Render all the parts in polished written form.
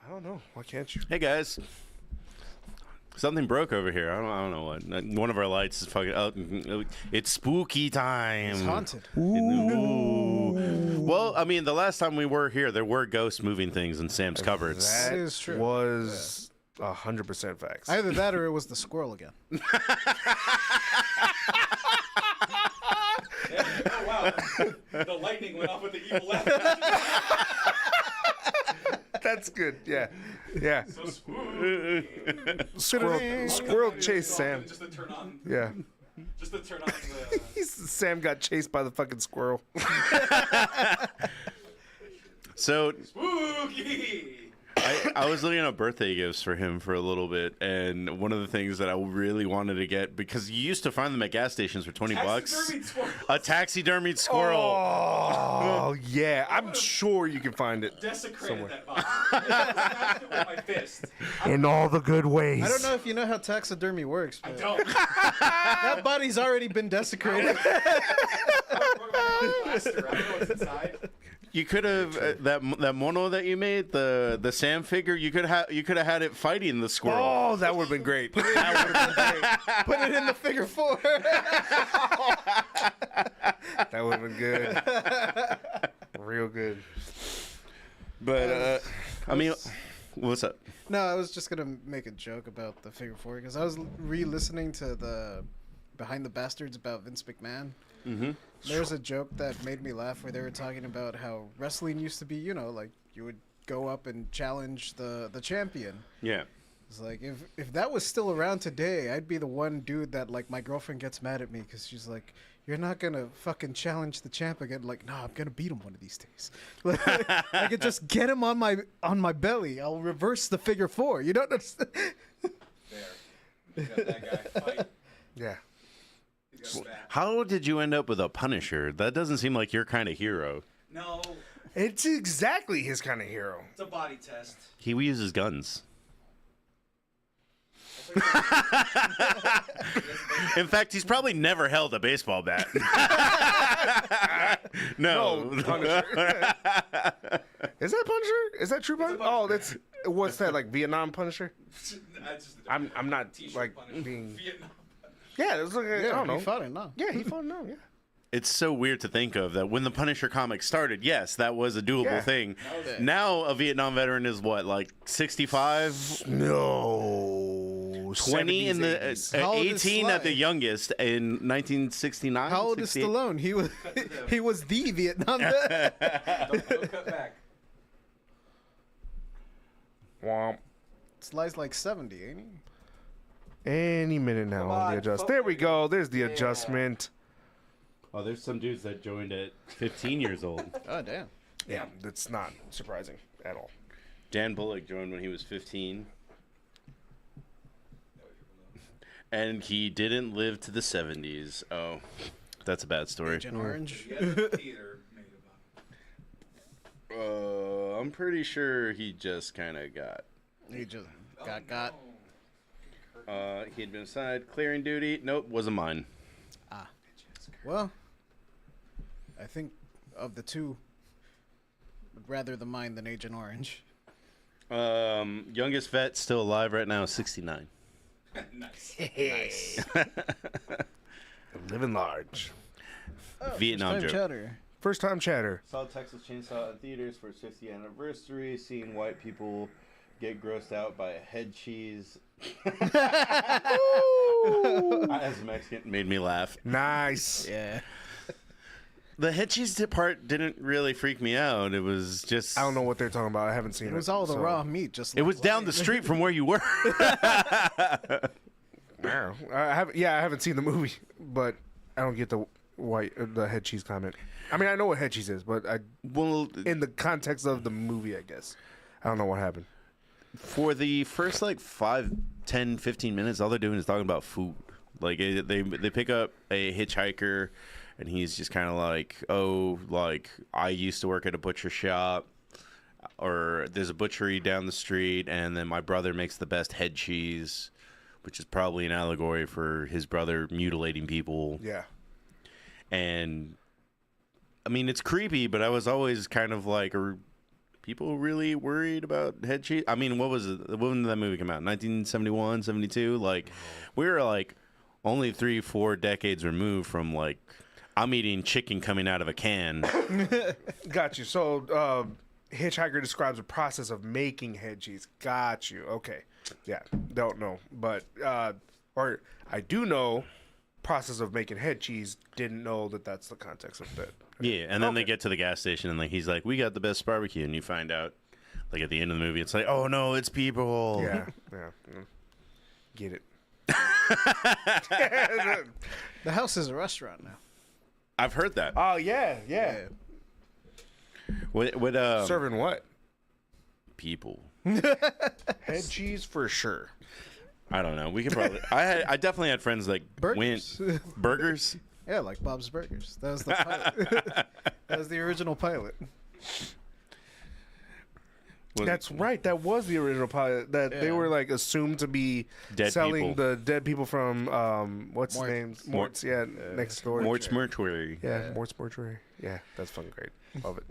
I don't know. Why can't you? Hey guys, something broke over here. I don't know what. One of our lights is fucking. Oh, it's spooky time. It's haunted. Ooh. Well, I mean, the last time we were here, there were ghosts moving things in Sam's cupboards. That is true. Was 100% facts. Either that or it was the squirrel again. Oh wow! The lightning went off with the evil laugh. That's good. Yeah. Yeah. So spooky. Squirrel chased Sam. Just to turn on. Yeah. Just to turn on the. Sam got chased by the fucking squirrel. So Spooky. I was looking at birthday gifts for him for a little bit, and one of the things that I really wanted to get, because you used to find them at gas stations for $20, a taxidermied squirrel. Oh yeah, I'm sure you can find it. Desecrated that box. I smashed it with my fist. In all the good ways. I don't know if you know how taxidermy works, I but don't. that body's already been desecrated. I don't know what's inside. You could have that mono that you made, the Sam figure. You could have had it fighting the squirrel. Oh, that would have been great. That would have been great. Put it in the figure 4. That would have been good. Real good. But I mean, what's up? No, I was just gonna make a joke about the figure 4 because I was re-listening to the Behind the Bastards about Vince McMahon. Mm-hmm. There's a joke that made me laugh where they were talking about how wrestling used to be, like you would go up and challenge the champion. Yeah. It's like, if that was still around today, I'd be the one dude that, like, my girlfriend gets mad at me because she's like, you're not going to fucking challenge the champ again. Like, no, I'm going to beat him one of these days. I could just get him on my belly. I'll reverse the figure 4. You don't understand? There. You got that guy. Fight. Yeah. He's got his back. How did you end up with a Punisher? That doesn't seem like your kind of hero. No, It's exactly his kind of hero. it's a body test. He uses guns. In fact, he's probably never held a baseball bat. No. Punisher. Is that Punisher? Is that true Punisher? Oh, that's what's that, like Vietnam Punisher? I'm not T-shirt like Punisher. being. Vietnam. Yeah, it was like I don't know. He fought it, no. Yeah, he fought no. Yeah. It's so weird to think of that when the Punisher comic started, yes, that was a doable Yeah. thing. Okay. Now a Vietnam veteran is what, like 65? No. 20 in the 70s, 80s. How old is 18 at the Sly? youngest in 1969. How old is 68? Stallone? He was the Vietnam vet. Don't cut back. Womp. Sly's like 70, ain't he? Any minute now Come on the on, adjust. fuck There we with go. There's the adjustment. Oh, there's some dudes that joined at 15 years old. Oh, damn. Yeah, that's not surprising at all. Dan Bullock joined when he was 15. And he didn't live to the 70s. Oh, that's a bad story. Agent Orange. You got the theater made about I'm pretty sure he just kind of got. He just got. He had been assigned clearing duty. Nope, wasn't mine. Well, I think of the two, would rather the mine than Agent Orange. Youngest vet still alive right now, 69. Nice. Living large. Vietnam joke. Chatter. First time chatter. Saw Texas Chainsaw in theaters for its 50th anniversary. Seeing white people get grossed out by a head cheese. As a Mexican, made me laugh. Nice. Yeah. The head cheese part didn't really freak me out. It was just. I don't know what they're talking about. I haven't seen it. It was all the so- raw meat. Just It was down the street from where you were. Yeah, I haven't seen the movie, but I don't get the head cheese comment. I mean, I know what head cheese is, but Well, in the context of the movie, I guess I don't know what happened. for the first like 5, 10, 15 minutes, all they're doing is talking about food. Like they pick up a hitchhiker, and he's just kind of like, oh, like I used to work at a butcher shop, or there's a butchery down the street, and then my brother makes the best head cheese, which is probably an allegory for his brother mutilating people. Yeah, And I mean, it's creepy, but I was always kind of like, are people really worried about head cheese? I mean, what was it? When did that movie come out? 1971, 72? Like, we were like only 3-4 decades removed from like, I'm eating chicken coming out of a can. got you. So, hitchhiker describes the process of making head cheese. Got you. Okay. Yeah, don't know, but or I do know process of making head cheese. Didn't know that that's the context of that. Yeah, and then they get to the gas station, and like he's like, "We got the best barbecue," and you find out, like at the end of the movie, it's like, "Oh no, it's people." Yeah, yeah. Get it. The house is a restaurant now. I've heard that. Oh yeah, yeah. What Serving what? people? Head cheese for sure. I don't know. We could probably. I definitely had friends that Burgers. went burgers. Yeah, like Bob's Burgers. That was the pilot. That was the original pilot. That's right. That was the original pilot. That they Yeah. were like assumed to be Dead selling people. the dead people from what's his Mort. name? Mort's. Yeah, next door. Mort's Mortuary. Yeah, Mort's Mortuary. Yeah, that's fucking great. Love it.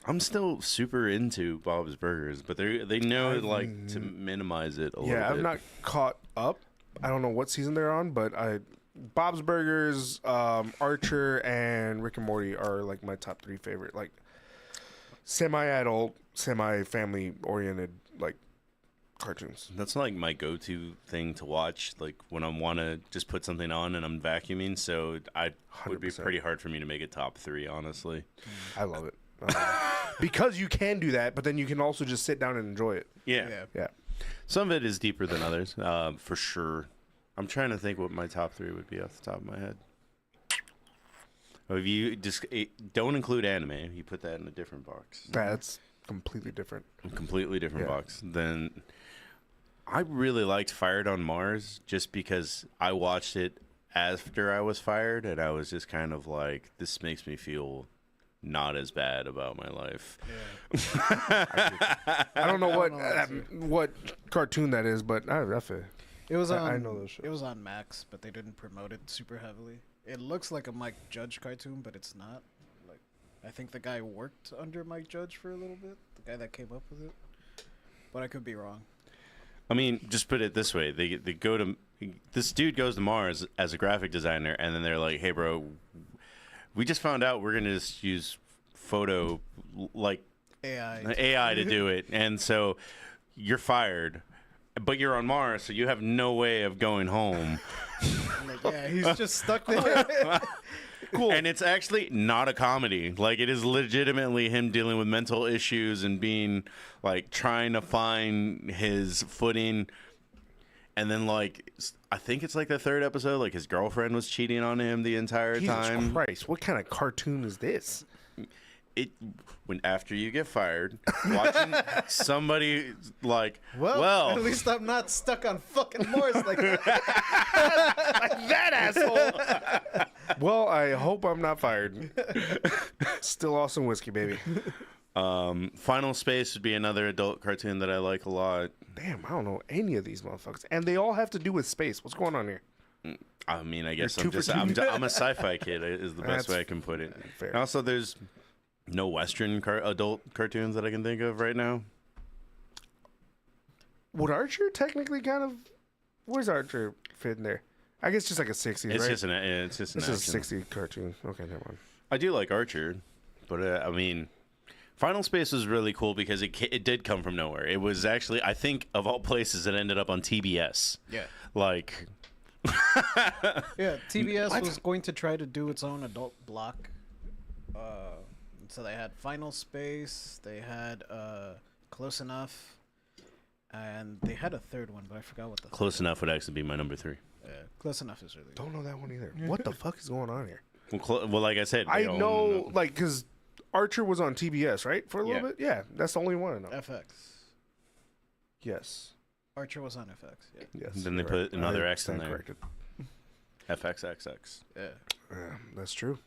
I'm still super into Bob's Burgers, but they know like to minimize it a little Yeah, bit. I've not caught up. I don't know what season they're on, but Bob's Burgers, Archer, and Rick and Morty are like my top 3 favorite, like semi-adult, semi-family oriented like cartoons. That's like my go-to thing to watch, like when I want to just put something on and I'm vacuuming. So I would be 100%. pretty hard for me to make a top 3, honestly. I love it. Because you can do that, but then you can also just sit down and enjoy it. Yeah. Yeah. Some of it is deeper than others, for sure. I'm trying to think what my top 3 would be off the top of my head. If you just don't include anime, you put that in a different box. That's completely different. A completely different Yeah. box. Then I really liked Fired on Mars just because I watched it after I was fired, and I was just kind of like, this makes me feel not as bad about my life. I don't know what cartoon that is, but I feel. It was on. I know those shows. It was on Max, but they didn't promote it super heavily. It looks like a Mike Judge cartoon, but it's not. Like, I think the guy worked under Mike Judge for a little bit. The guy that came up with it, but I could be wrong. I mean, just put it this way: they go to this dude goes to Mars as a graphic designer, and then they're like, "Hey, bro, we just found out we're gonna just use photo like AI to do it, and so you're fired, but you're on Mars, so you have no way of going home." Like, yeah, he's just stuck there. Cool. And it's actually not a comedy. Like, it is legitimately him dealing with mental issues and being like trying to find his footing. And then, like, I think it's like the 3rd episode, like his girlfriend was cheating on him the entire time. Jesus Christ, what kind of cartoon is this? When after you get fired, watching somebody like, Well, at least I'm not stuck on fucking Mars like that. That asshole. Well, I hope I'm not fired. Still awesome whiskey, baby. Final Space would be another adult cartoon that I like a lot. Damn, I don't know any of these motherfuckers, and they all have to do with space. What's going on here? I mean, I guess You're 2 for 2. I'm a sci-fi kid is the best That's way I can put it. fair. And also, there's no Western adult cartoons that I can think of right now. Would Archer technically kind of? Where's Archer fit in there? I guess just like a 60s, It's right? just an This is a action. 60 cartoon. Okay, never mind. I do like Archer, but I mean, Final Space was really cool because it did come from nowhere. It was actually, I think, of all places, it ended up on TBS. Yeah. Like, Yeah, TBS was going to try to do its own adult block. So they had Final Space, they had Close Enough, and they had a 3rd one, but I forgot what the Close Enough would actually be my number 3. Close Enough is really good. Don't know that one either. What the fuck is going on here? Well, like I said, I they all know, like, because Archer was on TBS, right? For a little Yeah. bit? Yeah, that's the only one I know. FX. Yes. Archer was on FX. Yeah. Yes. Then they you're put another I X in stand there. corrected. FXXX. Yeah. Yeah, that's true.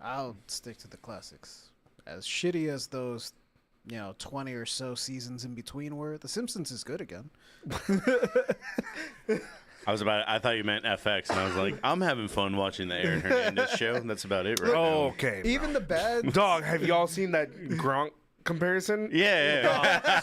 I'll stick to the classics. As shitty as those, 20 or so seasons in between were, The Simpsons is good again. I thought you meant FX, and I was like, I'm having fun watching the Aaron Hernandez show. That's about it right Oh, now. okay. Even the bad. Dog, have y'all seen that Gronk comparison? Yeah.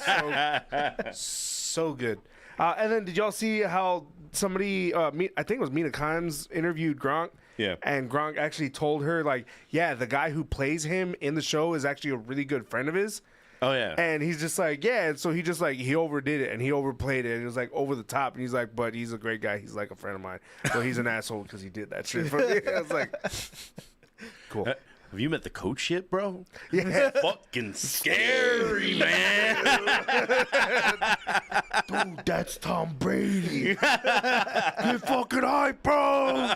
So good. And then did y'all see how somebody, I think it was Mina Kimes, interviewed Gronk? Yeah. And Gronk actually told her, like, yeah, the guy who plays him in the show is actually a really good friend of his. Oh, yeah. And he's just like, yeah. And so he just like, he overdid it and he overplayed it. And it was like over the top. And he's like, but he's a great guy. He's like a friend of mine. So he's an asshole because he did that shit for me. I was like, cool. Have you met the coach yet, bro? Yeah. Fucking scary, man. Dude, that's Tom Brady. Get fucking hype, bro.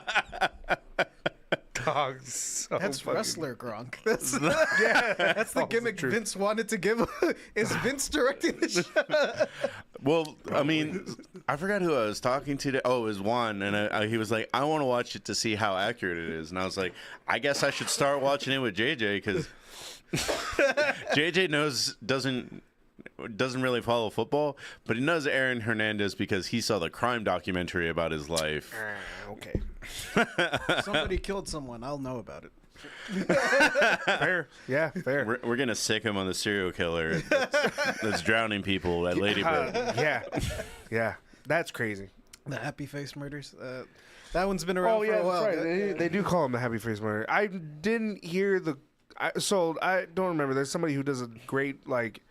Dog, so That's fucking- wrestler Gronk. That's Yeah, that's the also gimmick true. Vince wanted to give. Is Vince directing the show? Well, I mean, I forgot who I was talking to. Oh, it was Juan, and he was like, I want to watch it to see how accurate it is. And I was like, I guess I should start watching it with JJ because JJ doesn't really follow football, but he knows Aaron Hernandez because he saw the crime documentary about his life. Okay. Somebody killed someone. I'll know about it. Fair. Yeah, fair. We're gonna sick him on the serial killer that's drowning people at Ladybird. Yeah. Yeah. That's crazy. The Happy Face Murders. That one's been around Oh, for yeah, a while. that's right. They do call him the Happy Face Murder. I didn't hear so I don't remember. There's somebody who does a great, like,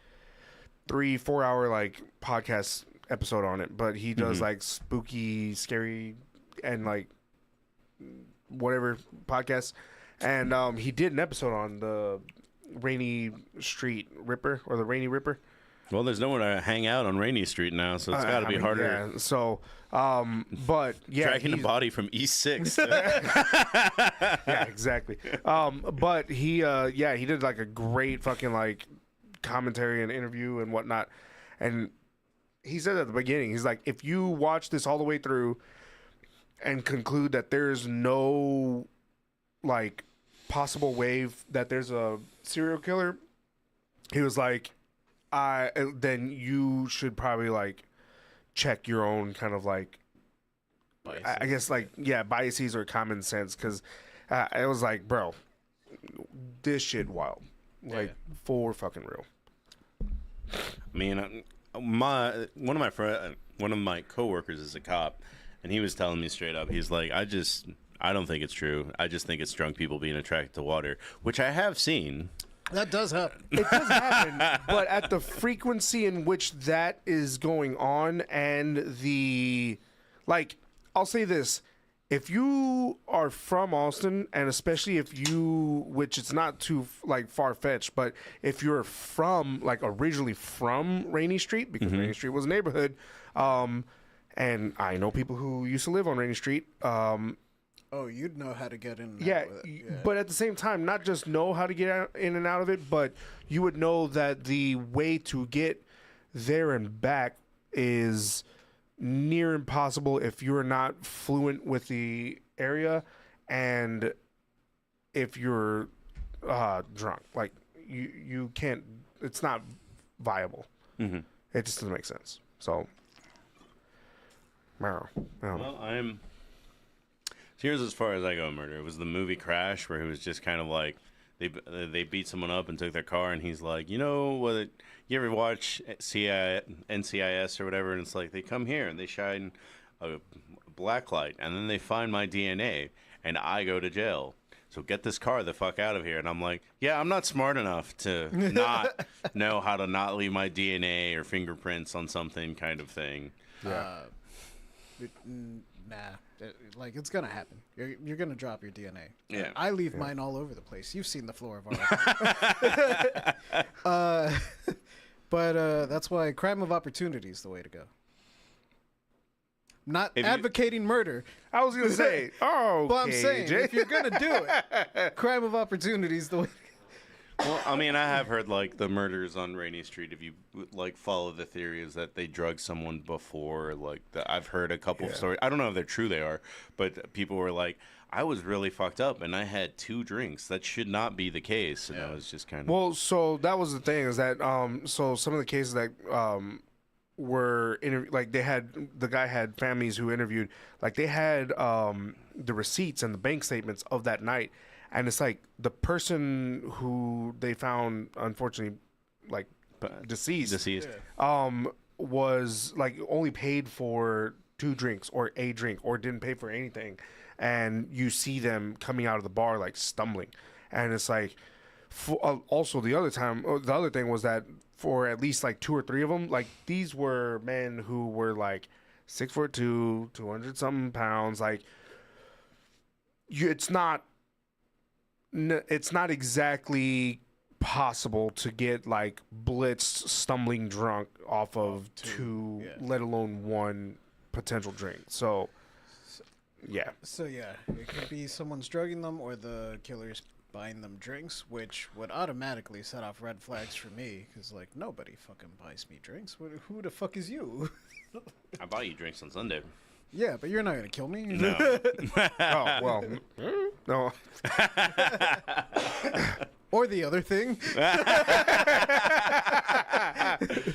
3-4 hour like podcast episode on it, but he does like spooky, scary, and like whatever podcasts. And he did an episode on the Rainy Street Ripper or the Rainy Ripper. Well, there's no one to hang out on Rainy Street now, so it's got to be harder. Yeah. So, but yeah, Dragging a body from East 6th. yeah, exactly. But he did like a great fucking like commentary and interview and whatnot. And he said at the beginning, he's like, if you watch this all the way through and conclude that there's no like possible way that there's a serial killer, he was like, then you should probably like check your own kind of like I guess like biases or common sense, because it was like, bro, this shit wild, like for fucking real. I mean, one of my coworkers is a cop, and he was telling me straight up, he's like, I don't think it's true. I just think it's drunk people being attracted to water, which I have seen. That does happen. It does happen, but at the frequency in which that is going on, and like, I'll say this. If you are from Austin, and especially if you, which it's not too like far-fetched, but if you're from, like, originally from Rainy Street, because Rainy Street was a neighborhood, and I know people who used to live on Rainy Street, Oh, you'd know how to get in. And yeah, out with it. but at the same time, not just know how to get in and out of it, but you would know that the way to get there and back is near impossible if you're not fluent with the area, and if you're drunk. Like, you can't. It's not viable. It just doesn't make sense. So, I don't know. Well, here's as far as I go in murder. It was the movie Crash, where he was just kind of like, they beat someone up and took their car, and he's like, you ever watch NCIS or whatever, and it's like, they come here and they shine a black light, and then they find my DNA, and I go to jail. So get this car the fuck out of here. And I'm like, yeah, I'm not smart enough to not know how to not leave my DNA or fingerprints on something, kind of thing. Yeah. Nah, like, it's gonna happen. You're gonna drop your DNA. Yeah. I leave mine all over the place. You've seen the floor of our office. But that's why crime of opportunity is the way to go. Not advocating murder. I was gonna say, But I'm saying, Jay. if you're gonna do it, crime of opportunity is the way. Well, I mean, I have heard, like, the murders on Rainy Street, if you, like, follow the theory, is that they drugged someone before. Like, I've heard a couple of stories. I don't know if they're true, they are, but people were like, I was really fucked up, and I had 2 drinks. That should not be the case. And I was just kind of... Well, so that was the thing, is that, so some of the cases that were, like, the guy had families who interviewed, like, they had the receipts and the bank statements of that night. And it's like the person who they found, unfortunately, like deceased, was like only paid for 2 drinks or a drink, or didn't pay for anything. And you see them coming out of the bar like stumbling, and it's like, also the other thing was that for at least like 2 or 3 of them, like, these were men who were like 6'2", 200 something pounds. Like, it's not exactly possible to get like blitzed, stumbling drunk off of 2, let alone 1 potential drink. So yeah, it could be someone's drugging them, or the killer's buying them drinks, which would automatically set off red flags for me, because like, nobody fucking buys me drinks. Who the fuck is you? I buy you drinks on Sunday. Yeah, but you're not gonna kill me. No. Oh, well, no. Or the other thing.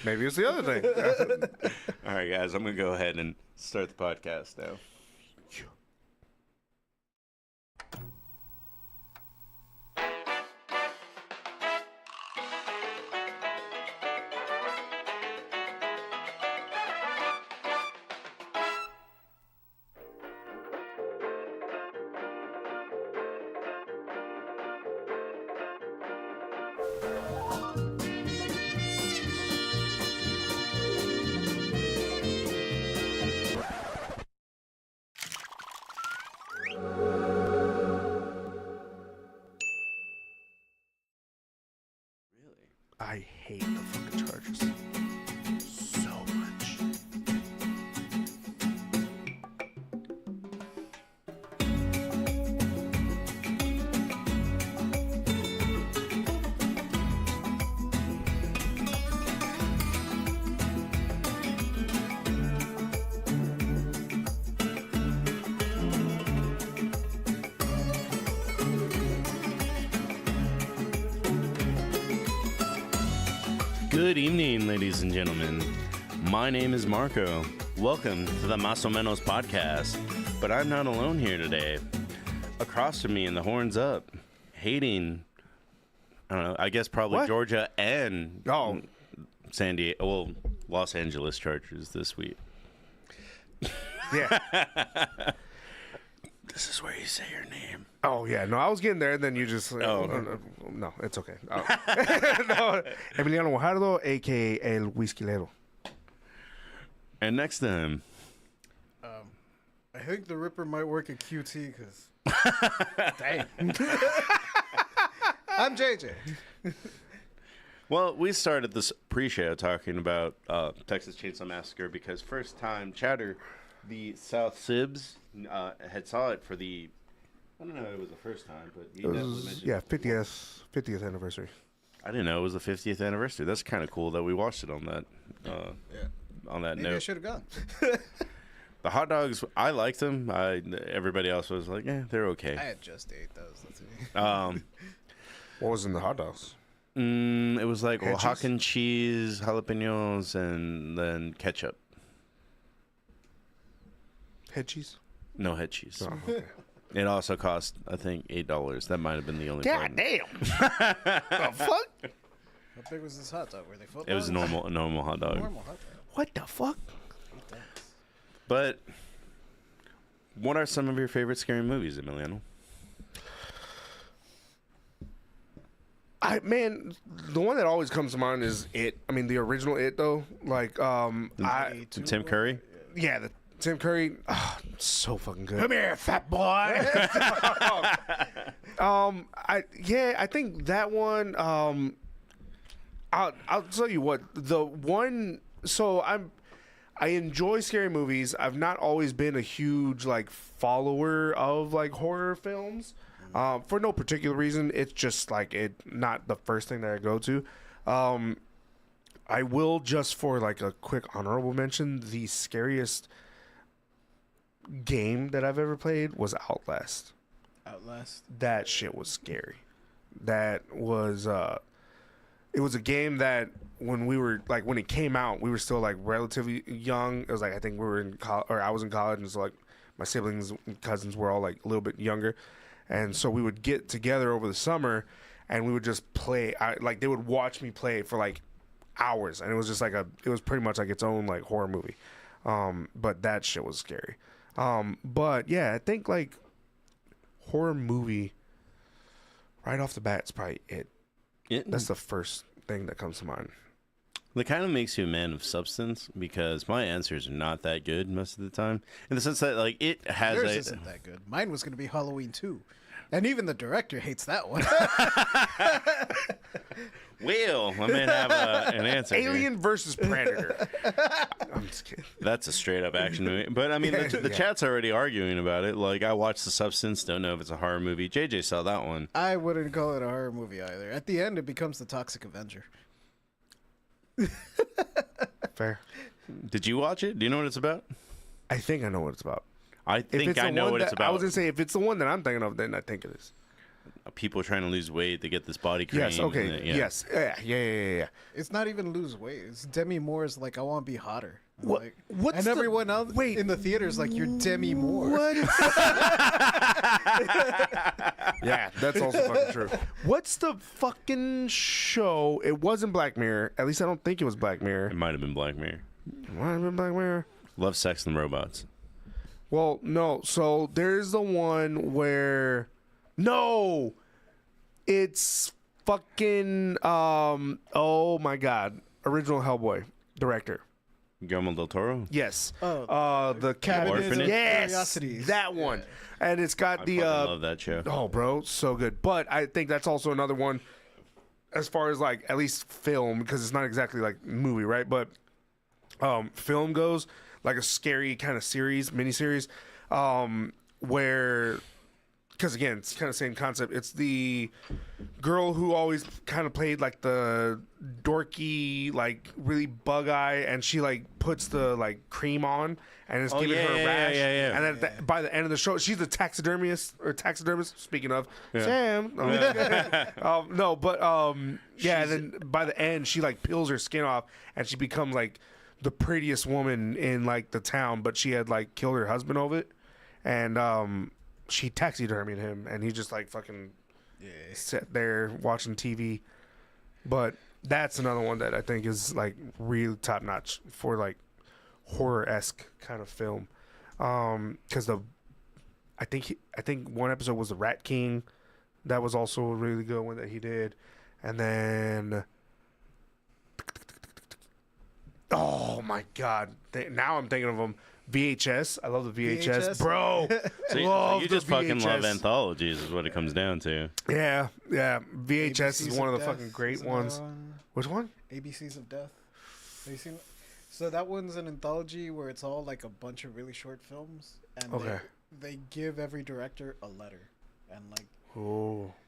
Maybe it's the other thing. All right, guys, I'm going to go ahead and start the podcast now. I hate the fucking Chargers so much. Good evening, ladies and gentlemen. My name is Marco. Welcome to the Menos podcast. But I'm not alone here today. Across from me in the horns up, hating, I don't know, I guess probably What? Georgia and Oh. San Diego, well, Los Angeles Chargers this week. Yeah. This is where you say your name. Oh yeah. No, I was getting there, and then you just. No, it's okay. Oh. No, Emiliano Guajardo, aka El Whiskylero. And next to him, I think the Ripper might work at QT because. Dang. I'm JJ. well, we started this pre-show talking about Texas Chainsaw Massacre because first time chatter, the South Sibs had saw it for the, I don't know if it was the first time, but he It definitely was, mentioned yeah, it before. 50th anniversary. I didn't know it was the 50th anniversary. That's kind of cool that we watched it on that. On that Maybe I note, should have gone. the hot dogs, I liked them. Everybody else was like, "Yeah, they're I okay." had just ate those. That's it. What was in the hot dogs? It was like Head Oaxacan cheese, jalapenos, and then ketchup. Head cheese. No head cheese. Oh, okay. It also cost, I think, $8. That might have been the only. God part. damn. The fuck? How big was this hot dog? Were they foot It was a longs? normal hot dog. Normal hot dog. What the fuck? But what are some of your favorite scary movies, Emiliano? The one that always comes to mind is It. I mean, the original It though. Like, Tim Curry? yeah, the Tim Curry. Oh, so fucking good. Come here, fat boy. I think that one. I'll tell you what. The one. So I enjoy scary movies. I've not always been a huge like follower of like horror films. For no particular reason. It's just like not the first thing that I go to. I will just for like a quick honorable mention, the scariest game that I've ever played was Outlast. Outlast. That shit was scary. That was it was a game that when we were like when it came out, we were still like relatively young. It was like I think we were in college, or I was in college, and so like my siblings and cousins were all like a little bit younger, and so we would get together over the summer, and we would just play. Like they would watch me play for like hours, and it was just like it was pretty much like its own like horror movie. But that shit was scary. But yeah, I think like horror movie right off the bat is probably it. That's the first thing that comes to mind. That kind of makes you a man of substance because my answers are not that good most of the time. In the sense that, like, it has Yours isn't that good. Mine was going to be Halloween 2. And even the director hates that one. Well, I may have an answer. here. Alien versus Predator. I'm just kidding. That's a straight up action movie. But I mean, the chat's already arguing about it. Like, I watched The Substance, don't know if it's a horror movie. JJ saw that one. I wouldn't call it a horror movie either. At the end, it becomes the Toxic Avenger. Fair. Did you watch it? Do you know what it's about? I think I know what it's about. I If think it's I the know one what it's that- about. I was gonna say if it's the one that I'm thinking of, then I think it is. People trying to lose weight to get this body cream. Yes. Okay. and then- yeah. Yes. Yeah. It's not even lose weight. It's Demi Moore's like, I want to be hotter. I'm What- Like, what's and the- everyone else wait. in the theater is like, you're Demi Moore. What? Yeah, that's also fucking true. What's the fucking show? It wasn't Black Mirror. At least I don't think it was Black Mirror. It might have been Black Mirror. Might have been Black Mirror. Love, Sex, and Robots. Well, no. So there's the one where no, it's fucking oh my god, original Hellboy director. Guillermo del Toro. Yes. Oh, The Cabinet of Orphanage? Yes, Curiosities. that one. And it's got I the fucking love that show. oh, bro, so good. But I think that's also another one. as far as like at least film, because it's not exactly like movie, right? But film goes, like a scary kind of miniseries, where, because again, it's kind of same concept. It's the girl who always kind of played like the dorky, like really bug eye, and she like puts the like cream on and it's giving her a rash. Yeah. And then by the end of the show, she's a taxidermist. Speaking of Sam, no, but yeah. And then by the end, she like peels her skin off and she becomes like the prettiest woman in like the town, but she had like killed her husband over it, and she taxidermied him, and he just like fucking sat there watching TV. But that's another one that I think is like really top notch for like horror-esque kind of film. Because I think one episode was the Rat King. That was also a really good one that he did. And then, oh my God, now I'm thinking of them. VHS. I love the VHS. Bro. So you just fucking love anthologies is what it comes down to. Yeah. VHS ABCs is one of the Death. fucking great Isn't ones. that one? Which one? ABCs of Death. Have you seen it? So that one's an anthology where it's all like a bunch of really short films, and they give every director a letter, and like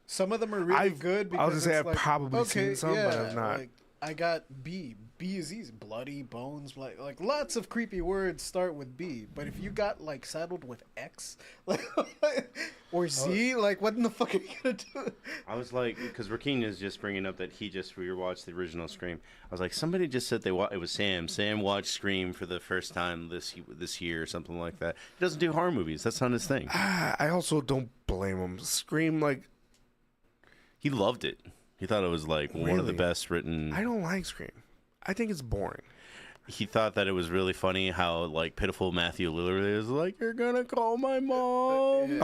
some of them are really good. Because I was gonna say it's I've probably seen some, but I've not. Like, I got B. B is easy. Bloody, bones, like lots of creepy words start with B. But if you got like saddled with X, like, or Z, like what in the fuck are you gonna do? I was like, because Rakeem is just bringing up that he just rewatched the original Scream. I was like, somebody just said it was Sam. Sam watched Scream for the first time this year or something like that. He doesn't do horror movies. That's not his thing. I also don't blame him. Scream, like, he loved it. He thought it was like one of the best written. I don't like Scream. I think it's boring. He thought that it was really funny how like pitiful Matthew Lillard is like, you're gonna call my mom.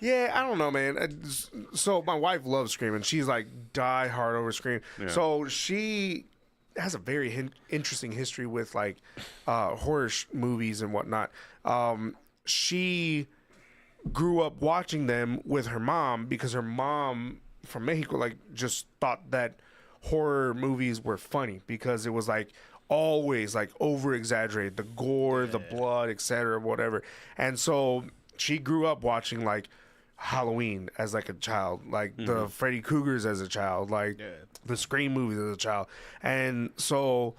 Yeah, I don't know, man. So my wife loves Scream, and she's like die hard over Scream. Yeah. So she has a very interesting history with like horror movies and whatnot. She grew up watching them with her mom because her mom from Mexico like just thought that horror movies were funny because it was like always like over exaggerated, the gore, the blood, etc., whatever. And so she grew up watching like Halloween as like a child, like the Freddy Kruegers as a child, like the Scream movies as a child. And so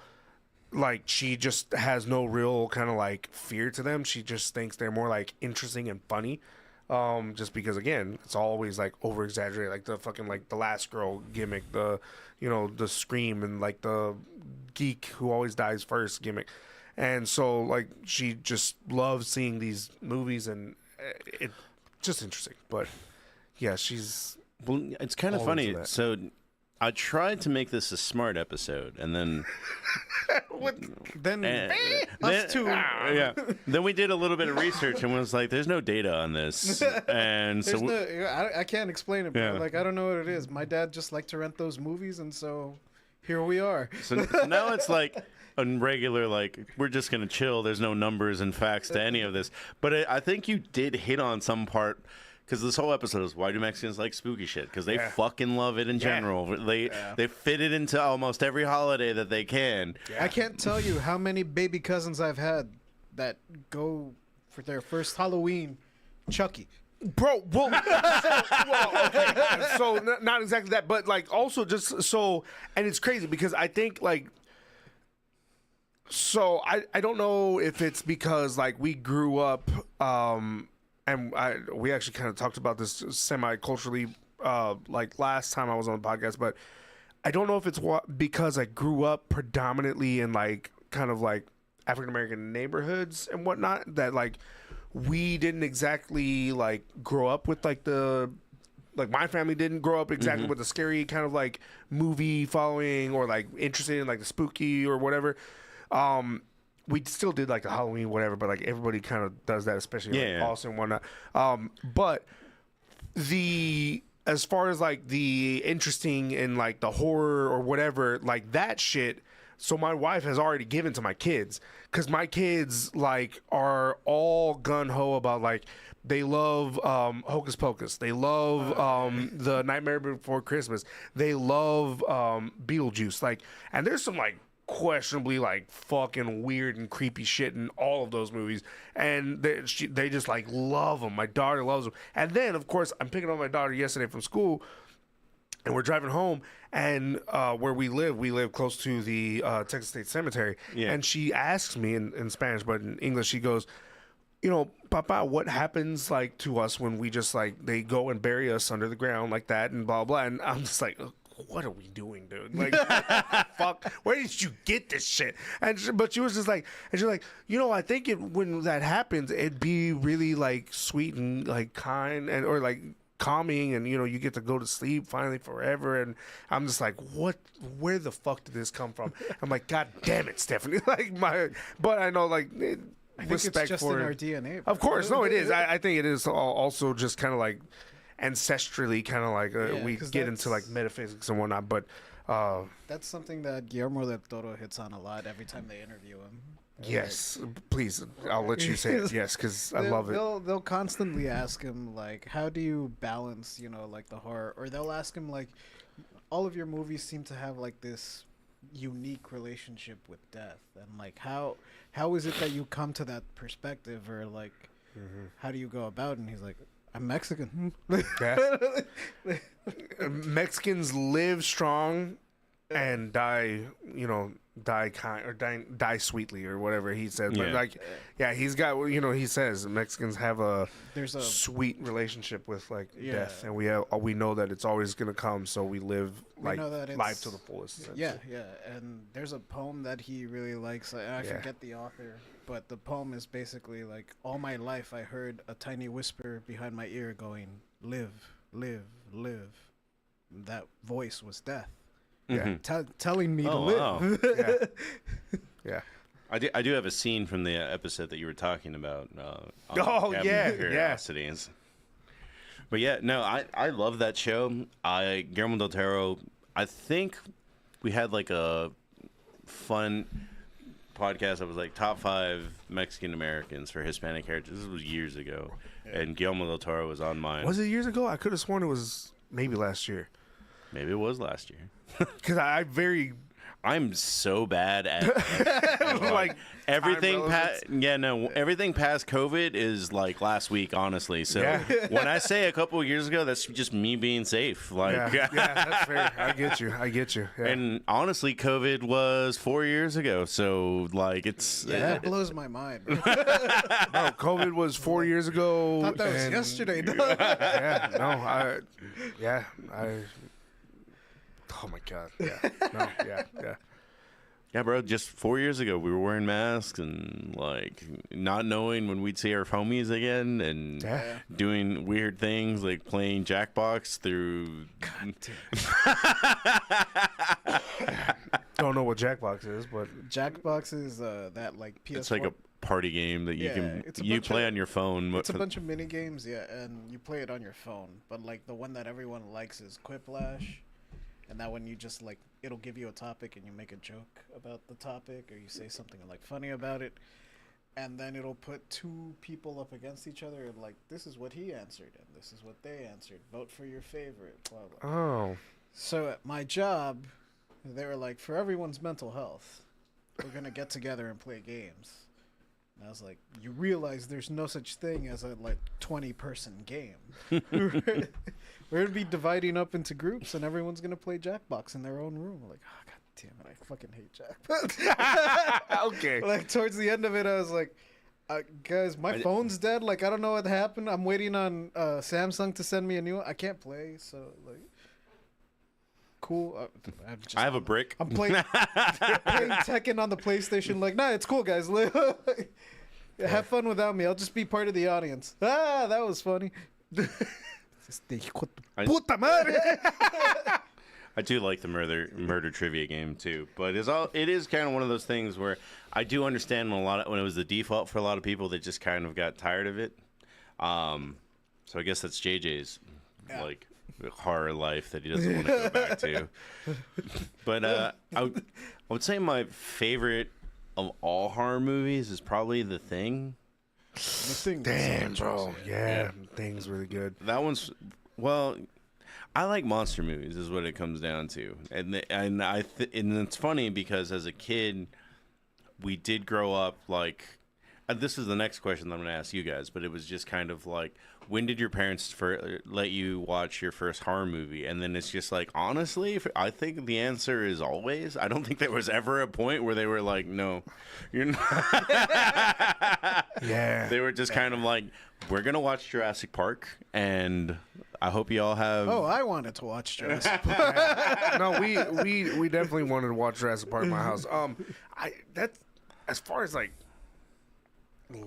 like she just has no real kind of like fear to them. She just thinks they're more like interesting and funny. Just because again, it's always like over exaggerated, like the fucking like the last girl gimmick, the the Scream, and like the geek who always dies first gimmick. And so like she just loves seeing these movies, and it's just interesting. But yeah, Well, it's kind of all funny. into that. So I tried to make this a smart episode, and then Then us two. Then we did a little bit of research and was like, "There's no data on this," and so I can't explain it, bro. Yeah. Like I don't know what it is. My dad just liked to rent those movies, and so here we are. so now it's like a regular, like we're just gonna chill. There's no numbers and facts to any of this, but I think you did hit on some part. Because this whole episode is why do Mexicans like spooky shit? Because they fucking love it in general. They fit it into almost every holiday that they can. I can't tell you how many baby cousins I've had that go for their first Halloween, Chucky. Bro, well, okay. So not exactly that, but like also just so, and it's crazy because I think like, so I don't know if it's because like we grew up, and we actually kind of talked about this semi-culturally like last time I was on the podcast, but I don't know if it's because I grew up predominantly in like kind of like African-American neighborhoods and whatnot, that like we didn't exactly like grow up with like my family didn't grow up exactly with the scary kind of like movie following or like interested in like the spooky or whatever. We still did like the Halloween, whatever, but like everybody kind of does that, especially like Austin and whatnot. But as far as like the interesting and like the horror or whatever, like that shit. So my wife has already given to my kids because my kids like are all gun ho about like they love Hocus Pocus, they love the Nightmare Before Christmas, they love Beetlejuice, like, and there's some like questionably like fucking weird and creepy shit in all of those movies, and they just like love them. My daughter loves them, and then of course I'm picking up my daughter yesterday from school. And we're driving home, and where we live close to the Texas State Cemetery. Yeah. And she asks me in Spanish, but in English, she goes, you know, Papa, what happens like to us when we just like they go and bury us under the ground like that and blah blah. And I'm just like, what are we doing, dude? Like, fuck, where did you get this shit? But she was just like, and she's like, you know, I think when that happens, it'd be really like sweet and like kind and or like calming, and you know, you get to go to sleep finally forever. And I'm just like, where the fuck did this come from? I'm like, God damn it, Stephanie. Like but I know, like, I think respect it's just for in our DNA. Bro. Of course, no, it is. I think it is also just kind of like ancestrally, kind of like we get into like metaphysics and whatnot. But that's something that Guillermo del Toro hits on a lot every time they interview him. yes, please, I'll let you say it. Yes, because I love it. They'll constantly ask him like, how do you balance, you know, like the horror, or they'll ask him like, all of your movies seem to have like this unique relationship with death, and like how is it that you come to that perspective, or like how do you go about it? And he's like, I'm Mexican. Yeah. Mexicans live strong and die, you know, die kind or die sweetly or whatever he said. But Yeah. like, yeah, he's got, you know, he says Mexicans have a There's a sweet relationship with like Yeah. death, and we know that it's always gonna come, so we live like know that life it's- to the fullest. yeah, essentially. yeah, and there's a poem that he really likes. I forget the author, but the poem is basically like, all my life I heard a tiny whisper behind my ear going, "Live, live, live." That voice was death. Yeah. Telling me to Oh, live. wow. Yeah. Yeah. I do have a scene from the episode that you were talking about. On Oh, Cabinet yeah, of Curiosities. But yeah, no, I love that show. Guillermo del Toro, I think we had like a fun podcast that was like top 5 Mexican Americans for Hispanic heritage. This was years ago, and Guillermo del Toro was on mine. Was it years ago? I could have sworn it was maybe last year. Maybe it was last year. Because I very I'm so bad at like everything. time relevance. Everything past COVID is like last week, honestly. So Yeah. when I say a couple of years ago, that's just me being safe. Like, yeah, that's fair. I get you. Yeah. and honestly, COVID was 4 years ago. So like, it's That blows my mind. Bro. No, COVID was 4 years ago. Thought that was and- yesterday. Dog. Oh my god. Yeah. No. Yeah. yeah, bro. Just 4 years ago, we were wearing masks and like not knowing when we'd see our homies again, and Yeah. doing weird things like playing Jackbox through. Don't know what Jackbox is, but Jackbox is that like PS4. It's like a party game that you Yeah, can it's a you bunch play of- on your phone. It's a bunch of mini games, yeah, and you play it on your phone. But like the one that everyone likes is Quiplash, and that one you just like, it'll give you a topic and you make a joke about the topic, or you say something like funny about it, and then it'll put 2 people up against each other and like, this is what he answered and this is what they answered. Vote for your favorite. Blah blah. oh, So at my job, they were like, for everyone's mental health, we're gonna get together and play games. And I was like, you realize there's no such thing as a like 20-person game. We're gonna be dividing up into groups, and everyone's gonna play Jackbox in their own room. I'm like, oh god damn it, I fucking hate Jackbox. okay. Like towards the end of it, I was like, guys, my phone's dead. Like I don't know what happened. I'm waiting on Samsung to send me a new one. I can't play, so like. Cool. I have a brick. I'm playing Tekken on the PlayStation. Like, nah, it's cool, guys. Have fun without me. I'll just be part of the audience. Ah, that was funny. Puta madre. I do like the murder trivia game too, but it is kind of one of those things where I do understand when it was the default for a lot of people that just kind of got tired of it. So I guess that's JJ's. Yeah. Like horror life that he doesn't want to go back to. But I would say my favorite of all horror movies is probably The Thing. The Thing. Damn, bro. Yeah, Thing's really good. That one's, well, I like monster movies is what it comes down to. And it's funny because as a kid, we did grow up like, this is the next question that I'm going to ask you guys, but it was just kind of like, when did your parents let you watch your first horror movie? And then it's just like, honestly, I think the answer is always. I don't think there was ever a point where they were like, no, you're not. Yeah. They were just kind of like, we're going to watch Jurassic Park, and I hope you all have. Oh, I wanted to watch Jurassic Park. No, we definitely wanted to watch Jurassic Park in my house. That's as far as like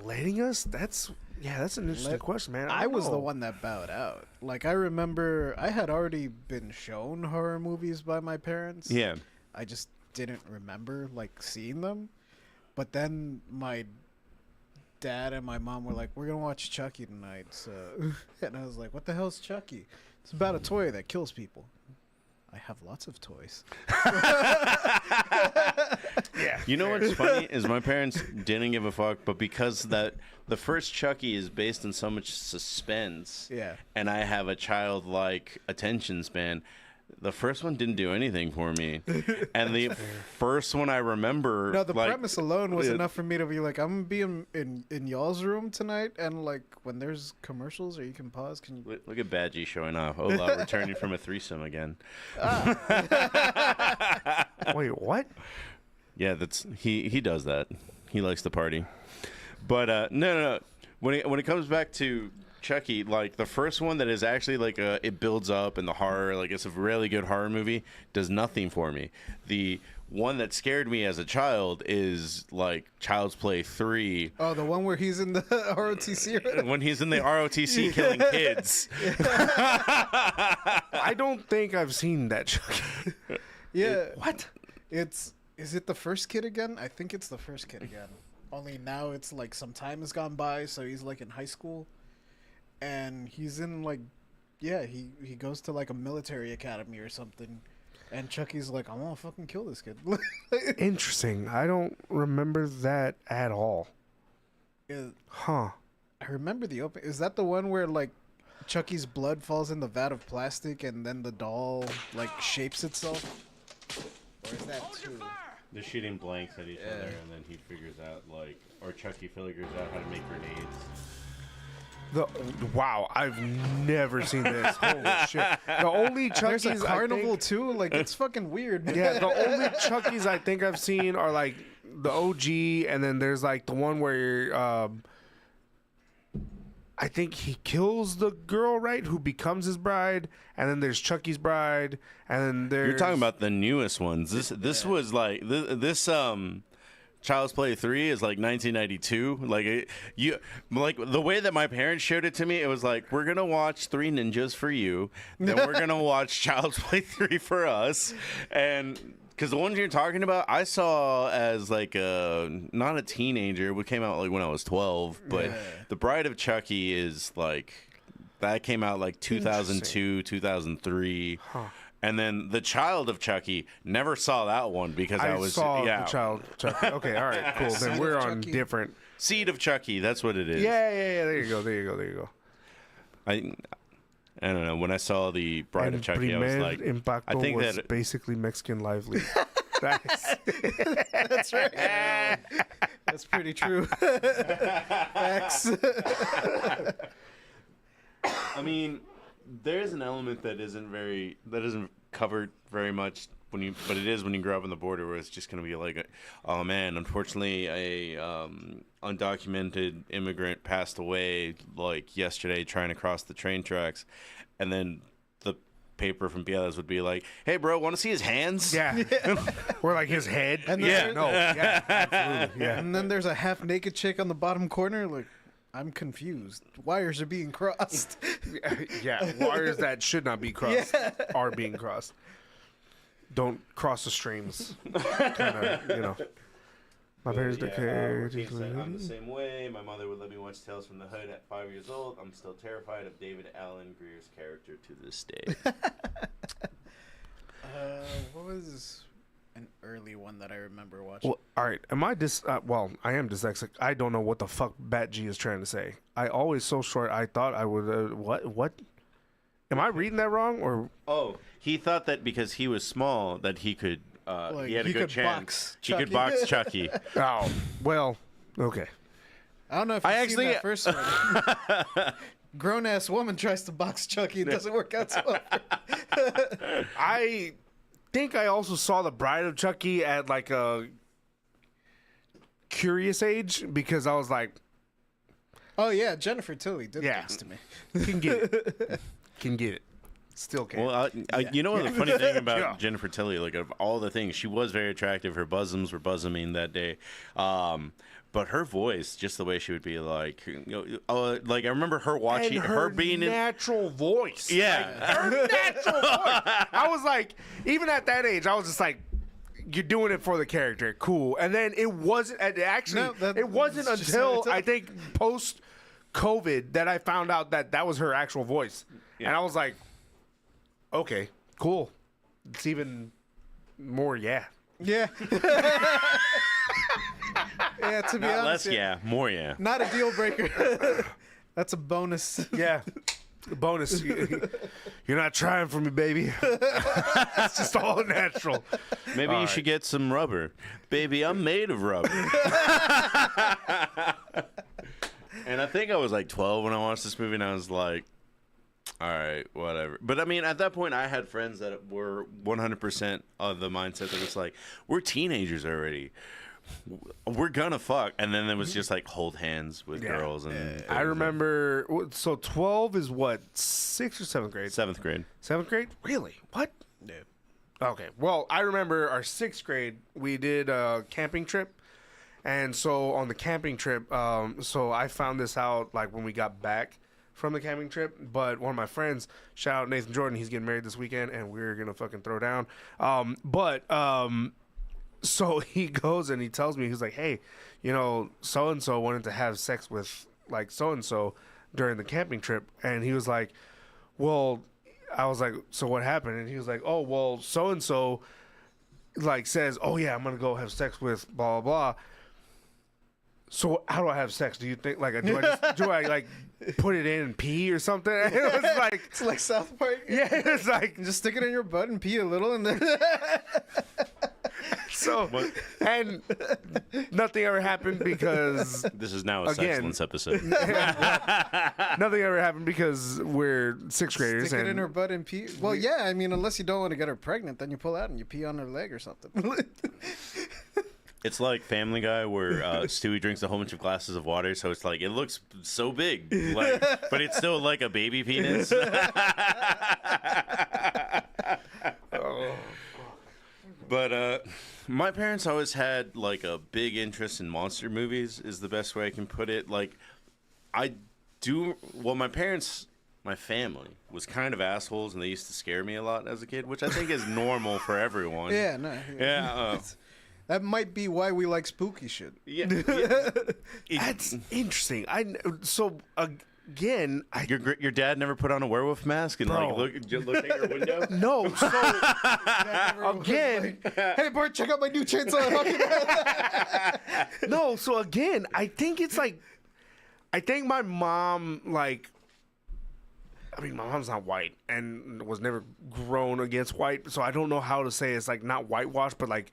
letting us. That's an interesting question, man. I was the know. one that bowed out. Like, I remember I had already been shown horror movies by my parents. Yeah. I just didn't remember, like, seeing them. But then my dad and my mom were like, we're going to watch Chucky tonight. So, and I was like, what the hell's Chucky? It's about a toy that kills people. I have lots of toys. Yeah. You know what's funny is my parents didn't give a fuck, but because the first Chucky is based on so much suspense, Yeah. and I have a childlike attention span, the first one didn't do anything for me. And the first one I remember, No, the like, premise alone was enough for me to be like, I'm gonna be in y'all's room tonight, and like when there's commercials or you can pause, can you? Look at Badgie showing off. Hola, returning from a threesome again. Wait, what? Yeah, that's he does that. He likes to party. But no. When it comes back to Chucky, like the first one that is actually like it builds up and the horror, like it's a really good horror movie, does nothing for me. The one that scared me as a child is like Child's Play 3. Oh, the one where he's in the ROTC. When he's in the ROTC killing kids. I don't think I've seen that Chucky. Yeah. What? Is it the first kid again? I think it's the first kid again. Only now it's like some time has gone by, so he's like in high school, and he's in like, yeah, he goes to like a military academy or something, and Chucky's like, I want to fucking kill this kid. Interesting. I don't remember that at all. Huh. I remember the open. Is that the one where like Chucky's blood falls in the vat of plastic and then the doll like shapes itself? Or is that two? They're shooting blanks at each other, and then he figures out like, or Chucky figures out how to make grenades. Wow, I've never seen this. Holy shit! The only Chucky's There's a carnival I think, too. Like it's fucking weird. yeah, the only Chucky's I think I've seen are like the OG, and then there's like the one where I think he kills the girl, right, who becomes his bride, and then there's Chucky's bride, and then there's... You're talking about the newest ones. This was like this Child's Play 3 is like 1992. Like the way that my parents showed it to me, it was like, we're gonna watch Three Ninjas for you, then we're gonna watch Child's Play 3 for us, and because the ones you're talking about, I saw as like not a teenager. It came out like when I was 12, but The Bride of Chucky is like that came out like 2002, 2003. Huh. And then The Child of Chucky, never saw that one because I saw the Child Chucky. Okay, all right, cool. Then we're on Chucky. different... Seed of Chucky, that's what it is. Yeah, there you go. I don't know. When I saw The Bride of Chucky, I was like, Impacto I think was that basically Mexican Lively. That's That's right. That's pretty true. Facts. I mean, there's an element that isn't covered very much but it is when you grow up on the border, where it's just going to be like, oh man, unfortunately a undocumented immigrant passed away like yesterday trying to cross the train tracks, and then the paper from Bielas would be like, hey bro, want to see his hands? yeah. Or like his head. And Yeah, then- no, yeah, absolutely, yeah. And then there's a half naked chick on the bottom corner. Like, I'm confused. Wires are being crossed. Yeah, wires that should not be crossed are being crossed. Don't cross the streams. Kind of, My parents don't care. I'm the same way. My mother would let me watch Tales from the Hood at 5 years old. I'm still terrified of David Allen Greer's character to this day. What was an early one that I remember watching? Well, all right. Am I well, I am dyslexic. I don't know what the fuck Bat G is trying to say. I always so short. I thought I would. What? Am I reading that wrong or? Oh, he thought that because he was small that he could. Like, he had a he good could chance. box He could Chucky. box Chucky. Oh, well, okay. I don't know if you've seen that first one. Grown ass woman tries to box Chucky. It doesn't work out so well. I think I also saw The Bride of Chucky at like a curious age because I was like, Oh yeah, Jennifer Tilly did Yeah. things to me. can get it. Can get it. Still can. Well, you know the funny thing about Yeah. Jennifer Tilly, like of all the things, she was very attractive. Her bosoms were bosoming that day, but her voice, just the way she would be, like, like I remember her watching and her being in. natural voice. Yeah. Her natural voice. I was like, even at that age, I was just like, you're doing it for the character, cool. And then it wasn't it wasn't it's just until how I think post COVID that I found out that was her actual voice, and I was like, okay, cool. It's even more, yeah. Yeah. Yeah, to be Not honest, less, yeah, more, yeah. not a deal breaker. That's a bonus. Yeah. Bonus. You're not trying for me, baby. It's just all natural. Maybe All you right. should get some rubber, baby. I'm made of rubber. And I think I was like 12 when I watched this movie, and I was like, all right, whatever. But I mean, at that point, I had friends that were 100% of the mindset that was like, we're teenagers already. We're gonna fuck. And then it was just like hold hands with Yeah. girls. And I remember, so 12 is what, 6th or 7th grade? 7th grade. 7th grade? Really? What? Yeah. Okay. Well, I remember our 6th grade, we did a camping trip. And so on the camping trip, so I found this out like when we got back from the camping trip. But one of my friends, shout out Nathan Jordan, he's getting married this weekend, and we're going to fucking throw down. So he goes and he tells me, he's like, hey, you know, so-and-so wanted to have sex with like so-and-so during the camping trip. And he was like, well, I was like, so what happened? And he was like, oh, well, so-and-so like says, oh yeah, I'm going to go have sex with blah, blah, blah. So how do I have sex? Do you think like do I like put it in and pee or something? And it was like, It's like South Park. yeah, it's like, Just stick it in your butt and pee a little, and then so, and nothing ever happened because This is now a Again. Sexlence episode. nothing ever happened because we're 6th graders. stick it in and her butt and pee. Well, yeah, I mean, unless you don't want to get her pregnant, then you pull out and you pee on her leg or something. It's like Family Guy where Stewie drinks a whole bunch of glasses of water, so it's like it looks so big, like, but it's still like a baby penis. But my parents always had like a big interest in monster movies, is the best way I can put it. Like, my parents, my family was kind of assholes, and they used to scare me a lot as a kid, which I think is normal for everyone. Yeah, no. Yeah. That might be why we like spooky shit. Yeah. that's interesting. So again, Your dad never put on a werewolf mask and Bro. like look at your window. no. So again, Hey, Bart, check out my new chainsaw. no. So again, I think it's like, I think my mom like. I mean, my mom's not white and was never grown against white, so I don't know how to say it's like not whitewashed, but like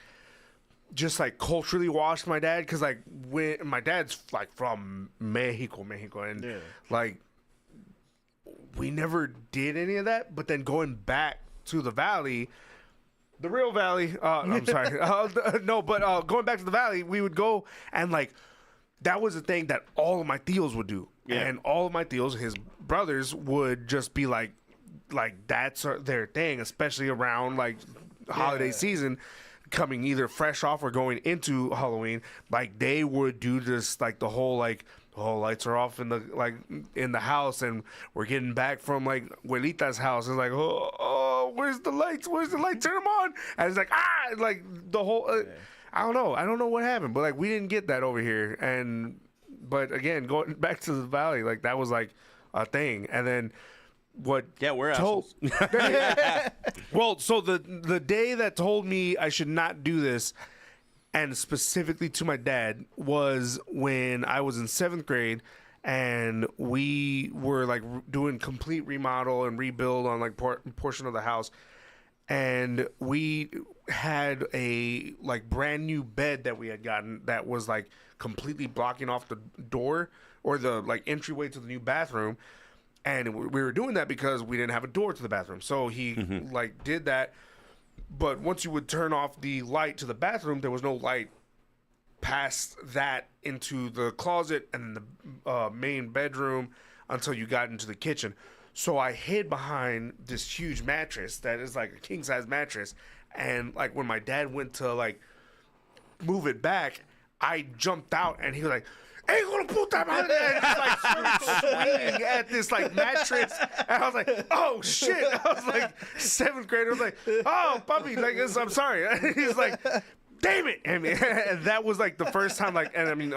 just like culturally washed my dad, because like when my dad's like from Mexico, and like we never did any of that. But then going back to the valley, the real valley, I'm sorry, going back to the valley, we would go and like that was the thing that all of my tios would do. Yeah. And all of my tios, his brothers, would just be like that's their thing, especially around like holiday season, coming either fresh off or going into Halloween. Like they would do this, like the whole like, oh, lights are off in the house, and we're getting back from like Abuelita's house. It's like, oh, where's the lights? Where's the lights? Turn them on. And it's like, like the whole. I don't know what happened, but like we didn't get that over here. But again, going back to the valley, like that was like a thing. And then what? Yeah, we're told. assholes. Well, so the day that told me I should not do this, and specifically to my dad, was when I was in 7th grade. And we were like doing complete remodel and rebuild on like portion of the house, and we had a like brand new bed that we had gotten that was like completely blocking off the door or the like entryway to the new bathroom, and we were doing that because we didn't have a door to the bathroom. So he like did that, but once you would turn off the light to the bathroom, there was no light past that into the closet and the main bedroom until you got into the kitchen. So I hid behind this huge mattress that is like a king size mattress, and like when my dad went to like move it back, I jumped out and he was like, "Hey, gonna put that on," and just like started swinging at this like mattress, and I was like, "Oh shit!" I was like 7th grade. I was like, "Oh, puppy, like I'm sorry." And he's like, "Damn it!" I mean, and that was like the first time, like, and I mean,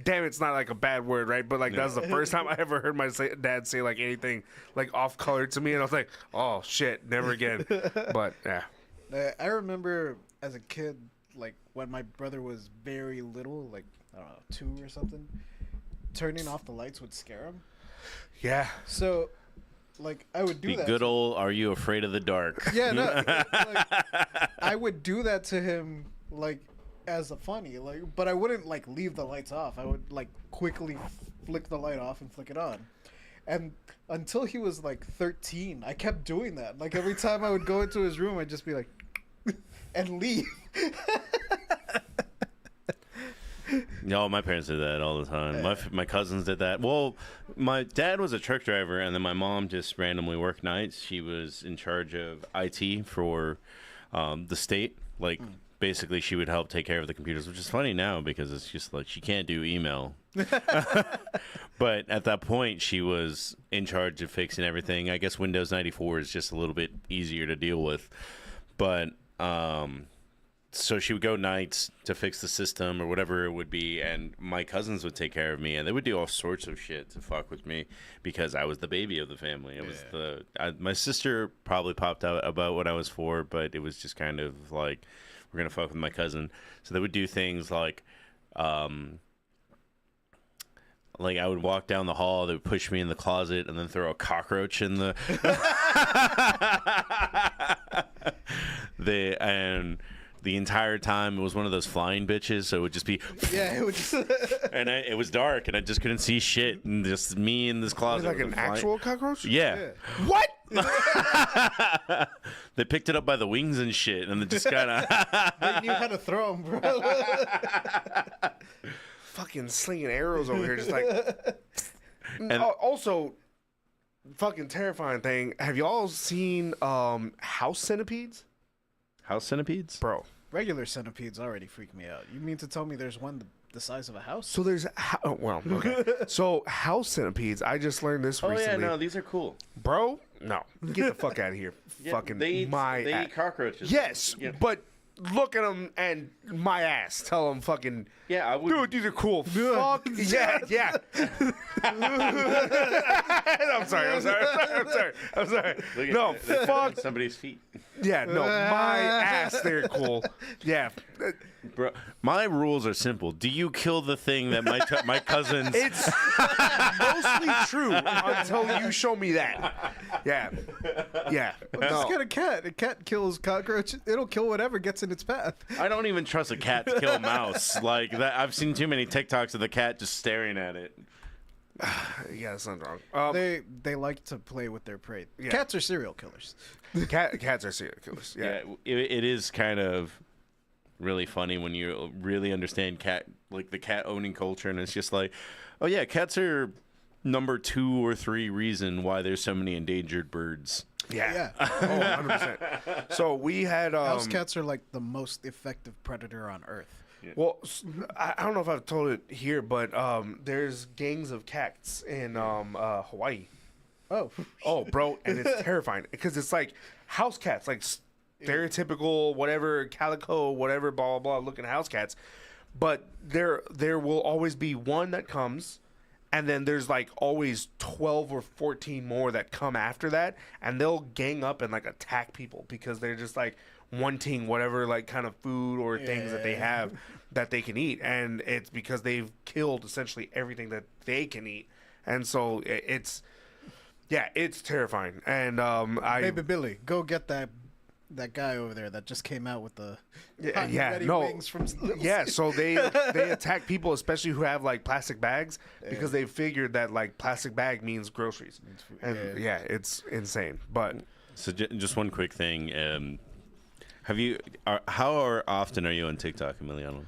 damn, it's not like a bad word, right? But like that was the first time I ever heard my dad say like anything like off color to me, and I was like, "Oh shit, never again." But yeah, I remember as a kid, like when my brother was very little, like I don't know, 2 or something, turning off the lights would scare him. yeah. So, like, I would do Be that. good old. Are you afraid of the dark? Yeah, no, like, I would do that to him, like, as a funny, like, but I wouldn't like leave the lights off. I would like quickly flick the light off and flick it on. And until he was like 13, I kept doing that. Like every time I would go into his room, I'd just be like, and leave. No, my parents did that all the time. My cousins did that. Well, my dad was a truck driver, and then my mom just randomly worked nights. She was in charge of IT for the state. Like, basically, she would help take care of the computers, which is funny now because it's just like she can't do email. But at that point, she was in charge of fixing everything. I guess Windows 94 is just a little bit easier to deal with. But so she would go nights to fix the system or whatever it would be, and my cousins would take care of me, and they would do all sorts of shit to fuck with me because I was the baby of the family. It was my sister probably popped out about what I was for, but it was just kind of like, we're gonna fuck with my cousin. So they would do things like I would walk down the hall, they would push me in the closet and then throw a cockroach in the the entire time it was one of those flying bitches, so it would just be It would just. and it was dark and I just couldn't see shit, and just me in this closet Like with an a flying- actual cockroach? Yeah. What? They picked it up by the wings and shit, and then just kind of They knew how to throw him, bro. Fucking slinging arrows over here, just like. And- Also, fucking terrifying thing. Have y'all seen house centipedes? house centipedes. Bro. Regular centipedes already freak me out. You mean to tell me there's one the size of a house? So there's okay. So house centipedes. I just learned this Oh recently. yeah, no, these are cool. Bro, no, get the fuck out of here. Fucking they eat, my they ass. eat cockroaches. Yes, Yeah. but look at them and my ass. Tell them fucking. Yeah, I would. Dude, these are cool. Fuck yeah. I'm sorry. No, fuck. Somebody's feet. Yeah, no, my ass. They're cool. Yeah, Bro, my rules are simple. Do you kill the thing that my cousins? it's mostly true until you show me that. Yeah. Just get a cat. A cat kills cockroaches. It'll kill whatever gets in its path. I don't even trust a cat to kill a mouse. Like that, I've seen too many TikToks of the cat just staring at it. Yeah, something wrong. They like to play with their prey. Cats are serial killers. Cats are serial killers. Yeah, it is kind of really funny when you really understand the cat owning culture, and it's just like, oh yeah, cats are number 2 or 3 reason why there's so many endangered birds. Yeah. Oh, 100%. So we had House cats are like the most effective predator on Earth. well, I don't know if I've told it here, but there's gangs of cats in Hawaii. Oh, Oh, bro, and it's terrifying because it's like house cats, like stereotypical whatever calico, whatever blah blah blah looking house cats, but there will always be one that comes, and then there's like always 12 or 14 more that come after that, and they'll gang up and like attack people because they're just like wanting whatever like kind of food or things that they have that they can eat, and it's because they've killed essentially everything that they can eat, and so it's terrifying. And Baby Billy, go get that guy over there that just came out with the wings from Little so they attack people, especially who have like plastic bags, because they figured that like plastic bag means groceries, and it's insane. But so just one quick thing, how often are you on TikTok, Emiliano?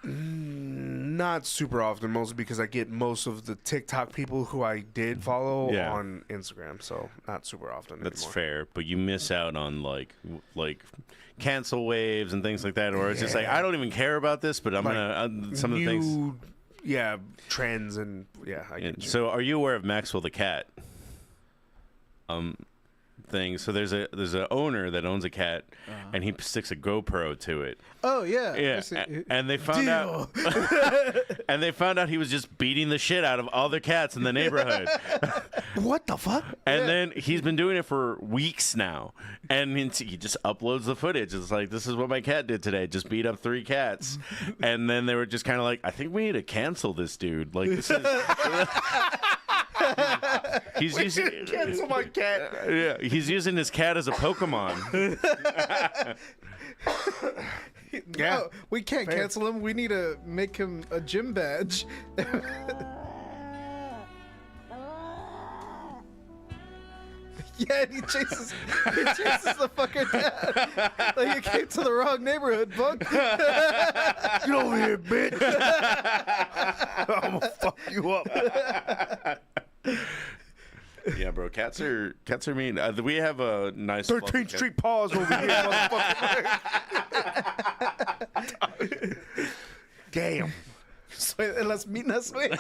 Not super often, mostly because I get most of the TikTok people who I did follow on Instagram, so not super often. That's anymore. fair, but you miss out on like cancel waves and things like that, or it's just like I don't even care about this, but I'm Like, gonna some of the things. Trends and I get you. So, are you aware of Maxwell the cat? Thing. So there's a owner that owns a cat, and he sticks a GoPro to it. Oh yeah. And they found out, and they found out he was just beating the shit out of other cats in the neighborhood. What the fuck? And then he's been doing it for weeks now, and he just uploads the footage. It's like, this is what my cat did today, just beat up 3 cats. And then they were just kind of like, I think we need to cancel this dude. Like, this is. Cancel my cat. Yeah, he's using his cat as a Pokemon. No, we can't cancel him. We need to make him a gym badge. Yeah, he chases the fucker down. Like you came to the wrong neighborhood, bug. Get over here, bitch. I'm gonna fuck you up. Yeah, bro. Cats are mean. We have a nice 13th Street Paws over here, motherfucker. Damn. So, las minas, güey.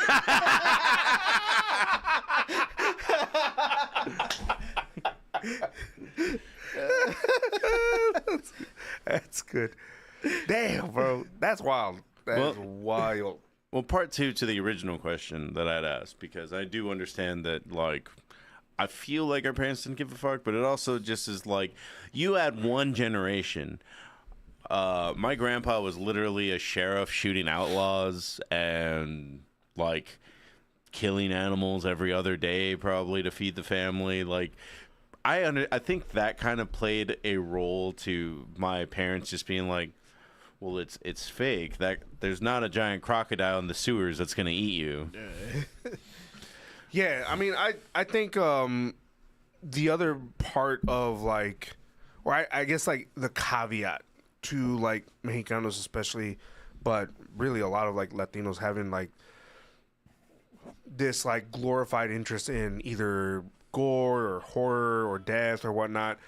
That's good. Damn, bro. That's wild. That's wild. Well, part 2 to the original question that I'd asked, because I do understand that, like, I feel like our parents didn't give a fuck, but it also just is like, you add one generation. My grandpa was literally a sheriff shooting outlaws and, like, killing animals every other day probably to feed the family. Like, I think that kind of played a role to my parents just being like, well, it's fake. That there's not a giant crocodile in the sewers that's gonna eat you. Yeah, I mean, I think the other part of like, or I guess like the caveat to like Mexicanos especially, but really a lot of like Latinos having like this like glorified interest in either gore or horror or death or whatnot.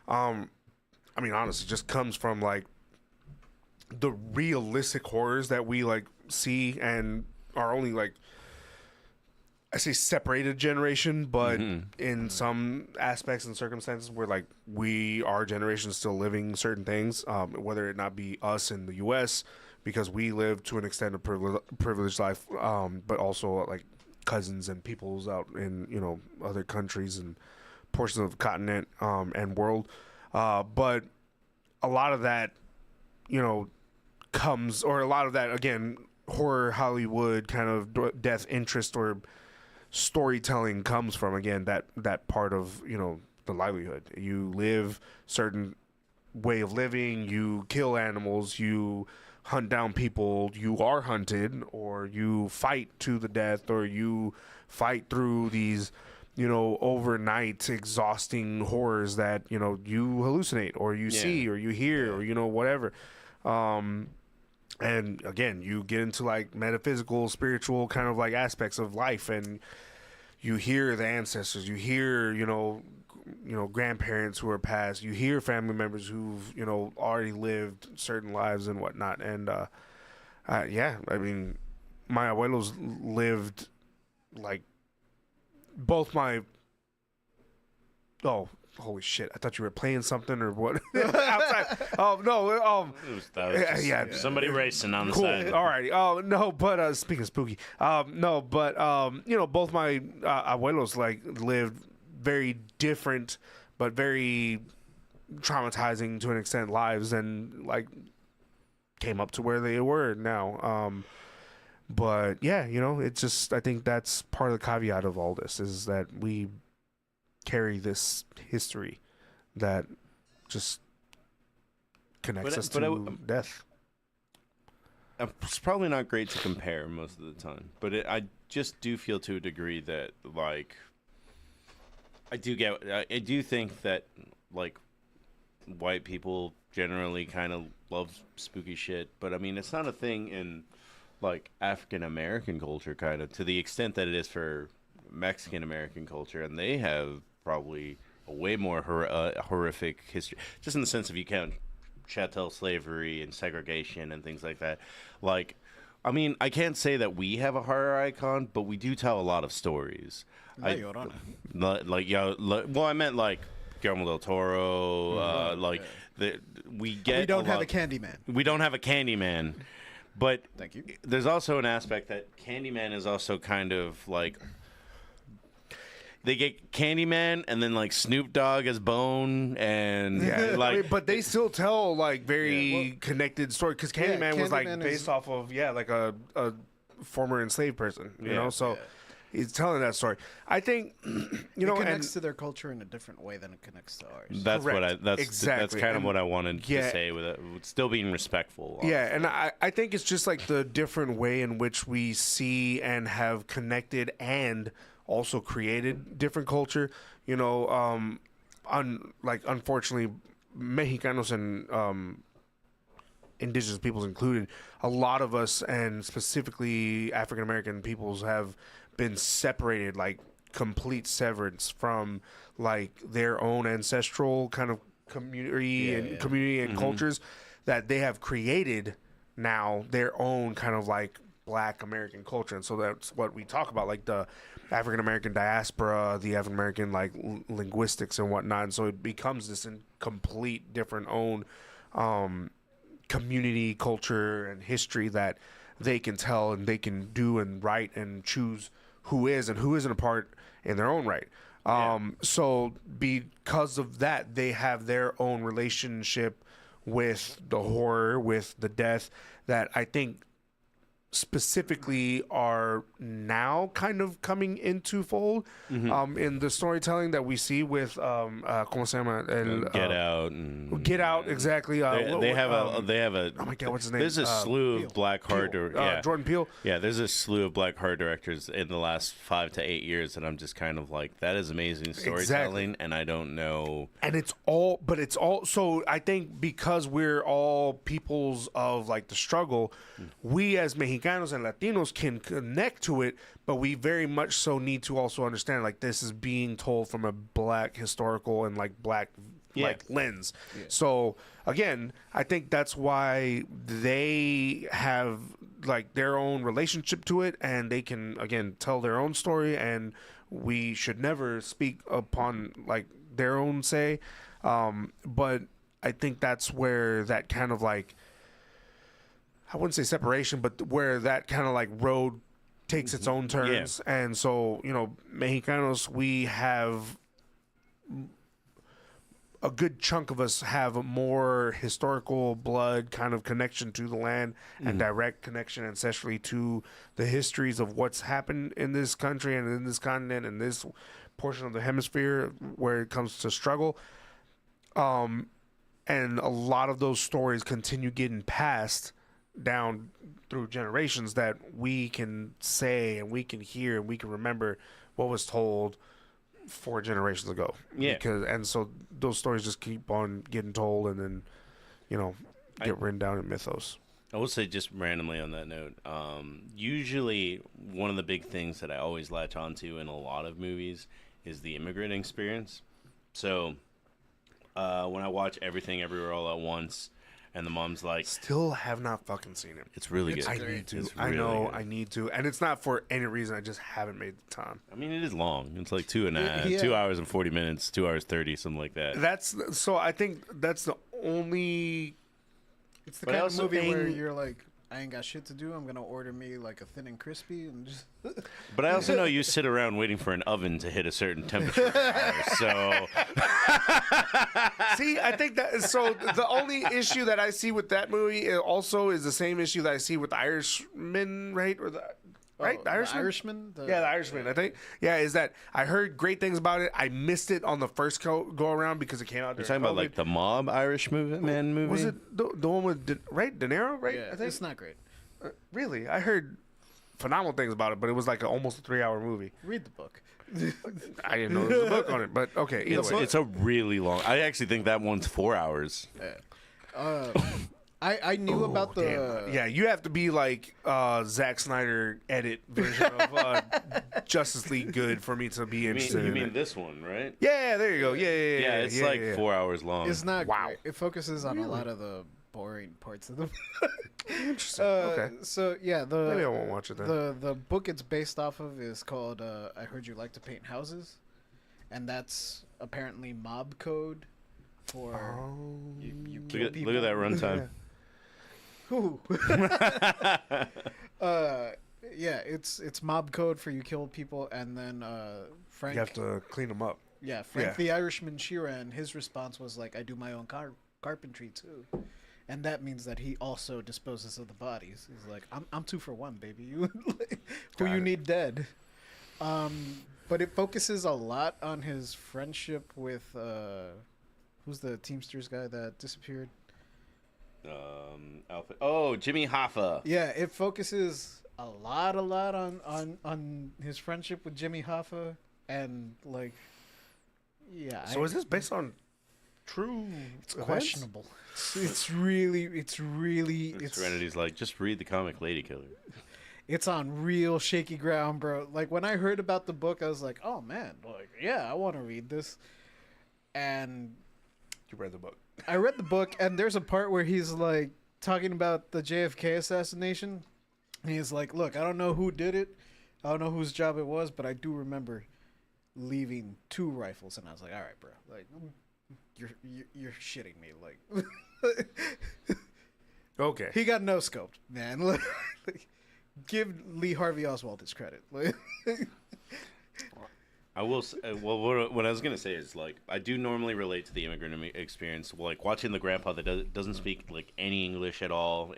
I mean, honestly, just comes from like the realistic horrors that we like see and are only like, I say separated generation, but in some aspects and circumstances where like our generation is still living certain things, whether it not be us in the U.S. because we live to an extent of privileged life, but also like cousins and peoples out in other countries and portions of the continent and world, but a lot of that comes, or a lot of that again, horror Hollywood kind of death interest or storytelling comes from, again, that part of the livelihood. You live certain way of living, you kill animals, you hunt down people, you are hunted, or you fight to the death, or you fight through these overnight exhausting horrors that you hallucinate or you see or you hear or whatever. And again, you get into like metaphysical, spiritual kind of like aspects of life, and you hear the ancestors, you hear, grandparents who are passed, you hear family members who've, already lived certain lives and whatnot. And, I mean, my abuelos lived like both holy shit! I thought you were playing something or what outside. No. That was Yeah. somebody racing on the Cool. side. All right. No, but speaking of spooky, no, but both my abuelos like lived very different, but very traumatizing to an extent lives, and like came up to where they were now. But yeah, it's just I think that's part of the caveat of all this is that we carry this history that just connects us to death. It's probably not great to compare most of the time, but I just do feel to a degree that like I do think that like white people generally kind of love spooky shit, but I mean it's not a thing in like African American culture kind of to the extent that it is for Mexican American culture, and they have probably a way more horrific history, just in the sense of you count chattel slavery and segregation and things like that. Like, I mean, I can't say that we have a horror icon, but we do tell a lot of stories. La Llorona. Well, I meant like Guillermo del Toro. We don't have a Candyman. We don't have a Candyman, but Thank you. there's also an aspect that Candyman is also kind of like. They get Candyman and then like Snoop Dogg as Bone and like, but they still tell like very connected story because Candyman was like Candyman based off of like a former enslaved person, you know. So he's telling that story. I think It connects to their culture in a different way than it connects to ours. that's Correct. that's Exactly. kind of And what I wanted to say with it, still being respectful. Yeah, and I think it's just like the different way in which we see and have connected and also created different culture. Unfortunately, Mexicanos and indigenous peoples included, a lot of us, and specifically African American peoples, have been separated, like complete severance from like their own ancestral kind of community and cultures that they have created now their own kind of like Black American culture. And so that's what we talk about, like the African American diaspora, the African American like linguistics and whatnot. And so it becomes this complete different own community, culture, and history that they can tell and they can do and write and choose who is and who isn't a part in their own right. So because of that, they have their own relationship with the horror, with the death, that I think specifically are now kind of coming into fold in the storytelling that we see with ¿cómo se llama? Get Out, exactly. They have a oh my god, what's his name? There's a slew of black horror Jordan Peele. Yeah, there's a slew of black horror directors in the last 5 to 8 years that I'm just kind of like, that is amazing storytelling, and I don't know. And it's all so I think because we're all peoples of like the struggle, we as Mexicanos and Latinos can connect to it, but we very much so need to also understand like this is being told from a black historical and like black like lens. So again, I think that's why they have like their own relationship to it, and they can again tell their own story, and we should never speak upon like their own say. But I think that's where that kind of like, I wouldn't say separation, but where that kind of like road takes its own turns. And so, Mexicanos, we have a good chunk of us have a more historical blood kind of connection to the land and direct connection ancestrally to the histories of what's happened in this country and in this continent and this portion of the hemisphere where it comes to struggle. And a lot of those stories continue getting passed down through generations that we can say and we can hear and we can remember what was told 4 generations ago. And so those stories just keep on getting told and then get written down in mythos. I will say, just randomly on that note, usually one of the big things that I always latch onto in a lot of movies is the immigrant experience. So when I watch Everything Everywhere All at Once, And the mom's like, Still have not fucking seen it. it's really good. I need to. It's I really know good. I need to, and it's not for any reason. I just haven't made the time. I mean, it is long. It's like 2.5, Yeah. 2 hours and 40 minutes, 2 hours 30, something like that. That's so. I think that's the only. It's the But I kind of also movie where think- you're like, I ain't got shit to do. I'm gonna order me like a thin and crispy and just. But I also know you sit around waiting for an oven to hit a certain temperature. So See, I think that so. The only issue that I see with that movie also is the same issue that I see with the Irishman, right? Or the right, Oh, the Irishman. Irishman. Yeah, the Irishman. I think. Yeah, is that I heard great things about it. I missed it on the first go around because it came out. you're during talking about COVID. like the Mob Irish movie? Was it the one with De Niro? Right? Yeah, I think. it's not great. Really, I heard phenomenal things about it, but it was like almost a 3-hour movie. Read the book. I didn't know there was a book on it, but okay. Either way, It's a really long. I actually think that one's 4 hours. I knew about the. damn. Yeah, you have to be like Zack Snyder edit version of Justice League good for me to be interested. You in mean it. this one, right? Yeah, there you go. Yeah, Yeah, it's like 4 hours long. It's not. Wow. Great. It focuses on a lot of the boring parts of the. Interesting. Okay. So yeah, Maybe I won't watch it then. the book it's based off of is called "I Heard You Like to Paint Houses," and that's apparently mob code for you kill Look at, people. look at that runtime. Ooh. Yeah, it's mob code for you kill people, and then Frank. You have to clean them up. Yeah, Frank Yeah. the Irishman Sheeran, his response was like, I do my own carpentry too. And that means that he also disposes of the bodies. He's like, I'm 2 for 1, baby. You who you need dead. But it focuses a lot on his friendship with who's the Teamsters guy that disappeared? Alfred. Oh, Jimmy Hoffa. Yeah, it focuses a lot on his friendship with Jimmy Hoffa and like yeah. So is this based on true? It's questionable. It's really Serenity's like, just read the comic Lady Killer. it's on real shaky ground, bro. Like when I heard about the book, I was like, oh man, like yeah, I want to read this. And You read the book. I read the book, and there's a part where he's like talking about the JFK assassination. And he's like, look, I don't know who did it. I don't know whose job it was, but I do remember leaving 2 rifles. And I was like, all right, bro, like you're shitting me. Like Okay. he got no scoped, man. Like, give Lee Harvey Oswald his credit. Like, I will. Well, what I was gonna say is like I do normally relate to the immigrant experience. Like watching the grandpa that doesn't speak like any English at all.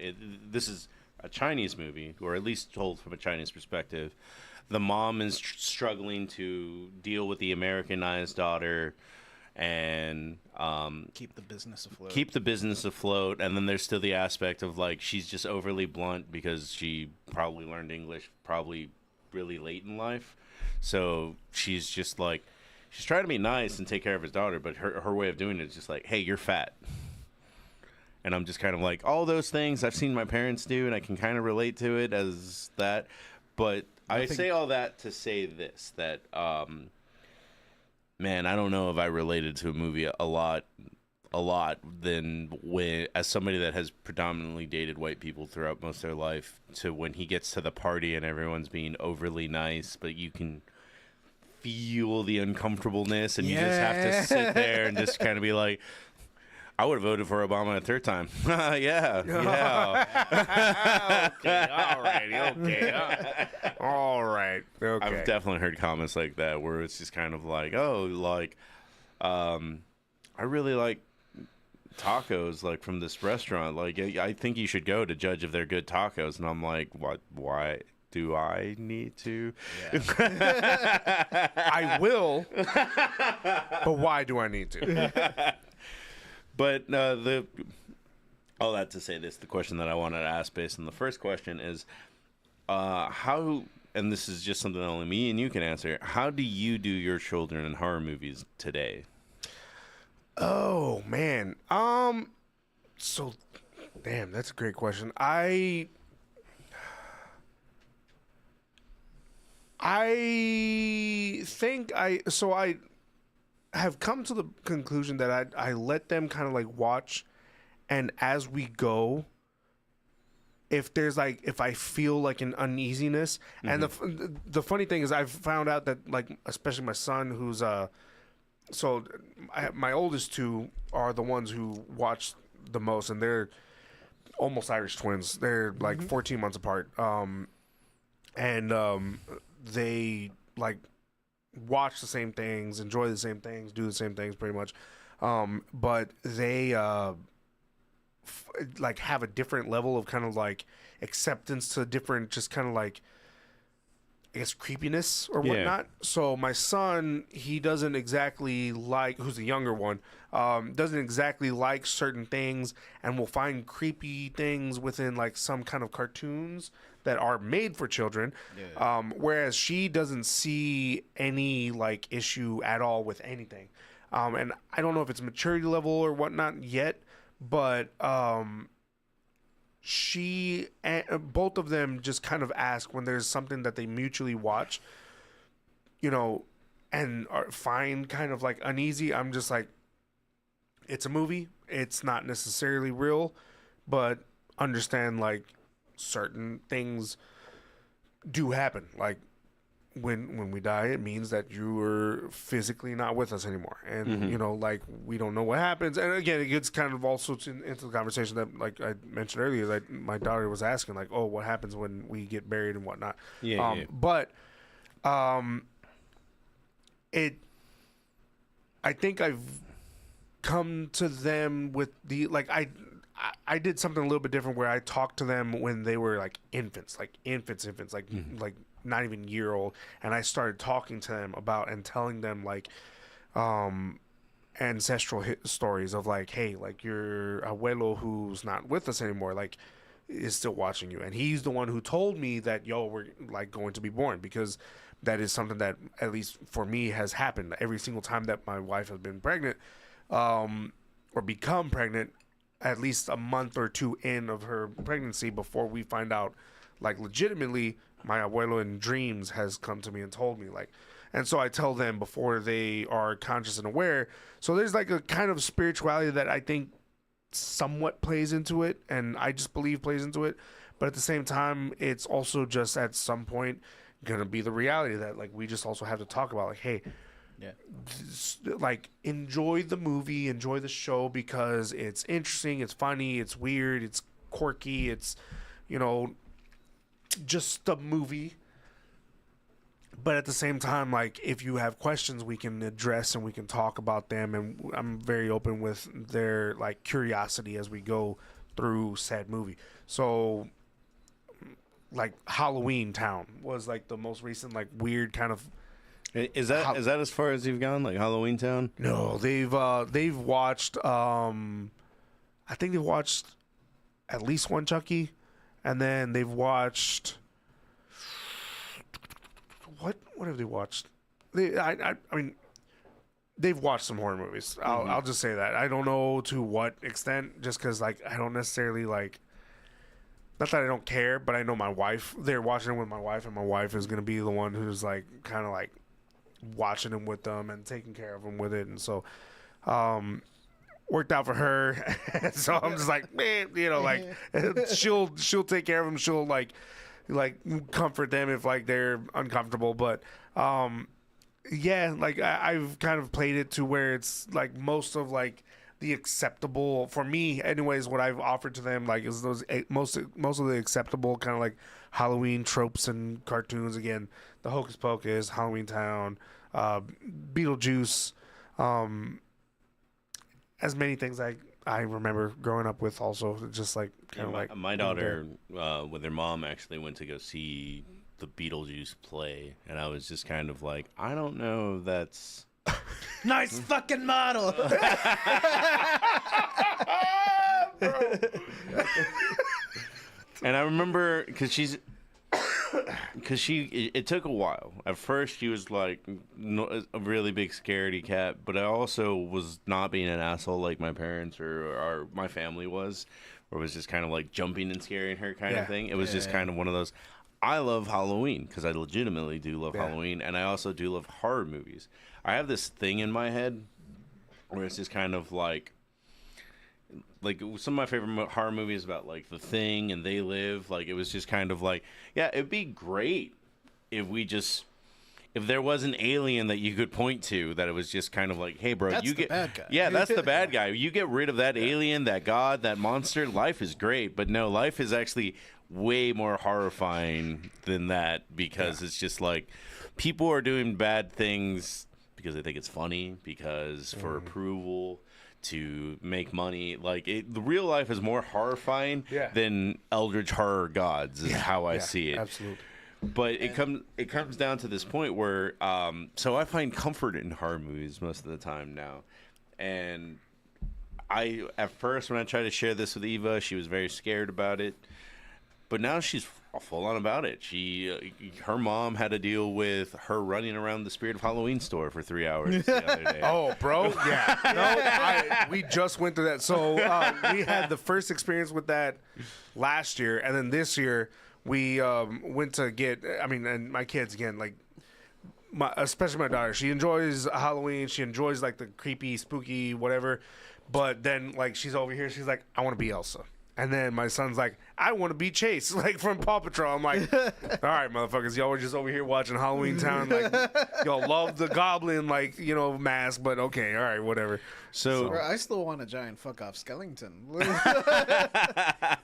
This is a Chinese movie, or at least told from a Chinese perspective. The mom is struggling to deal with the Americanized daughter, and keep the business afloat. keep the business afloat. And then there's still the aspect of like she's just overly blunt because she probably learned English probably really late in life. So she's just like, she's trying to be nice and take care of his daughter, but her way of doing it is just like, hey, you're fat. And I'm just kind of like, all those things I've seen my parents do, and I can kind of relate to it as that. But I say all that to say this, that, man, I don't know if I related to a movie a lot than when, as somebody that has predominantly dated white people throughout most of their life, to when he gets to the party and everyone's being overly nice, but you can feel the uncomfortableness, and you just have to sit there and just kind of be like, I would have voted for Obama a 3rd time. Yeah. Okay. All right. Okay. All right. Okay. I've definitely heard comments like that where it's just kind of like, oh, like, I really like tacos, like, from this restaurant. Like, I think you should go to judge if they're good tacos. And I'm like, what? Why do I need to? I will. But why do I need to? But all that to say this, the question that I wanted to ask based on the first question is, how, and this is just something that only me and you can answer, how do you do your children in horror movies today? Oh man. So, damn, that's a great question. I think I have come to the conclusion that I let them kind of like watch and as we go, if I feel like an uneasiness, and the funny thing is I've found out that, like, especially my son, who's my oldest two are the ones who watch the most, and they're almost Irish twins. They're like 14 months apart. They like watch the same things, enjoy the same things, do the same things pretty much. But they like have a different level of kind of like acceptance to different, just kind of like, I guess, creepiness or whatnot. So my son, he doesn't exactly like, who's the younger one, doesn't exactly like certain things, and will find creepy things within like some kind of cartoons that are made for children. Whereas she doesn't see any like issue at all with anything. And I don't know if it's maturity level or whatnot yet, but both of them just kind of ask when there's something that they mutually watch, and find kind of like uneasy. I'm just like, it's a movie. It's not necessarily real, but understand like certain things do happen. Like when we die, it means that you are physically not with us anymore, and like, we don't know what happens. And again, it gets kind of also into the conversation that, like I mentioned earlier, that my daughter was asking, like, oh, what happens when we get buried and whatnot. But I think I've come to them with the, like, I did something a little bit different where I talked to them when they were like infants, like not even year old, and I started talking to them about and telling them like ancestral stories of like, hey, like, your abuelo who's not with us anymore, like, is still watching you, and he's the one who told me that, we're like going to be born, because that is something that, at least for me, has happened every single time that my wife has been pregnant, or become pregnant, at least a month or two in of her pregnancy, before we find out, like, legitimately, my abuelo in dreams has come to me and told me, like, and so I tell them before they are conscious and aware. So there's like a kind of spirituality that I think somewhat plays into it, and I just believe plays into it. But at the same time, it's also just at some point gonna be the reality that, like, we just also have to talk about, like, hey, like, enjoy the movie, enjoy the show, because it's interesting, it's funny, it's weird, it's quirky, it's, just a movie. But at the same time, like, if you have questions, we can address and we can talk about them, and I'm very open with their, like, curiosity as we go through said movie. So, like, Halloween Town was like the most recent, like, weird kind of. Is that as far as you've gone, like Halloween Town? No, they've watched I think they've watched at least one Chucky, and then they've watched what have they watched? I mean, they've watched some horror movies. I'll just say that. I don't know to what extent, just because, like, I don't necessarily, like, not that I don't care, but I know my wife, they're watching it with my wife, and my wife is going to be the one who's, like, kind of, like, watching them with them and taking care of them with it. And so worked out for her. So I'm just like, man, like, she'll take care of them. She'll like comfort them if, like, they're uncomfortable. But yeah, like, I've kind of played it to where it's like most of, like, the acceptable, for me anyways, what I've offered to them, like, is those most of the acceptable kind of, like, Halloween tropes and cartoons. Again, the Hocus Pocus, Halloween Town, Beetlejuice, as many things I remember growing up with, also just like kind of like my daughter with her mom actually went to go see the Beetlejuice play, and I was just kind of like, I don't know if that's Nice fucking model. And I remember because it took a while. At first, she was like a really big scaredy cat, but I also was not being an asshole like my parents or my family was, where it was just kind of like jumping and scaring her kind of thing. It was just kind of one of those. I love Halloween because I legitimately do love Halloween, and I also do love horror movies. I have this thing in my head where it's just kind of like like some of my favorite horror movies about like The Thing and They Live. Like it was just kind of like, yeah, it'd be great if if there was an alien that you could point to, that it was just kind of like, hey, bro, That's you the get bad guy. Yeah, that's the bad guy. You get rid of that alien, that god, that monster, life is great. But no, life is actually way more horrifying than that, because it's just like people are doing bad things because they think it's funny, because for approval, to make money. Like the real life is more horrifying than eldritch horror gods is how I see it. Absolutely. But it comes down to this point where so I find comfort in horror movies most of the time now. And I at first, when I tried to share this with Eva, she was very scared about it. But now she's full on about it. Her mom had to deal with her running around the Spirit of Halloween store for 3 hours the other day. Oh, bro, yeah. No, we just went through that. So we had the first experience with that last year, and then this year we went to get. I mean, and my kids again, like especially my daughter. She enjoys Halloween. She enjoys like the creepy, spooky, whatever. But then like she's over here. She's like, I want to be Elsa. And then my son's like, I want to be Chase, like from Paw Patrol. I'm like, all right, motherfuckers, y'all were just over here watching Halloween Town. Like, y'all love the goblin, like, mask, but okay, all right, whatever. So Bro, I still want a giant fuck off skeleton. that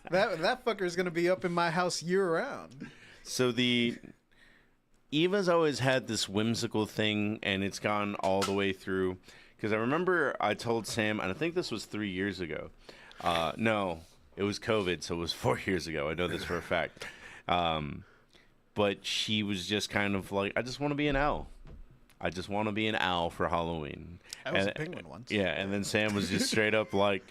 fucker's gonna be up in my house year round. So Eva's always had this whimsical thing, and it's gone all the way through. Because I remember I told Sam, and I think this was 3 years ago. No. It was COVID, so it was 4 years ago. I know this for a fact. But she was just kind of like, I just want to be an owl. I just want to be an owl for Halloween. I was a penguin once. Yeah, and then Sam was just straight up like,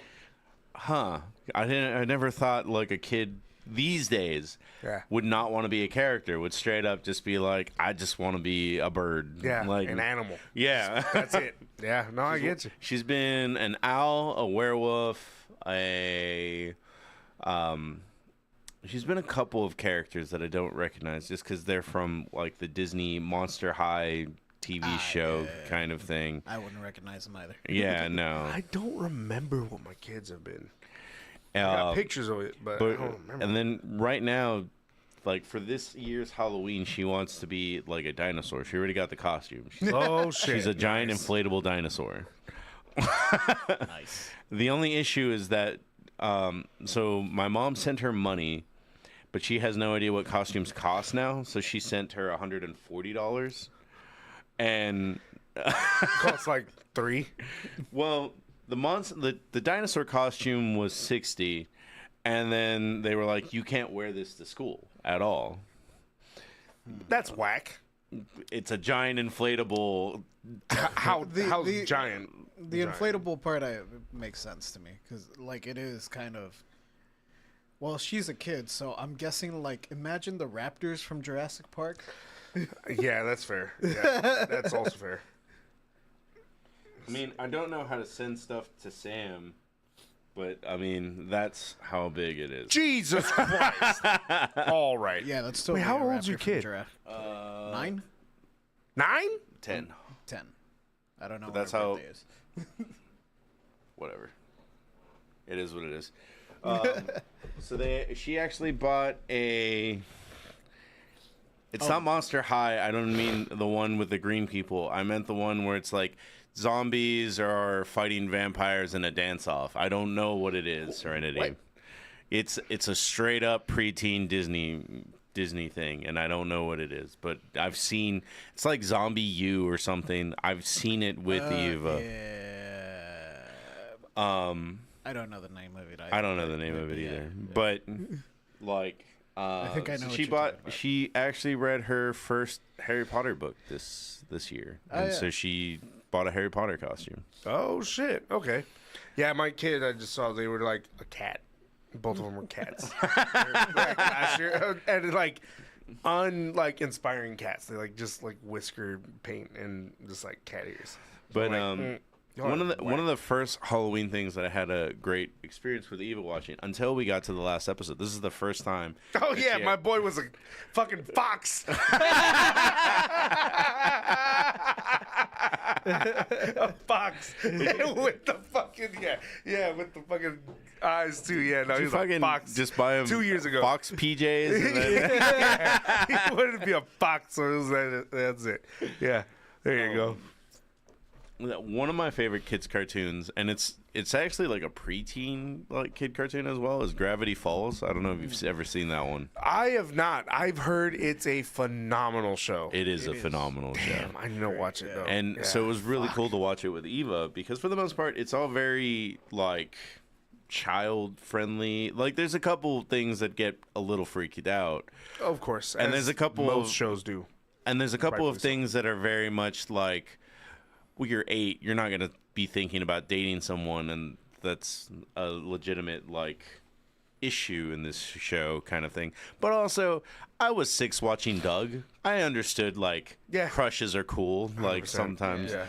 huh. I never thought like a kid these days would not want to be a character, would straight up just be like, I just want to be a bird. Yeah, like an animal. Yeah. That's it. Yeah, no, I get you. She's been an owl, a werewolf, she's been a couple of characters that I don't recognize just because they're from like the Disney Monster High TV show kind of thing. I wouldn't recognize them either. Yeah, no. I don't remember what my kids have been. I got pictures of it, but I don't remember. And then right now, like for this year's Halloween, she wants to be like a dinosaur. She already got the costume. Oh shit! She's a giant inflatable dinosaur. Nice. The only issue is that so my mom sent her money, but she has no idea what costumes cost now. So she sent her $140, and costs like $3. Well, the dinosaur costume was $60, and then they were like, you can't wear this to school at all. That's whack. It's a giant inflatable. How's giant? The inflatable part makes sense to me because, like, it is kind of. Well, she's a kid, so I'm guessing, like, imagine the raptors from Jurassic Park. Yeah, that's fair. Yeah, that's also fair. I mean, I don't know how to send stuff to Sam, but I mean, that's how big it is. Jesus Christ! All right. Yeah, that's totally. Wait, how a old's your raptor from kid? Giraffe. 9? 9? 10. 10. I don't know. But what that's her how- birthday is. Whatever. It is what it is. So she actually bought a. It's not Monster High. I don't mean the one with the green people. I meant the one where it's like zombies are fighting vampires in a dance-off. I don't know what it is, Serenity. What? It's a straight up preteen Disney thing, and I don't know what it is. But I've seen it's like Zombie U or something. I've seen it with Eva. Yeah. I don't know the name of it. I don't know the name of it either. Yeah. But like I think I know. so what she you're talking bought about. she actually read her first Harry Potter book this year. And yeah. so she bought a Harry Potter costume. Oh shit. Okay. Yeah, my kid. I just saw they were like a cat. Both of them were cats. Like, last year, and like inspiring cats. They like just like whisker paint and just like cat ears. So But I'm like, one of the first Halloween things that I had a great experience with Eva watching until we got to the last episode. This is the first time. Oh that yeah, she- my boy was a fucking fox. A fox with the fucking with the fucking eyes too. Yeah, no, You he's a fucking fox. just buy him 2 years ago. Fox PJs. And then, He wanted to be a fox, so it was that's it. Yeah, there you go. one of my favorite kids cartoons, and it's actually like a preteen like kid cartoon as well, is Gravity Falls. I don't know if you've ever seen that one. I have not. I've heard it's a phenomenal show. It is a phenomenal show. Damn, I need to watch it though. And Yeah. so it was really cool to watch it with Eva, because for the most part it's all very like child friendly. Like there's a couple things that get a little freaked out, Of course, and as there's a couple most of shows do. and there's a couple of Rightfully so. things that are very much like, well, you're 8, you're not going to be thinking about dating someone, and that's a legitimate like issue in this show kind of thing. But also, I was 6 watching Doug. I understood like crushes are cool, like 100%. sometimes. Yeah.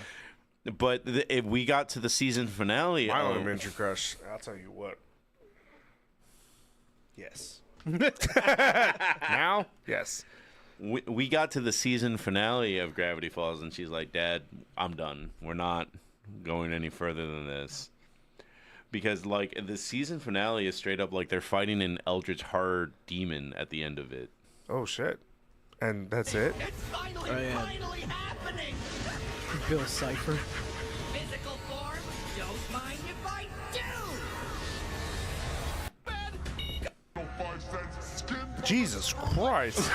But if we got to the season finale, My elementary crush. I'll tell you what. Yes. Now, yes. we got to the season finale of Gravity Falls, and she's like, "Dad, I'm done. We're not going any further than this." Because like the season finale is straight up like they're fighting an eldritch horror demon at the end of it. Oh shit. And that's it. It's finally, yeah. finally happening! Bill Cipher. Physical form, don't mind if I do! Jesus Christ.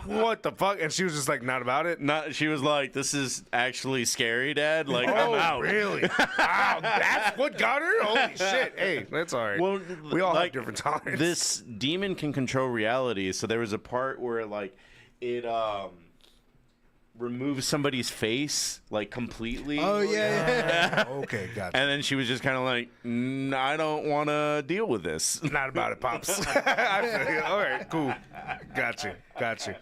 What the fuck? And she was just like, not about it? Not. She was like, "This is actually scary, Dad. Like, I'm out." Really? Wow, that's what got her? Holy shit. Hey, that's all right. Well, we all like, have different tolerance. This demon can control reality, so there was a part where like it removes somebody's face like completely. Oh yeah. Okay, gotcha. And then she was just kind of like, I don't want to deal with this. Not about it, Pops. I feel you. All right, cool. Got you. Do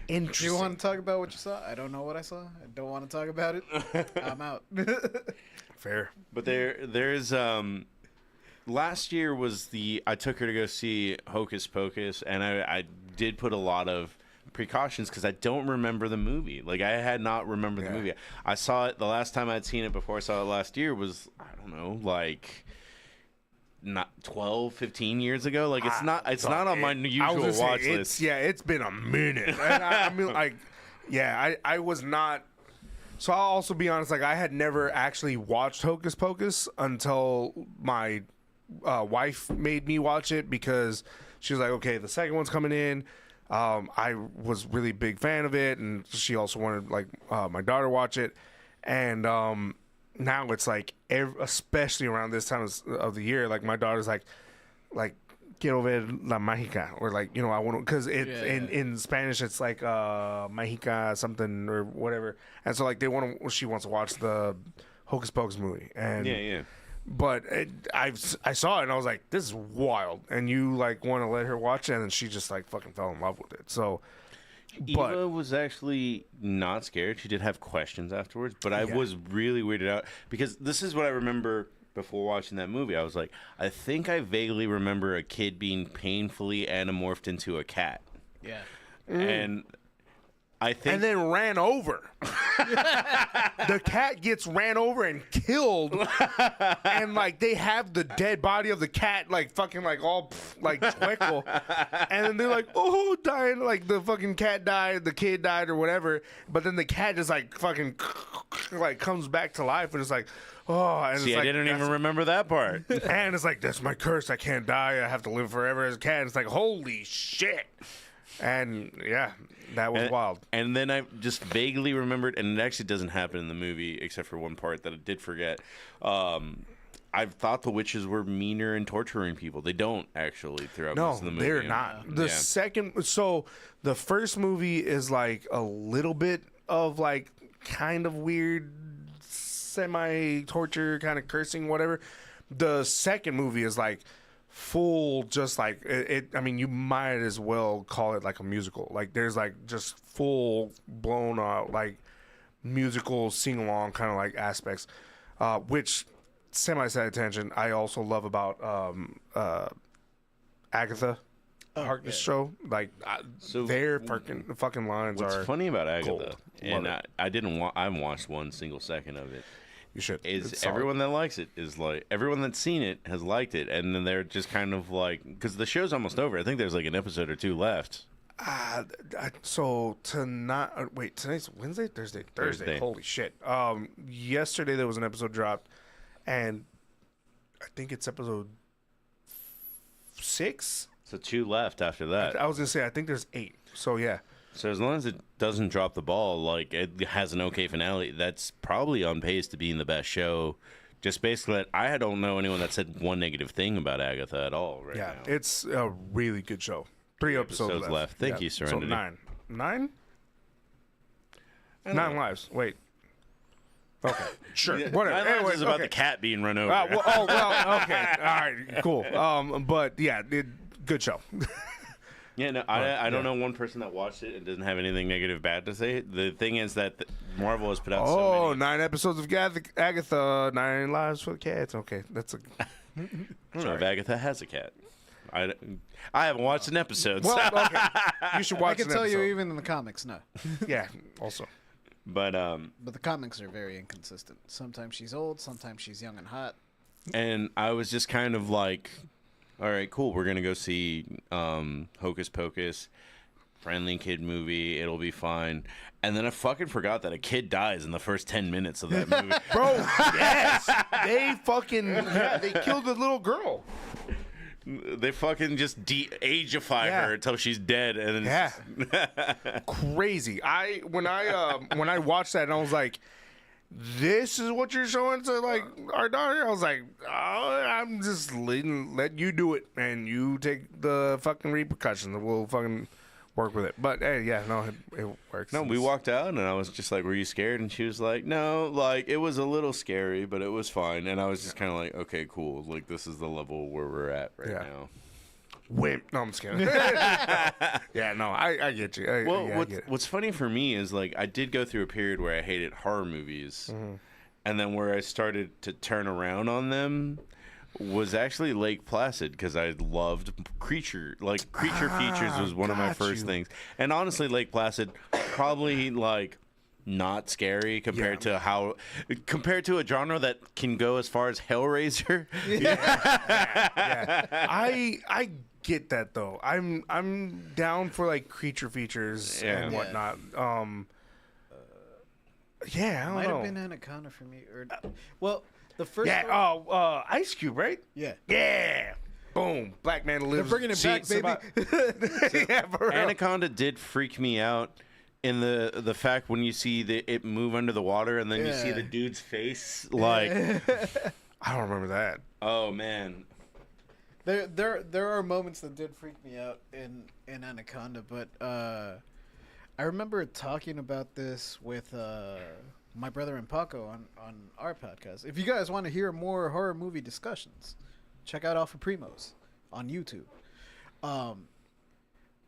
Interesting. you want to talk about what you saw? I don't know what I saw. I don't want to talk about it. I'm out. Fair. But there's last year was I took her to go see Hocus Pocus, and I did put a lot of precautions because I don't remember the movie. Like I had not remembered the movie. I saw it the last time I'd seen it before I saw it last year was, I don't know, like not 12, 15 years ago. Like it's not on my usual watch list. Yeah, it's been a minute. And I mean, like, yeah, I was not. So I'll also be honest. Like, I had never actually watched Hocus Pocus until my wife made me watch it because she was like, "Okay, the second one's coming in." I was really big fan of it, and she also wanted like my daughter watch it, and now it's like especially around this time of the year, like my daughter's like quiero ver la mágica, or like, you know, I want to, because in Spanish it's like mágica something or whatever, and so like she wants to watch the Hocus Pocus movie, and Yeah. but I saw it and I was like, this is wild. And you like want to let her watch it, and then she just like fucking fell in love with it. So, Eva was actually not scared. She did have questions afterwards, but I was really weirded out because this is what I remember before watching that movie. I was like, I think I vaguely remember a kid being painfully anamorphed into a cat. Yeah. And I think... and then ran over. The cat gets ran over and killed, and like they have the dead body of the cat like fucking like all like twinkle, and then they're like, oh, dying, like the fucking cat died, the kid died or whatever, but then the cat just like fucking like comes back to life, and it's like, oh, and See, it's I like, didn't even remember that part. and it's like, that's my curse, I can't die, I have to live forever as a cat. It's like, holy shit. And yeah, that was wild. And then I just vaguely remembered, and it actually doesn't happen in the movie except for one part that I did forget. I thought the witches were meaner and torturing people. They don't actually throughout most of the movie. They're not. The second, so the first movie is like a little bit of like kind of weird, semi-torture, kind of cursing, whatever. The second movie is like full, just like it. I mean, you might as well call it like a musical. Like there's like just full blown out like musical sing along kind of like aspects, which semi-side attention I also love about Agatha. Harkness show. Like, So, their fucking lines What's are. funny about Agatha, gold. and Love it. I haven't watched one single second of it. You should. Is It's solid. everyone that likes it is like everyone that's seen it has liked it, and then they're just kind of like because the show's almost over. I think there's like an episode or two left. So tonight, wait, tonight's Wednesday, Thursday. Thursday. Holy shit. Yesterday there was an episode dropped, and I think it's episode 6. So 2 left after that. I was gonna say I think there's 8. So yeah. So as long as it doesn't drop the ball, like it has an okay finale, that's probably on pace to being the best show. Just basically, I don't know anyone that said one negative thing about Agatha at all right now. It's a really good show. 3 episodes left. Thank you, Serenity. So 9. 9 lives. Wait. Okay, sure. Whatever. My life Anyways, is about okay. the cat being run over. Okay. All right. Cool. But yeah, good show. Yeah, no, I don't know one person that watched it and doesn't have anything negative bad to say. The thing is that Marvel has put out so many. 9 episodes of Agatha, 9 lives for the cats. Okay, that's a. I don't know if Agatha has a cat. I haven't watched an episode. Well, okay. You should watch. I can an tell you, episode. even in the comics, no. Yeah. Also. But But the comics are very inconsistent. Sometimes she's old, sometimes she's young and hot. and I was just kind of like, all right, cool. We're gonna go see Hocus Pocus, friendly kid movie. It'll be fine. And then I fucking forgot that a kid dies in the first 10 minutes of that movie. Bro, yes. They killed the little girl. They fucking just de-ageify Yeah. her until she's dead, and Yeah. Crazy. When I watched that and I was like, this is what you're showing to like our daughter. I was like, oh, I'm just let you do it and you take the fucking repercussions. We'll fucking work with it. But hey, yeah, no, it works. No, we walked out, and I was just like, "Were you scared?" And she was like, "No, like it was a little scary, but it was fine." And I was just kind of like, "Okay, cool. Like this is the level where we're at right now." Wimp. No, I'm just kidding. Yeah, no, I get you. I get it. What's funny for me is like I did go through a period where I hated horror movies, and then where I started to turn around on them was actually Lake Placid because I loved creature features was one of my first things. And honestly, Lake Placid probably like not scary compared to a genre that can go as far as Hellraiser. I get that though. I'm down for like creature features and whatnot. Yeah, I don't Might know. have been Anaconda for me. Well, the first Yeah. one, Ice Cube, right? yeah. Yeah. Boom. Black man lives. They're bringing it back, baby. Yeah, for real. Anaconda did freak me out in the fact when you see it move under the water and then you see Yeah. the dude's face like I don't remember that. oh man. There are moments that did freak me out in Anaconda, but I remember talking about this with my brother and Paco on our podcast. If you guys want to hear more horror movie discussions, check out Alpha Primos on YouTube.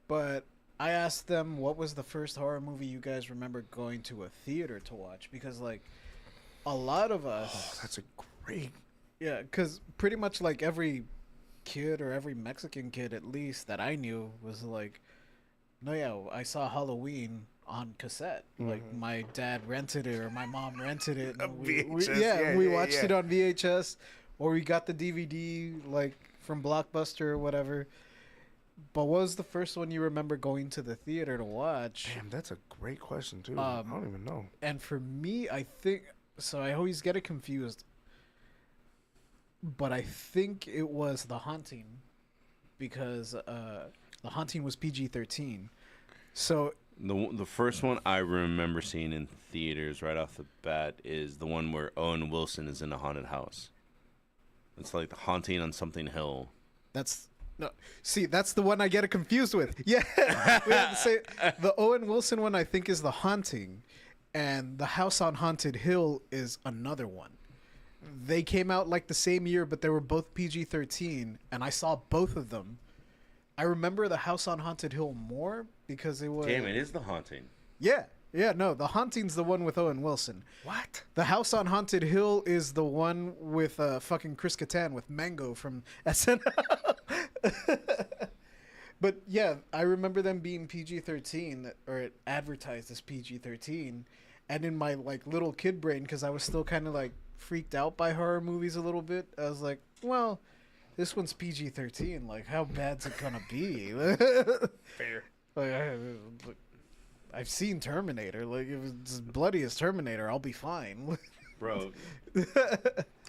But I asked them what was the first horror movie you guys remember going to a theater to watch, because like a lot of us That's a great. yeah, because pretty much like every kid or every Mexican kid at least that I knew was like, no, yeah, I saw Halloween on cassette. Like my dad rented it or my mom rented it. And we watched it on VHS, or we got the DVD like from Blockbuster or whatever. But what was the first one you remember going to the theater to watch? Damn, that's a great question too. I don't even know. And for me, I think so. I always get it confused, but I think it was The Haunting, because The Haunting was PG-13. So The first one I remember seeing in theaters right off the bat is the one where Owen Wilson is in a haunted house. It's like The Haunting on something hill. that's that's the one I get it confused with. Yeah, we have to say the Owen Wilson one I think is The Haunting, and The House on Haunted Hill is another one. They came out like the same year, but they were both PG-13, and I saw both of them. I remember The House on Haunted Hill more because it was... Damn, it is The Haunting. Yeah, no, The Haunting's the one with Owen Wilson. What? The House on Haunted Hill is the one with fucking Chris Kattan with Mango from SNL. But yeah, I remember them being PG-13, or it advertised as PG-13, and in my like little kid brain, because I was still kind of like freaked out by horror movies a little bit, I was like, well, this one's PG-13. Like, how bad's it gonna be? Fair. Like, I've seen Terminator. Like, if it's as bloody as Terminator, I'll be fine. Bro,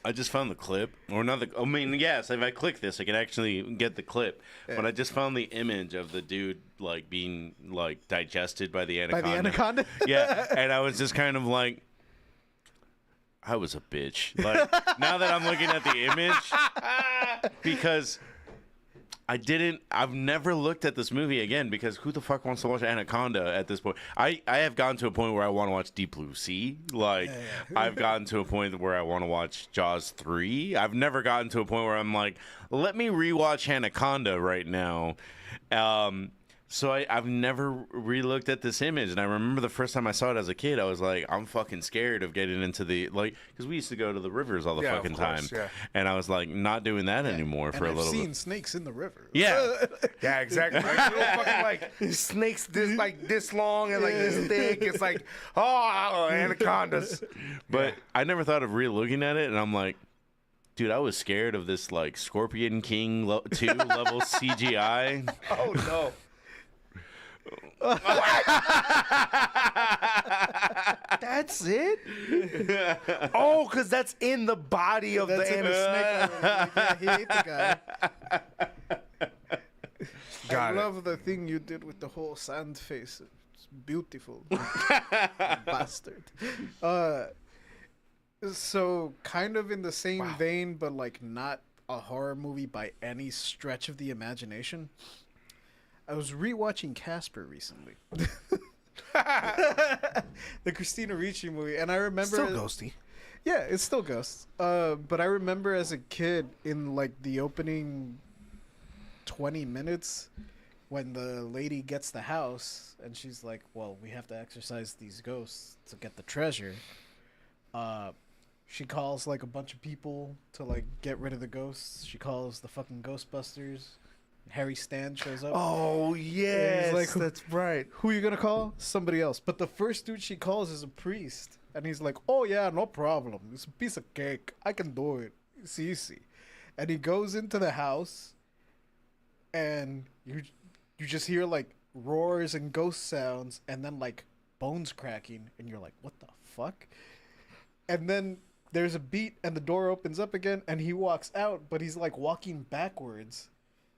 I just found the clip, or not the. I mean, yes, if I click this, I can actually get the clip. But I just found the image of the dude like being like digested by the anaconda. By the anaconda? Yeah, and I was just kind of like, I was a bitch. Like now that I'm looking at the image, because I've never looked at this movie again, because who the fuck wants to watch Anaconda at this point? I have gotten to a point where I want to watch Deep Blue Sea. Like, I've gotten to a point where I want to watch Jaws 3. I've never gotten to a point where I'm like, let me rewatch Anaconda right now. So I've never re-looked at this image, and I remember the first time I saw it as a kid, I was like, I'm fucking scared of getting into the, like, because we used to go to the rivers all the fucking time, and I was like, not doing that anymore for a little bit. I've seen snakes in the river. Yeah. Yeah, exactly. Like little fucking like snakes this long and like this thick. It's like, oh, anacondas. But I never thought of re-looking at it, and I'm like, dude, I was scared of this like Scorpion King 2 level CGI. Oh no. That's it? Oh, because that's in the body of That's the in the anaconda. snake. Yeah, he ate the guy. Got I it. love the thing you did with the whole sand face. It's beautiful. Bastard. So kind of in the same vein, but like not a horror movie by any stretch of the imagination. I was rewatching Casper recently. The Christina Ricci movie, and I remember Still ghosty. Yeah, it's still Ghosts. But I remember as a kid in like the opening 20 minutes when the lady gets the house and she's like, well, we have to exorcise these ghosts to get the treasure. She calls like a bunch of people to like get rid of the ghosts. She calls the fucking Ghostbusters. Harry Stan shows up. Oh, yes. like, That's right. Who are you gonna call? Somebody else. But the first dude she calls is a priest. And he's like, oh yeah, no problem. It's a piece of cake. I can do it. It's easy. And he goes into the house and you just hear like roars and ghost sounds and then like bones cracking and you're like, what the fuck? And then there's a beat and the door opens up again and he walks out, but he's like walking backwards.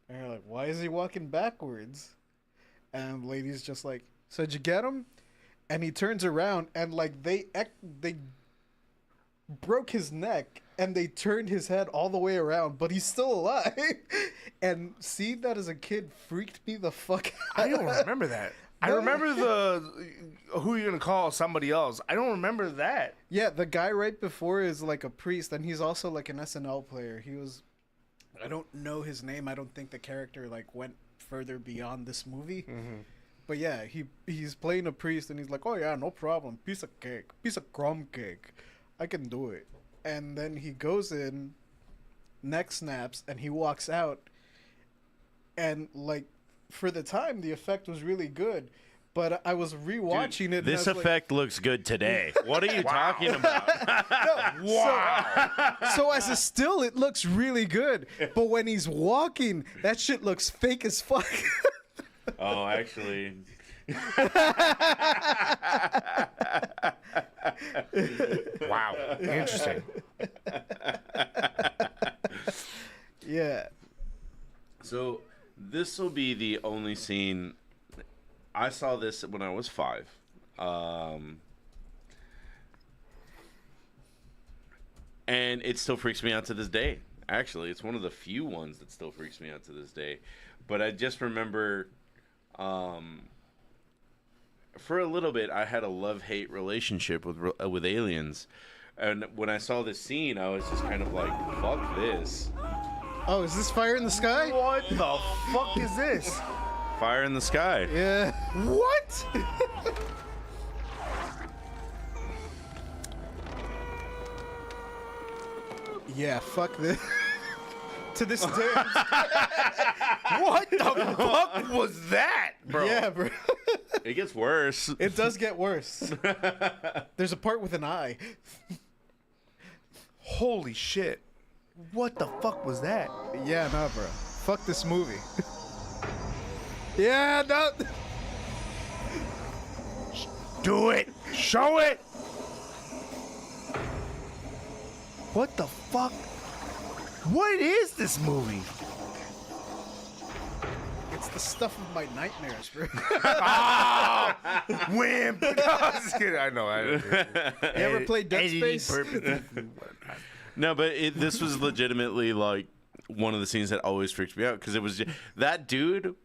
And you're like, why is he walking backwards? And the lady's just like, so did you get him? And he turns around and like they broke his neck and they turned his head all the way around, but he's still alive. And seeing that as a kid freaked me the fuck out. I don't remember that. I remember the who you're gonna call somebody else. I don't remember that. Yeah, the guy right before is like a priest, and he's also like an SNL player. He was, I don't know his name. I don't think the character like went further beyond this movie. Mm-hmm. But yeah, he's playing a priest, and he's like, oh yeah, no problem. Piece of cake, piece of crumb cake. I can do it. And then he goes in, neck snaps, and he walks out. And like, for the time, the effect was really good. But I was rewatching it. This and I was effect looks good today. What are you talking about? Wow. So as a still, it looks really good. But when he's walking, that shit looks fake as fuck. Oh, actually. Wow. Interesting. Yeah. So this will be the only scene. I saw this when I was 5. And it still freaks me out to this day. Actually, it's one of the few ones that still freaks me out to this day. But I just remember, for a little bit, I had a love-hate relationship with aliens. And when I saw this scene, I was just kind of like, fuck this. Oh, is this Fire in the Sky? What the fuck is this? Fire in the Sky. Yeah. What? Yeah, fuck this. To this day. What the fuck was that, bro? Yeah, bro. It gets worse. It does get worse. There's a part with an eye. Holy shit. What the fuck was that? Yeah, nah, bro. Fuck this movie. Yeah, no. Do it. Show it. What the fuck? What is this movie? It's the stuff of my nightmares, bro. Wimp. No, I'm just kidding. I know. You ever played Dead Space? No, but this was legitimately like one of the scenes that always freaked me out because it was that dude.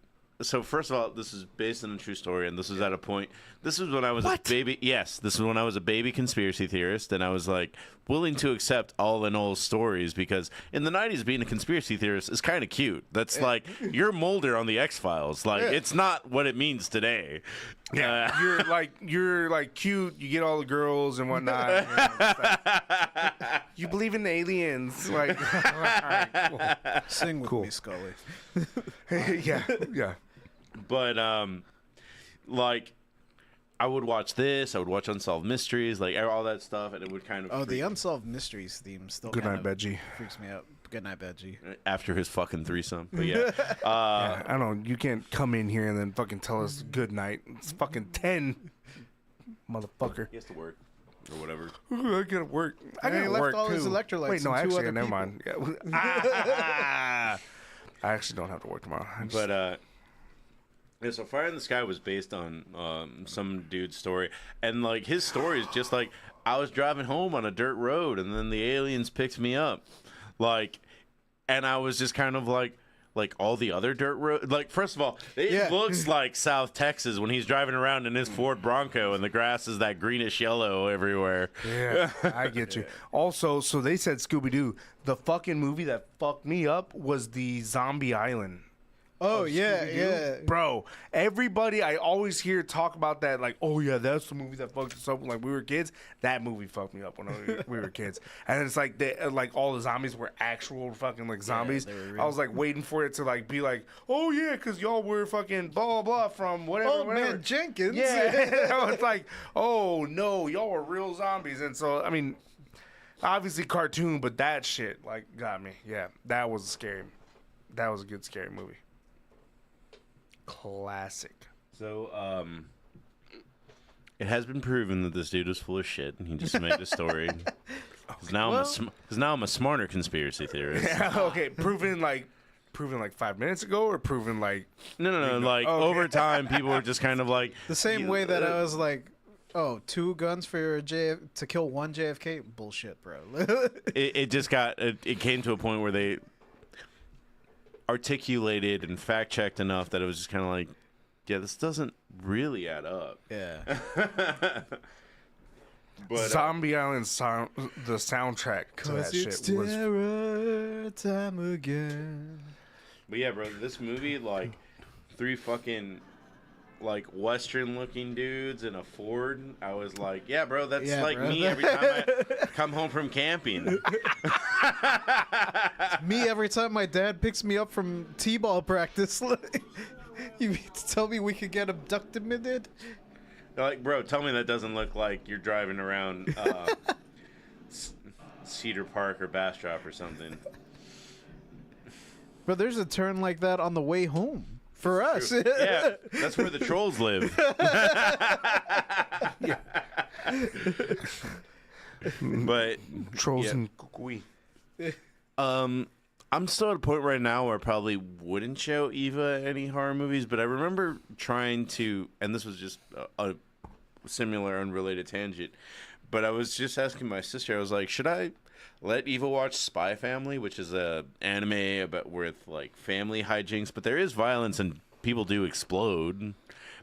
So first of all, this is based on a true story, and this was at a point. This was when I was a baby. Yes, this was when I was a baby conspiracy theorist, and I was like willing to accept all and all stories because in the '90s, being a conspiracy theorist is kind of cute. That's like you're Mulder on the X-Files. Like it's not what it means today. Yeah, you're like cute. You get all the girls and whatnot. You know, it's like, you believe in aliens? Like, all right, cool. Sing with me, Scully. yeah. But like I would watch this. I would watch Unsolved Mysteries, like all that stuff, and it would kind of. Oh, the Unsolved Mysteries theme still. Good night, kind of Benji. Freaks me out. Good night, Benji. After his fucking threesome, but yeah. Yeah, I don't know. You can't come in here and then fucking tell us good night. It's fucking 10, motherfucker. He has to work or whatever. Ooh, I gotta work. I And he gotta left work all too. his electrolytes Wait, no, and two actually, other never people. mind. Yeah. I actually don't have to work tomorrow. But yeah, so Fire in the Sky was based on some dude's story, and like his story is just like I was driving home on a dirt road, and then the aliens picked me up, like, and I was just kind of like all the other dirt road. Like, first of all, it looks like South Texas when he's driving around in his Ford Bronco, and the grass is that greenish yellow everywhere. Yeah, I get you. Also, so they said Scooby-Doo. The fucking movie that fucked me up was the Zombie Island. Oh yeah, Scooby-Doo. yeah. Bro, everybody I always hear talk about that, like, oh yeah, that's the movie that fucked us up when like we were kids. That movie fucked me up when we were kids. And it's like like all the zombies were actual fucking like zombies. they were real. I was like waiting for it to like be like, oh yeah, because y'all were fucking blah blah blah from whatever. Old whatever. man Jenkins. Yeah. I was like, oh no, y'all were real zombies. And so I mean, obviously cartoon, but that shit like got me. Yeah, that was scary. That was a good scary movie. Classic. So, it has been proven that this dude was full of shit, and he just made a story. Because now I'm a smarter conspiracy theorist. Okay, proven like 5 minutes ago, or proven like No. Like over time, people were just kind of like The same way that I was like, oh, 2 guns for to kill 1 JFK? Bullshit, bro. it just got it came to a point where they articulated and fact checked enough that it was just kind of like, yeah, this doesn't really add up. Yeah. But Zombie Island sound, the soundtrack to that shit was terror time again. But yeah, bro, this movie, like 3 fucking like Western looking dudes in a Ford. I was like, yeah, bro, that's like bro. me every time I come home from camping. Me every time my dad picks me up from t-ball practice. You mean to tell me we could get abducted mid? They're like, bro, tell me that doesn't look like you're driving around Cedar Park or Bastrop or something. But there's a turn like that on the way home for us. Yeah, that's where the trolls live. But Trolls yeah. and Kukui. I'm still at a point right now where I probably wouldn't show Eva any horror movies, but I remember trying to, and this was just a similar unrelated tangent, but I was just asking my sister, I was like, should I let Eva watch Spy Family, which is a anime about with like family hijinks, but there is violence and people do explode,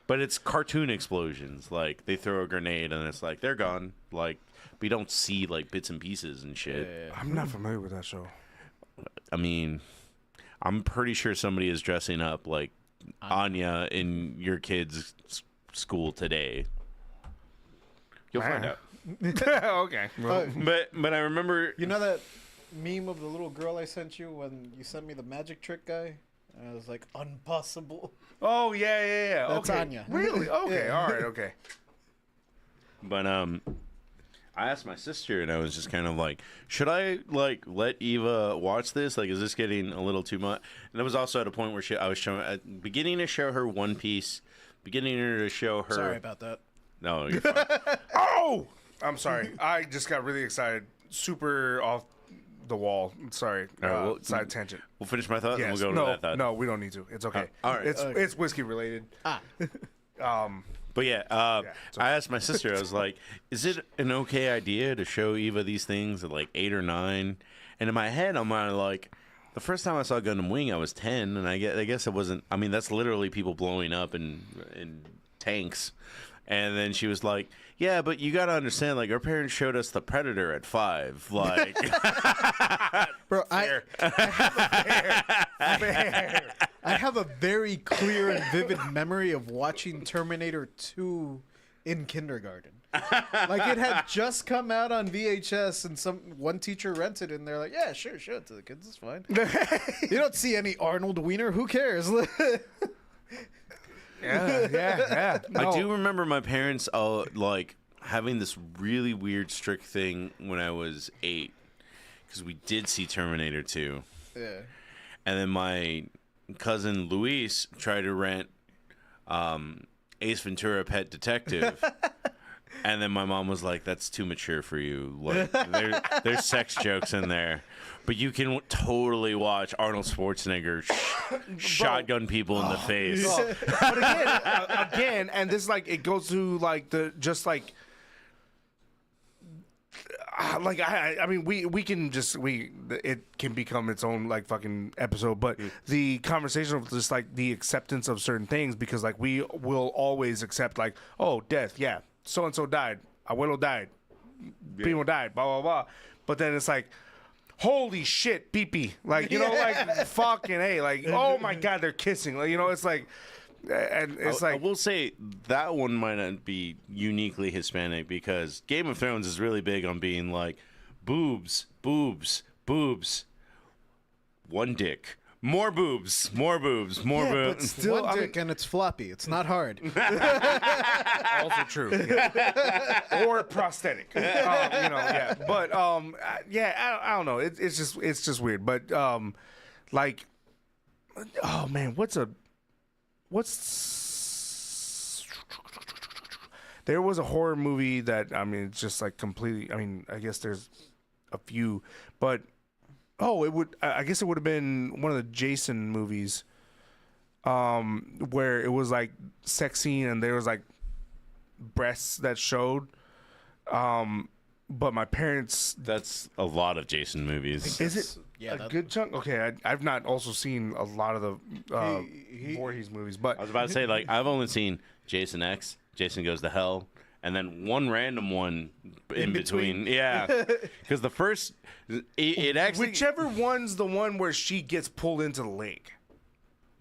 but it's cartoon explosions. Like they throw a grenade and it's like they're gone. Like we don't see like bits and pieces and shit. I'm not familiar with that show. I mean, I'm pretty sure somebody is dressing up like Anya in your kid's school today. You'll find out. Okay. Well, But I remember You know that meme of the little girl I sent you when you sent me the magic trick guy? And I was like, impossible. Oh yeah. That's okay. Anya. Really? Okay. Yeah. All right. Okay. But I asked my sister, and I was just kind of like, should I like let Eva watch this? Like, is this getting a little too much? And it was also at a point where I was beginning to show her One Piece, beginning to show her. Sorry about that. No, you're fine. Oh, I'm sorry. I just got really excited. Super off the wall. Sorry. All right, well, side tangent. We'll finish my thought, Yes. and we'll go no, to that thought. no, we don't need to. It's okay. all right. It's whiskey related. But yeah, I asked my sister, I was like, is it an okay idea to show Eva these things at like 8 or 9? And in my head, I'm like, the first time I saw Gundam Wing, I was 10, and I guess it wasn't, I mean, that's literally people blowing up in tanks. And then she was like, yeah, but you got to understand, like, our parents showed us The Predator at 5. Like, Bro, Fair. I have a very clear and vivid memory of watching Terminator 2 in kindergarten. Like, it had just come out on VHS, and one teacher rented it, and they're like, yeah, sure, show it to the kids, it's fine. You don't see any Arnold Wiener, who cares? Yeah. I do remember my parents, like, having this really weird, strict thing when I was 8, because we did see Terminator 2. Yeah. And then my cousin Luis tried to rent Ace Ventura: Pet Detective. And then my mom was like, that's too mature for you. Like, there's sex jokes in there. But you can totally watch Arnold Schwarzenegger shotgun people in the face. But again, and this like it goes to like the just like I mean we can just it can become its own like fucking episode, but the conversation of just like the acceptance of certain things, because like we will always accept like, oh, death, yeah, so and so died, abuelo died, primo died, blah blah blah, but then it's like, holy shit, pee-pee. Like, you know, like, fucking A. Like, oh, my God, they're kissing. Like, you know, it's like, and it's I like. will say that one might not be uniquely Hispanic, because Game of Thrones is really big on being like, boobs, boobs, boobs, one dick. More boobs, more boobs, more But boobs. still, one dick and it's floppy. It's not hard. Also true. Yeah. Or prosthetic. You know, yeah. But, yeah, I don't know. It's just weird. But, like, oh, man, there was a horror movie that, I mean, it's just like completely, I mean, I guess there's a few, but I guess it would have been one of the Jason movies, where it was like sex scene and there was like breasts that showed, but my parents. That's a lot of Jason movies. Is it Yeah, good chunk? Okay, I've not also seen a lot of the Voorhees movies, but I was about to say, like, I've only seen Jason X, Jason Goes to Hell, and then one random one in between. Yeah, because the first, it actually, whichever one's the one where she gets pulled into the lake.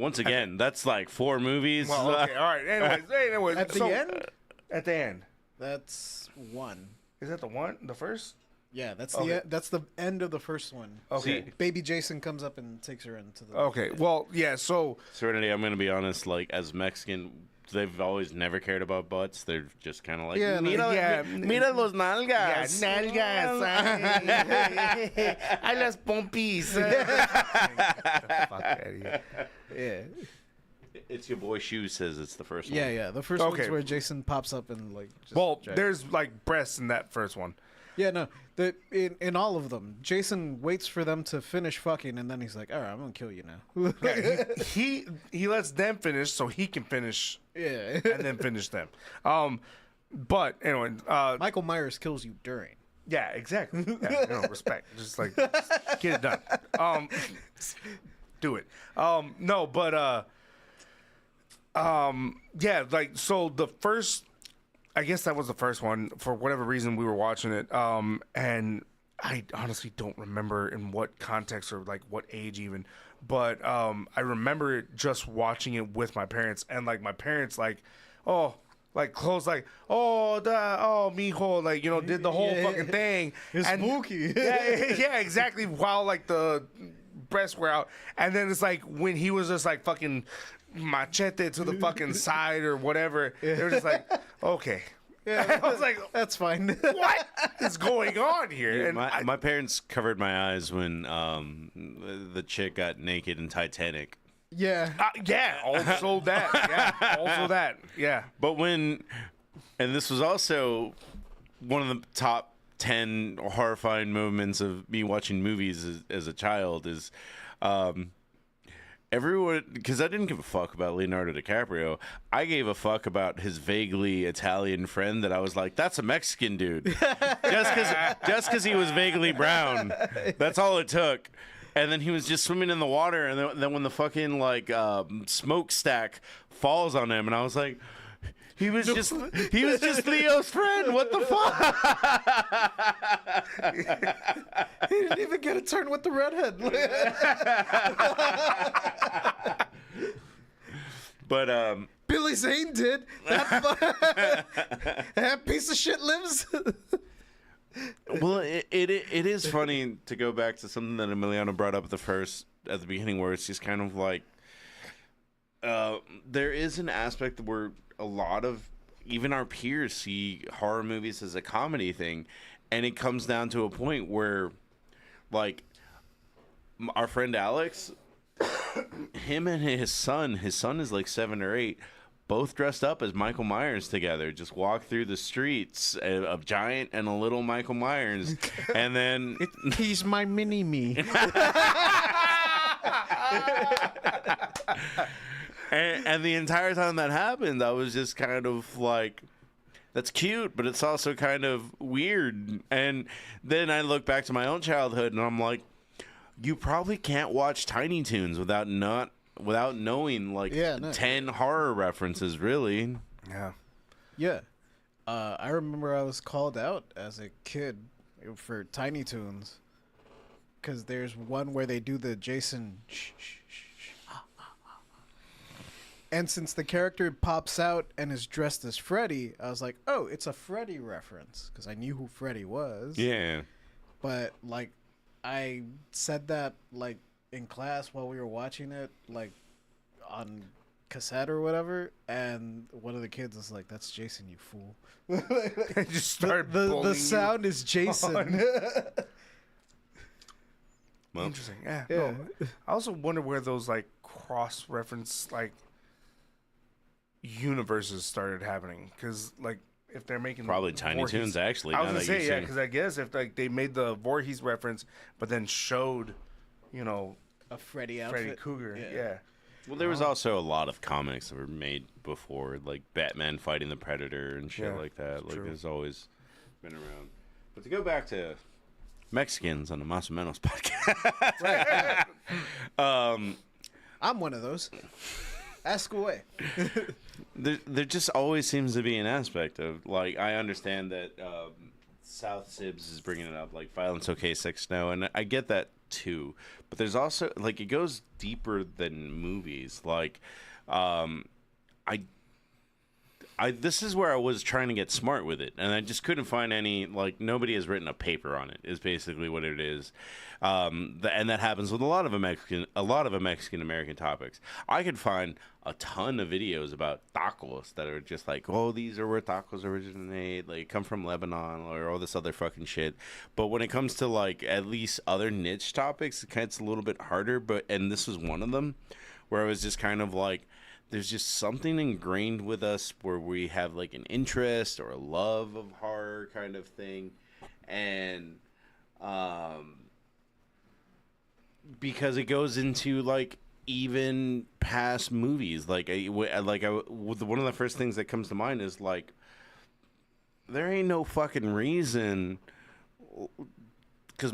once again, that's like 4 movies. Well, okay, all right. Anyways, At the end? At the end, That's one. is that the one? The first? Yeah, that's Okay. that's the end of the first one. Okay. Baby Jason comes up and takes her into the. Okay. Well, yeah. So Serenity, I'm going to be honest, like, as Mexican, they've always never cared about butts. They're just kind of like, Yeah, mira, mira los nalgas. yeah, nalgas. I las pompis. Fuck outta here. Yeah. It's your boy Shoe says it's the first one. Yeah. The first Okay. one's where Jason pops up and like. Just Well, drags- there's like breasts in that first one. Yeah, no. In all of them, Jason waits for them to finish fucking, and then he's like, "All right, I'm gonna kill you now." Yeah, he lets them finish so he can finish Yeah. and then finish them. But anyway, Michael Myers kills you during. yeah, exactly. Yeah, no, respect. Just like just get it done. Do it. No, but yeah, like so the first. I guess that was the first one. For whatever reason, we were watching it, and I honestly don't remember in what context or like what age even. But I remember just watching it with my parents, and like my parents, like, oh, like close, like mijo, like did the whole fucking thing. It's spooky. yeah, exactly. While like the breasts were out, and then it's like when he was just like fucking machete to the fucking side or whatever. They were just like, okay. Yeah, I was like, that's fine. what is going on here? And my parents covered my eyes when the chick got naked in Titanic. Yeah. Also that. Yeah. But and this was also one of the top 10 horrifying moments of me watching movies as a child is everyone, because I didn't give a fuck about Leonardo DiCaprio. I gave a fuck about his vaguely Italian friend that I was like, that's a Mexican dude. just because he was vaguely brown. That's all it took. And then he was just swimming in the water, and then when the fucking like smokestack falls on him, and I was like, he was just Leo's friend. What the fuck? He didn't even get a turn with the redhead. But Billy Zane did. That piece of shit lives. well, it is funny to go back to something that Emiliano brought up at the beginning, where it's just kind of like there is an aspect where a lot of even our peers see horror movies as a comedy thing, and it comes down to a point where, like, our friend Alex, him and his son is like 7 or 8, both dressed up as Michael Myers together, just walk through the streets of Giant and a little Michael Myers, and then He's my mini me. and the entire time that happened, I was just kind of like, that's cute, but it's also kind of weird. And then I look back to my own childhood, and I'm like, you probably can't watch Tiny Toons without knowing like 10 horror references, really. Yeah. Yeah. I remember I was called out as a kid for Tiny Toons because there's one where they do the Jason shh, shh, shh, shh. And since the character pops out and is dressed as Freddy, I was like, oh, it's a Freddy reference because I knew who Freddy was. Yeah. But like I said that like in class while we were watching it, like on cassette or whatever, and one of the kids was like, "That's Jason, you fool." Just start the sound is Jason. Well, Interesting. Yeah. Yeah. No. I also wonder where those like cross reference like universes started happening, because like if they're making probably Tiny Voorhees- Toons, actually. I was now gonna that say you yeah, say- because I guess if like they made the Voorhees reference, but then showed, A Freddy outfit. Freddy Krueger. Yeah. Well, there was also a lot of comics that were made before, like Batman fighting the Predator and shit Yeah, like that. Like, true. there's always been around. But to go back to Mexicans on the Menos podcast, I'm one of those. Ask away. there just always seems to be an aspect of, like, I understand that South Sibs is bringing it up, like Violence OK, Sex No, and I get that too. But there's also, like, it goes deeper than movies. Like, this is where I was trying to get smart with it, and I just couldn't find any, like, nobody has written a paper on it, is basically what it is. And that happens with a lot of Mexican American topics. I could find a ton of videos about tacos that are just like, oh, these are where tacos originate, like, come from Lebanon, or all this other fucking shit. But when it comes to, like, at least other niche topics, it's a little bit harder. And this was one of them where I was just kind of like, there's just something ingrained with us where we have like an interest or a love of horror kind of thing. And because it goes into like even past movies, one of the first things that comes to mind is like, there ain't no fucking reason, because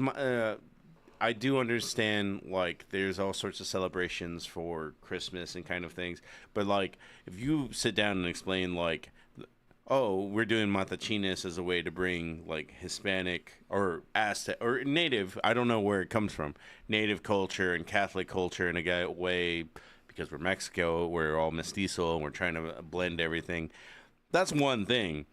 I do understand, like, there's all sorts of celebrations for Christmas and kind of things. But, like, if you sit down and explain, like, oh, we're doing matachines as a way to bring, like, Hispanic or Aztec or Native, I don't know where it comes from, Native culture and Catholic culture in a way, because we're Mexico, we're all mestizo, and we're trying to blend everything. That's one thing.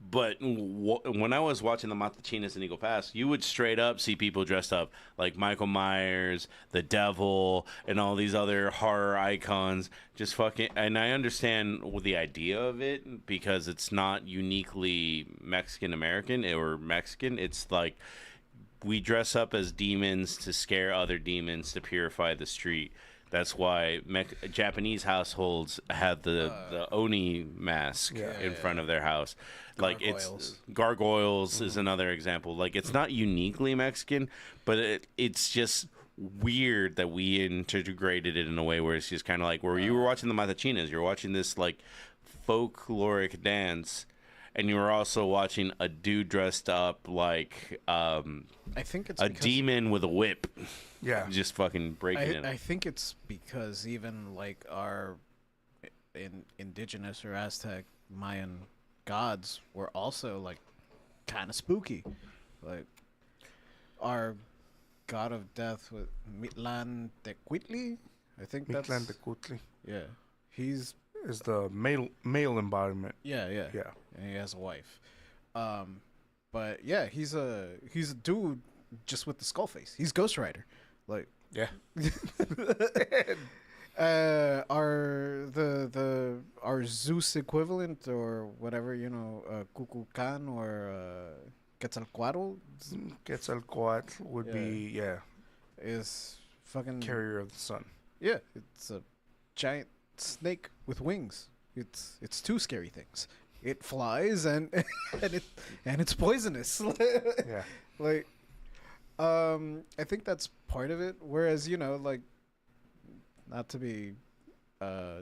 But when I was watching the Matachinas in Eagle Pass, you would straight up see people dressed up like Michael Myers, the Devil, and all these other horror icons. Just fucking, and I understand the idea of it because it's not uniquely Mexican American or Mexican. It's like we dress up as demons to scare other demons to purify the street. That's why Japanese households have the Oni mask in front of their house. Like gargoyles is another example. Like it's not uniquely Mexican, but it's just weird that we integrated it in a way where it's just kind of like where you were watching the Matachinas, you're watching this like folkloric dance, and you were also watching a dude dressed up like I think it's a demon with a whip. Yeah. Just fucking breaking it. I think it's because even like our indigenous or Aztec Mayan gods were also like kind of spooky. Like our god of death with Mitlan Tecuitli. I think that's Mictlantecutli yeah. He's is the male embodiment. yeah. Yeah. And he has a wife. But yeah, he's a dude just with the skull face. He's Ghost Rider. Like Yeah. Our Zeus equivalent or whatever, Kukulkan or Quetzalcoatl Quetzalcoatl would be is fucking carrier of the sun. Yeah, it's a giant snake with wings. It's two scary things. It flies and it's poisonous. Yeah. Like I think that's part of it. Whereas, like, not to be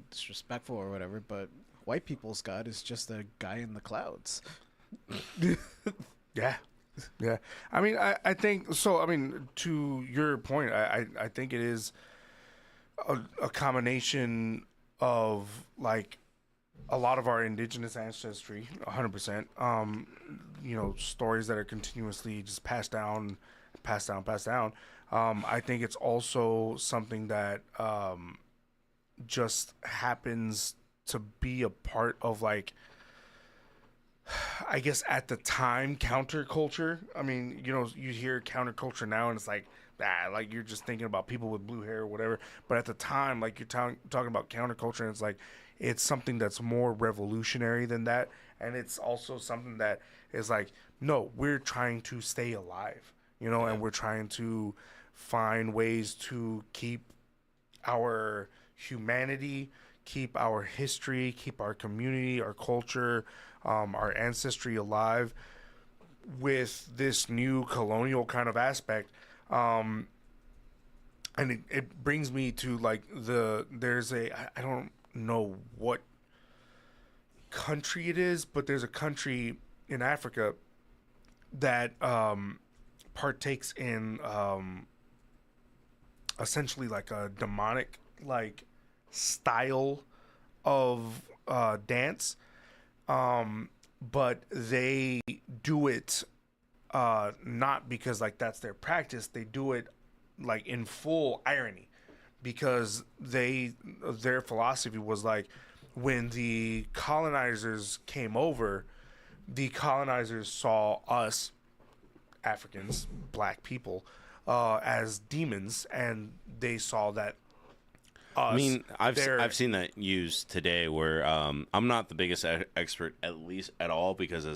disrespectful or whatever, but white people's god is just a guy in the clouds. Yeah. Yeah. I mean, I think so. I mean, to your point, I think it is a combination of like a lot of our indigenous ancestry, 100%. Stories that are continuously just passed down. I think it's also something that just happens to be a part of, like, I guess at the time, counterculture. I mean, you hear counterculture now and it's like, like you're just thinking about people with blue hair or whatever. But at the time, like you're talking about counterculture, and it's like, it's something that's more revolutionary than that. And it's also something that is like, no, we're trying to stay alive. And we're trying to find ways to keep our humanity, keep our history, keep our community, our culture, our ancestry alive with this new colonial kind of aspect. And it brings me to like I don't know what country it is, but there's a country in Africa that partakes in essentially like a demonic like style of dance, but they do it not because like that's their practice. They do it like in full irony, because their philosophy was like, when the colonizers came over, the colonizers saw us Africans, black people, as demons, and they saw that us. I mean, I've seen that used today where I'm not the biggest expert, at least at all, because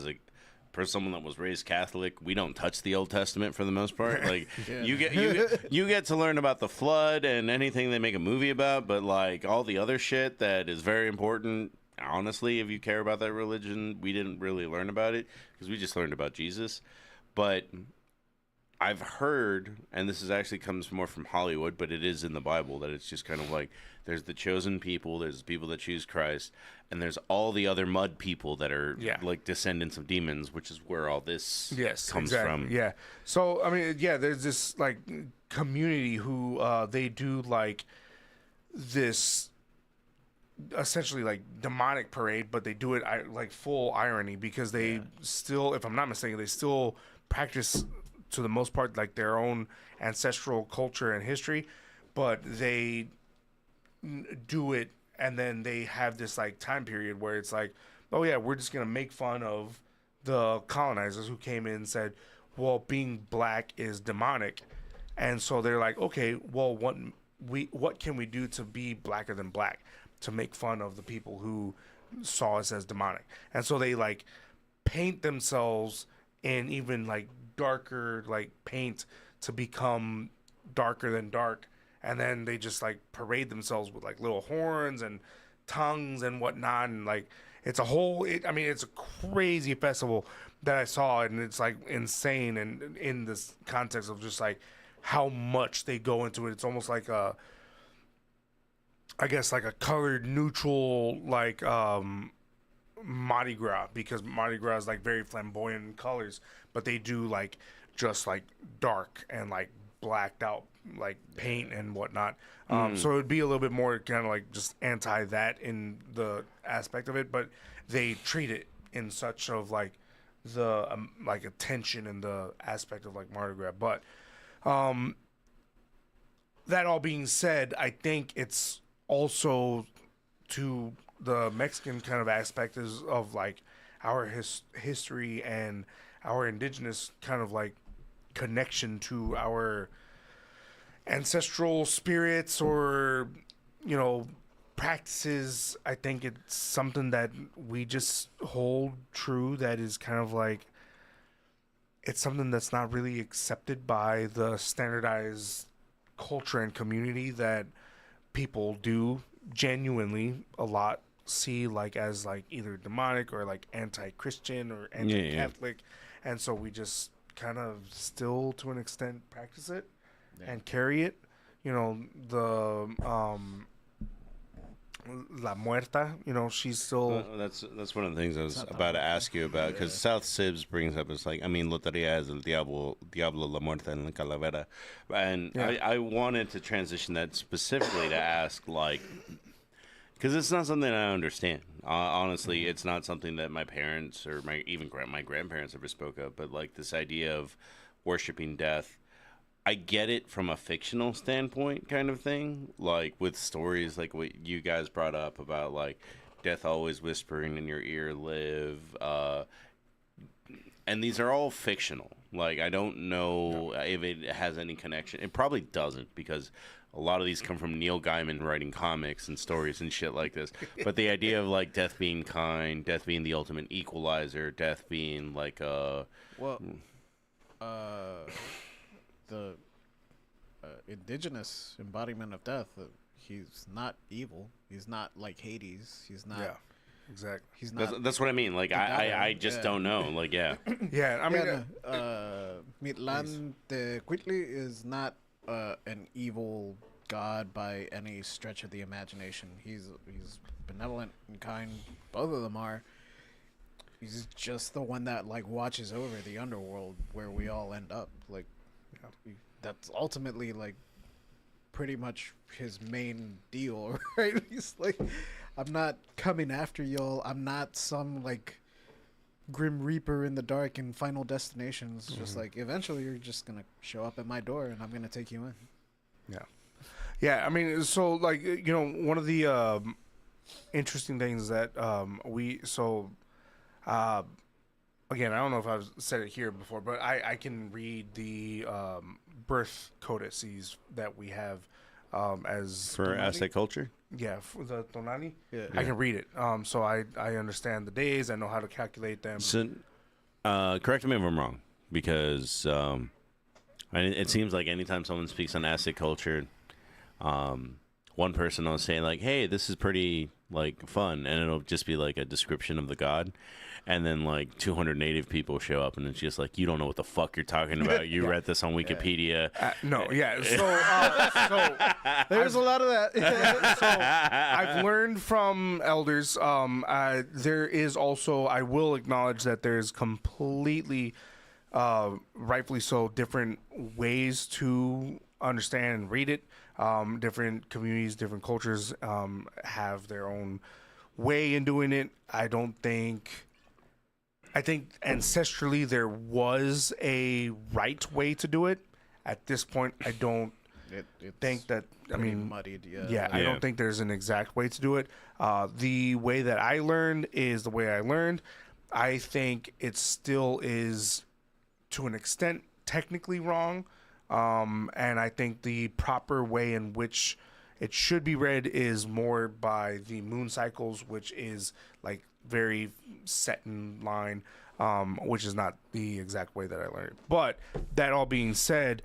for someone that was raised Catholic, we don't touch the Old Testament for the most part. Like you get to learn about the flood and anything they make a movie about, but like all the other shit that is very important, honestly, if you care about that religion, we didn't really learn about it because we just learned about Jesus. But I've heard, and this actually comes more from Hollywood, but it is in the Bible, that it's just kind of like there's the chosen people, there's the people that choose Christ, and there's all the other mud people that are like descendants of demons, which is where all this comes from. Yeah. So, I mean, there's this like community who they do like this essentially like demonic parade, but they do it like full irony, because they still, if I'm not mistaken, they still practice to the most part like their own ancestral culture and history, but they do it and then they have this like time period where it's like, oh yeah, we're just gonna make fun of the colonizers who came in and said, well, being black is demonic, and so they're like, okay, well, what can we do to be blacker than black, to make fun of the people who saw us as demonic? And so they like paint themselves in even like darker like paint to become darker than dark, and then they just like parade themselves with like little horns and tongues and whatnot, and like it's a crazy festival that I saw, and it's like insane, and in this context of just like how much they go into it. It's almost like I guess like a colored neutral like Mardi Gras, because Mardi Gras is like very flamboyant colors, but they do like just like dark and like blacked out like paint and whatnot. So it would be a little bit more kind of like just anti that in the aspect of it, but they treat it in such of like the like attention and the aspect of like Mardi Gras. But that all being said, I think it's also to the Mexican kind of aspect is of like our history and our indigenous kind of like connection to our ancestral spirits or, you know, practices. I think it's something that we just hold true, that is kind of like, it's something that's not really accepted by the standardized culture and community that people do genuinely a lot see like as like either demonic or like anti-Christian or anti-Catholic. And so we just kind of still to an extent practice it and carry it. You know, the La Muerta, you know, she's still That's one of the things I was about to ask you about, because South Sibs brings up, it's like, I mean, Loteria es el Diablo la Muerta en la Calavera, and I wanted to transition that specifically to ask, like, because it's not something I understand. Honestly, it's not something that my parents or my grandparents ever spoke of, but like this idea of worshiping death, I get it from a fictional standpoint kind of thing, like with stories like what you guys brought up about like death always whispering in your ear, live, and these are all fictional. Like, I don't know if it has any connection. It probably doesn't, because a lot of these come from Neil Gaiman writing comics and stories and shit like this. But the idea of like death being kind, death being the ultimate equalizer, death being like the indigenous embodiment of death. He's not evil. He's not like Hades. He's not. Yeah, exactly. He's not. That's what I mean. Like, I just don't know. Like, yeah. Yeah, I mean, Mitlan de Quitli is not an evil god by any stretch of the imagination. He's benevolent and kind. Both of them are. He's just the one that like watches over the underworld where we all end up. Like, that's ultimately like pretty much his main deal, right? He's like, I'm not coming after y'all. I'm not some like Grim Reaper in the dark in Final Destinations. Just like, eventually you're just gonna show up at my door and I'm gonna take you in. Yeah, I mean, so like, you know, one of the interesting things that again, I don't know if I've said it here before, but I can read the birth codices that we have as For Aztec culture? yeah, for the Tonani. Yeah. I can read it. So I understand the days. I know how to calculate them. So, correct me if I'm wrong, because it seems like anytime someone speaks on Aztec culture, one person will say like, "Hey, this is pretty like fun," and it'll just be like a description of the god, and then like 200 native people show up, and it's just like, you don't know what the fuck you're talking about. You read this on Wikipedia. No, yeah. So There's a lot of that. so I've learned from elders. There is also, I will acknowledge that there's completely, rightfully so, different ways to understand and read it. Different communities, different cultures have their own way in doing it. I think ancestrally there was a right way to do it. At this point, I don't It's think that. I pretty mean, muddied. yeah, I Yeah. don't think there's an exact way to do it. The way that I learned is the way I learned. I think it still is, to an extent, technically wrong. And I think the proper way in which it should be read is more by the moon cycles, which is like very set in line, which is not the exact way that I learned. But that all being said,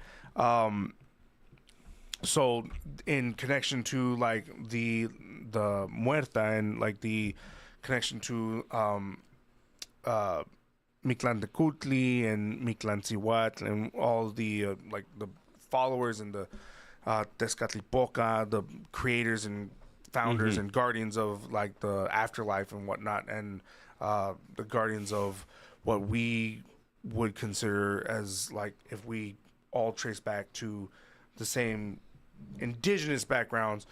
so in connection to like the muerta and like the connection to Mictlantecutli and Mictlantecuhtli and all the like the followers and the Tezcatlipoca, the creators and founders and guardians of like the afterlife and whatnot, and the guardians of what we would consider as like, if we all trace back to the same indigenous backgrounds,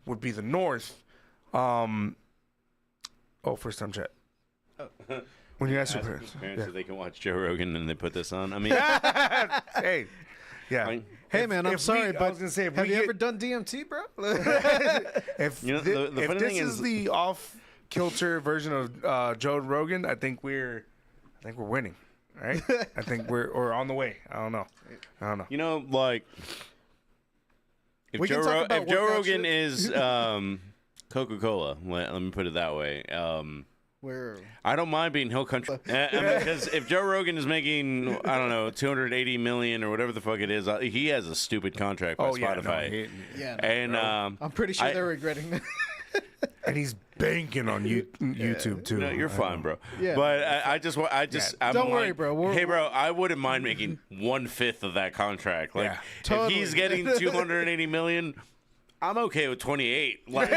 would be the North. First time chat. When you ask your parents, Parents so they can watch Joe Rogan and they put this on. I mean, hey, yeah. Fine. Hey man, I'm sorry, I but was gonna say, if have we you get- ever done DMT, bro? If You know, the if funny this thing is is- the off kilter version of Joe Rogan, I think we're winning, right? I think we're on the way. I don't know. you know, like if We can talk about if Joe workout Rogan shit. is Coca-Cola, let me put it that way. Where I don't mind being hill country. I mean, because if Joe Rogan is making, I don't know, 280 million or whatever the fuck it is, he has a stupid contract by Spotify. yeah, no, And I'm pretty sure I- they're regretting that. And he's banking on YouTube too. No, you're I fine, know. bro. Yeah. But I'm Don't worry, like, bro. Hey, bro, I wouldn't mind making 1/5 of that contract. Like, Yeah. if Totally. he's getting 280 million, I'm okay with 28. Like,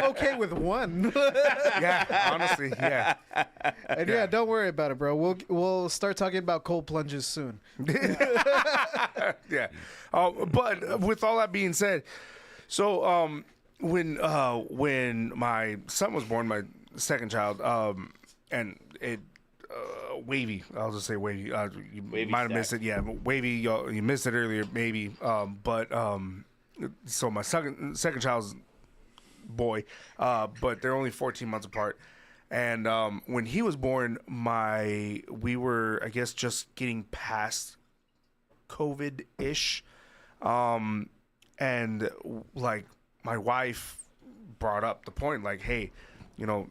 Okay with one. Yeah, honestly, yeah. And yeah, don't worry about it, bro. We'll start talking about cold plunges soon. Yeah. But with all that being said, so when my son was born, my second child, and it Wavy, I'll just say Wavy. You Wavy might have stack. missed it. Yeah, Wavy. You missed it earlier, maybe. So my second child's boy, but they're only 14 months apart. And when he was born, we were, I guess, just getting past COVID-ish. And like my wife brought up the point, like, hey, you know,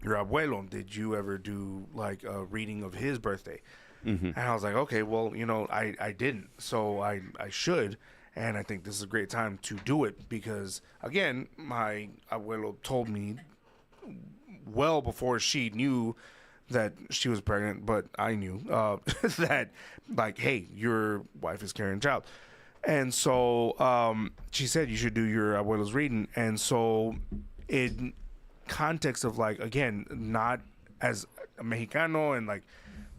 your abuelo, did you ever do like a reading of his birthday? And I was like, okay, well, you know, I didn't, so I should. And I think this is a great time to do it because, again, my abuelo told me well before she knew that she was pregnant, but I knew that, like, hey, your wife is carrying a child. And so she said you should do your abuelo's reading. And so in context of, like, again, not as a Mexicano and, like,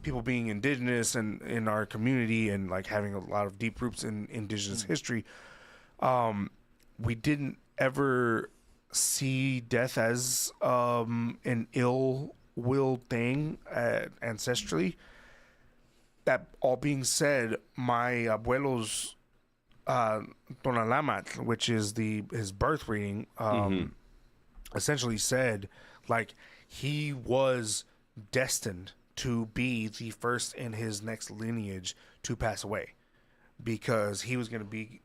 people being indigenous and in our community and, like, having a lot of deep roots in indigenous history, we didn't ever see death as an ill-willed thing ancestrally. That all being said, my abuelo's Tonalamat, which is his birth reading, essentially said, like, he was destined to be the first in his next lineage to pass away because he was going to be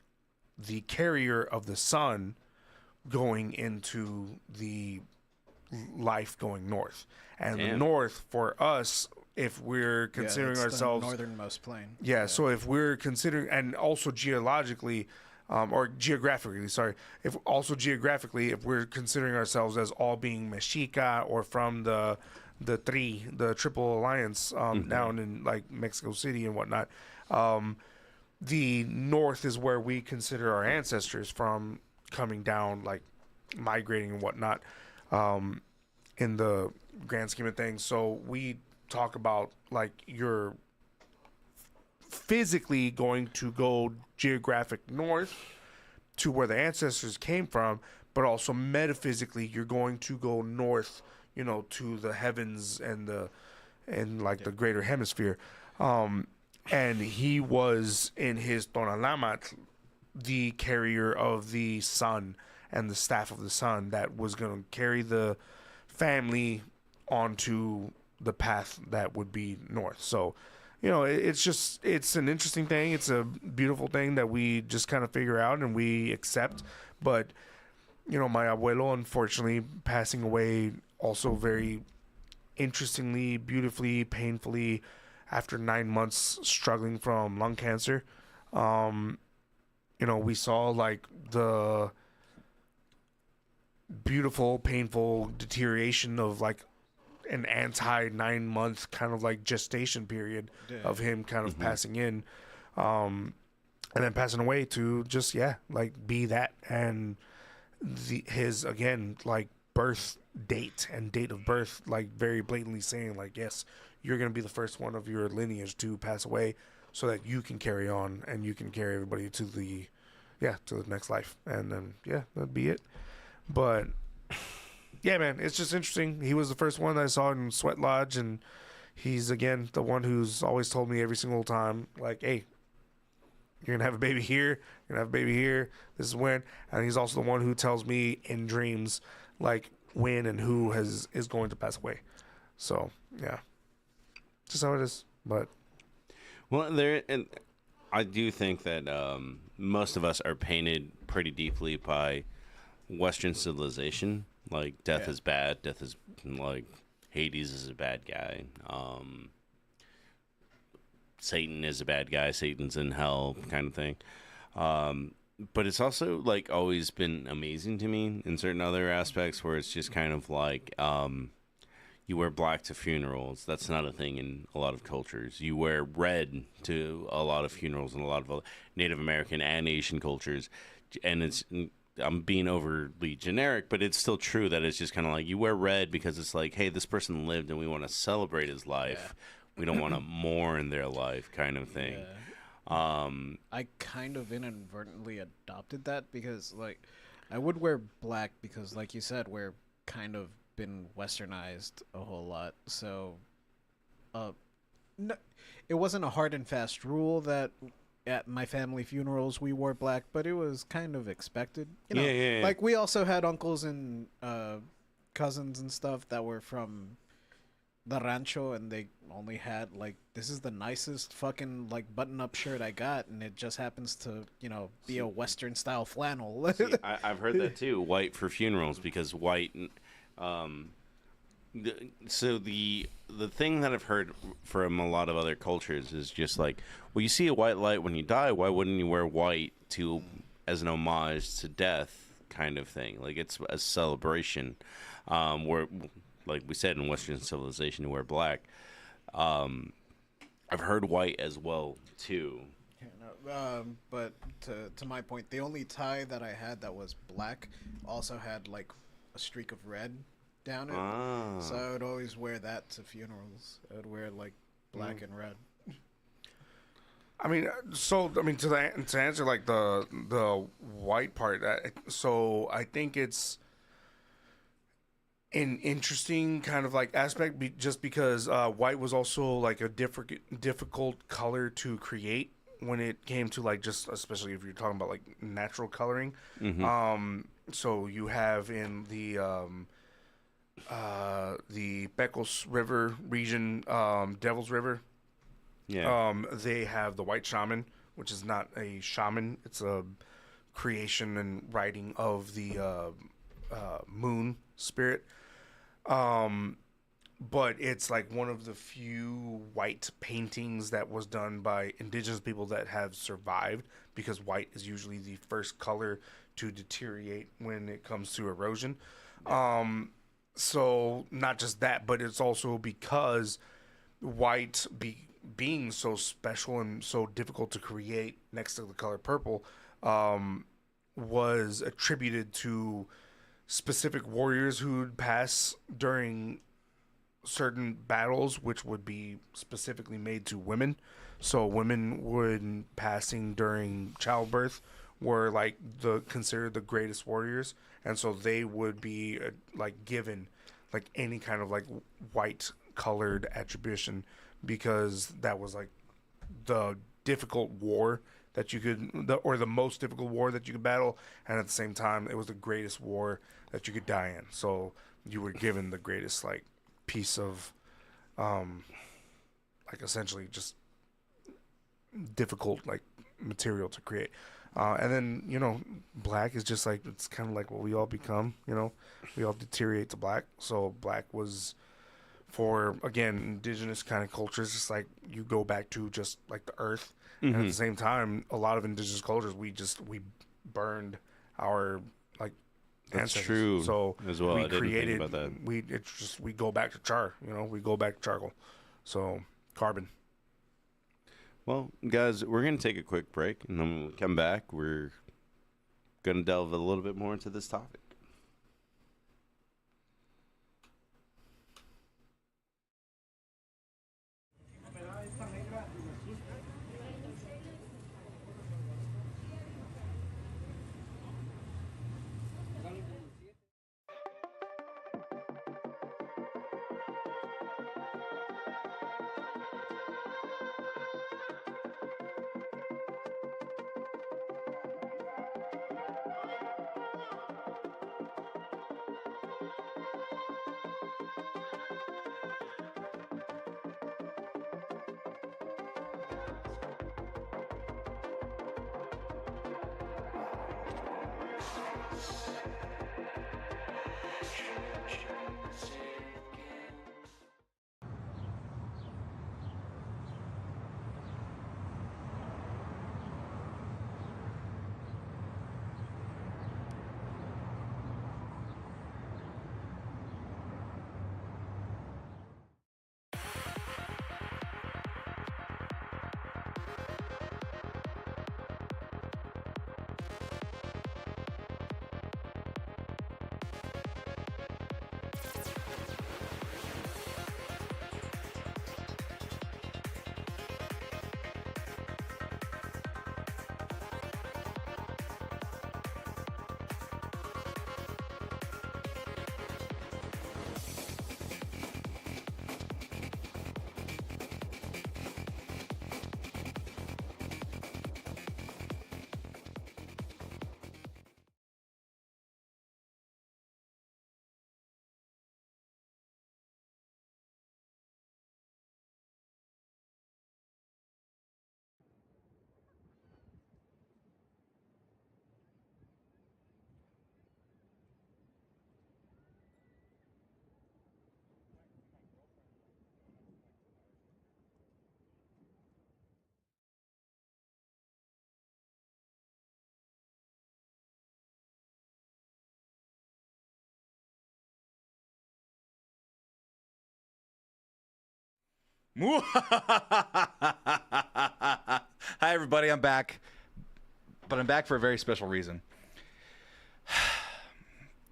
the carrier of the sun going into the life going north. And the Damn. north for us, if we're considering it's the ourselves northernmost plane. yeah, so if we're considering, and also geologically, or geographically, sorry, if we're considering ourselves as all being Mexica or from the Triple Alliance down in like Mexico City and whatnot, the north is where we consider our ancestors from coming down, like migrating and whatnot, in the grand scheme of things. So we talk about like you're physically going to go geographic north to where the ancestors came from, but also metaphysically you're going to go north, you know, to the heavens and the greater hemisphere. and he was in his tonalamat the carrier of the sun and the staff of the sun that was going to carry the family onto the path that would be north. So, it's an interesting thing. It's a beautiful thing that we just kind of figure out and we accept. But, my abuelo, unfortunately, passing away also very interestingly, beautifully, painfully after 9 months struggling from lung cancer. We saw like the beautiful, painful deterioration of like an anti 9 month kind of like gestation period of him kind of passing in, and then passing away to just like be that, and his again like birth date and date of birth like very blatantly saying like, yes, you're gonna be the first one of your lineage to pass away, so that you can carry on and you can carry everybody to the next life, and then that'd be it. But yeah, man, it's just interesting. He was the first one that I saw in Sweat Lodge, and he's, again, the one who's always told me every single time, like, hey, you're going to have a baby here, you're going to have a baby here, this is when. And he's also the one who tells me in dreams, like, when and who is going to pass away. So, yeah. Just how it is. But Well, and I do think that most of us are painted pretty deeply by Western civilization. Like, death is bad. Death is, like, Hades is a bad guy. Satan is a bad guy. Satan's in hell, kind of thing. But it's also, like, always been amazing to me in certain other aspects where it's just kind of like, you wear black to funerals. That's not a thing in a lot of cultures. You wear red to a lot of funerals in a lot of Native American and Asian cultures. And I'm being overly generic, but it's still true that it's just kind of like you wear red because it's like, hey, this person lived and we want to celebrate his life. We don't want to mourn their life, kind of thing. I kind of inadvertently adopted that because, like, I would wear black because, like you said, we're kind of been westernized a whole lot. So, no, it wasn't a hard and fast rule that at my family funerals we wore black, but it was kind of expected. Yeah. Like, we also had uncles and cousins and stuff that were from the rancho, and they only had like, this is the nicest fucking like button-up shirt I got, and it just happens to be a Western style flannel. See, I've heard that too. White for funerals because white. So the thing that I've heard from a lot of other cultures is just like, well, you see a white light when you die. Why wouldn't you wear white as an homage to death, kind of thing? Like, it's a celebration. Where, like we said, in Western civilization, you wear black. I've heard white as well too. But to my point, the only tie that I had that was black also had like a streak of red down it. So I would always wear that to funerals. I would wear like black and red. to answer like the white part, so I think it's an interesting kind of like aspect, just because white was also like a difficult color to create when it came to like, just especially if you're talking about like natural coloring. So you have in the Pecos River region, Devil's River. They have the white shaman, which is not a shaman. It's a creation and writing of the moon spirit. But it's like one of the few white paintings that was done by indigenous people that have survived, because white is usually the first color to deteriorate when it comes to erosion. So not just that, but it's also because white being so special and so difficult to create next to the color purple, was attributed to specific warriors who'd pass during certain battles, which would be specifically made to women. So women would passing during childbirth were like considered the greatest warriors, and so they would be like given like any kind of like white colored attribution, because that was like the difficult war that you could, or the most difficult war that you could battle, and at the same time, it was the greatest war that you could die in. So you were given the greatest like piece of, like essentially just difficult like material to create. And then, you know, black is just like, it's kind of like what we all become, you know, we all deteriorate to black. So black was for, again, indigenous kind of cultures, just like you go back to just like the earth. And at the same time, a lot of indigenous cultures, we burned our like That's ancestors. true So as well. we I didn't created, think about that. we go back to char, you know, we go back to charcoal. So carbon. Well, guys, we're going to take a quick break, and then when we come back, we're going to delve a little bit more into this topic. Hi, everybody. I'm back. But I'm back for a very special reason.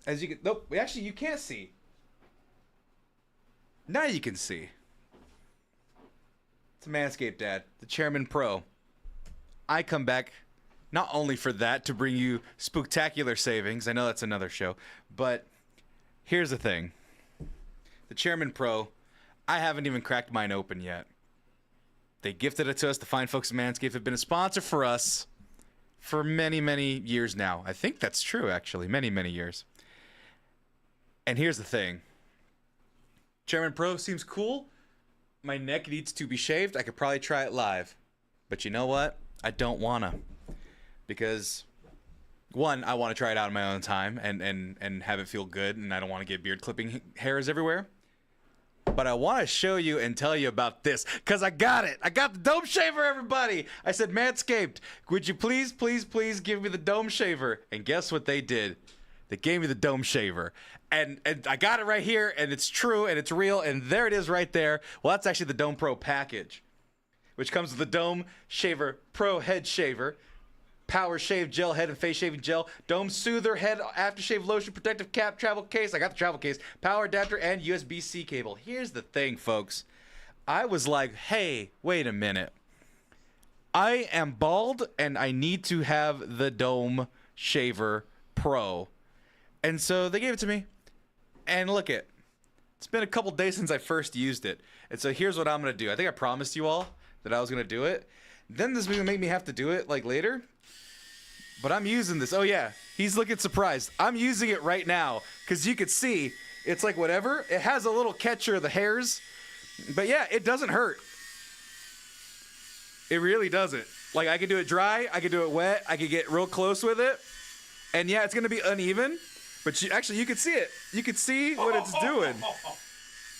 As you can... Nope. Actually, you can't see. Now you can see. It's a Manscaped ad. The Chairman Pro. I come back not only for that, to bring you spooktacular savings. I know that's another show. But here's the thing. The Chairman Pro... I haven't even cracked mine open yet. They gifted it to us. The fine folks at Manscaped have been a sponsor for us for many, many years now. I think that's true, actually. Many, many years. And here's the thing. Chairman Pro seems cool. My neck needs to be shaved. I could probably try it live. But you know what? I don't want to. Because, one, I want to try it out in my own time and have it feel good. And I don't want to get beard clipping hairs everywhere. But I want to show you and tell you about this, because I got it. I got the dome shaver, everybody. I said, Manscaped, would you please, please, please give me the dome shaver? And guess what they did? They gave me the dome shaver. And I got it right here, and it's true, and it's real, and there it is right there. Well, that's actually the Dome Pro package, which comes with the Dome Shaver Pro Head Shaver, Power Shave Gel Head and Face Shaving Gel, Dome Soother Head Aftershave Lotion, Protective Cap, Travel Case. I got the travel case, power adapter, and USB-C cable. Here's the thing, folks. I was like, hey, wait a minute. I am bald, and I need to have the Dome Shaver Pro. And so they gave it to me. And look it. It's been a couple days since I first used it. And so here's what I'm going to do. I think I promised you all that I was going to do it. Then this is gonna make me have to do it like later. But I'm using this. Oh yeah, he's looking surprised. I'm using it right now because you could see it's like whatever. It has a little catcher of the hairs, but yeah, it doesn't hurt. It really doesn't. Like I could do it dry, I could do it wet, I could get real close with it, and yeah, it's gonna be uneven. But you could see it. You could see what it's doing.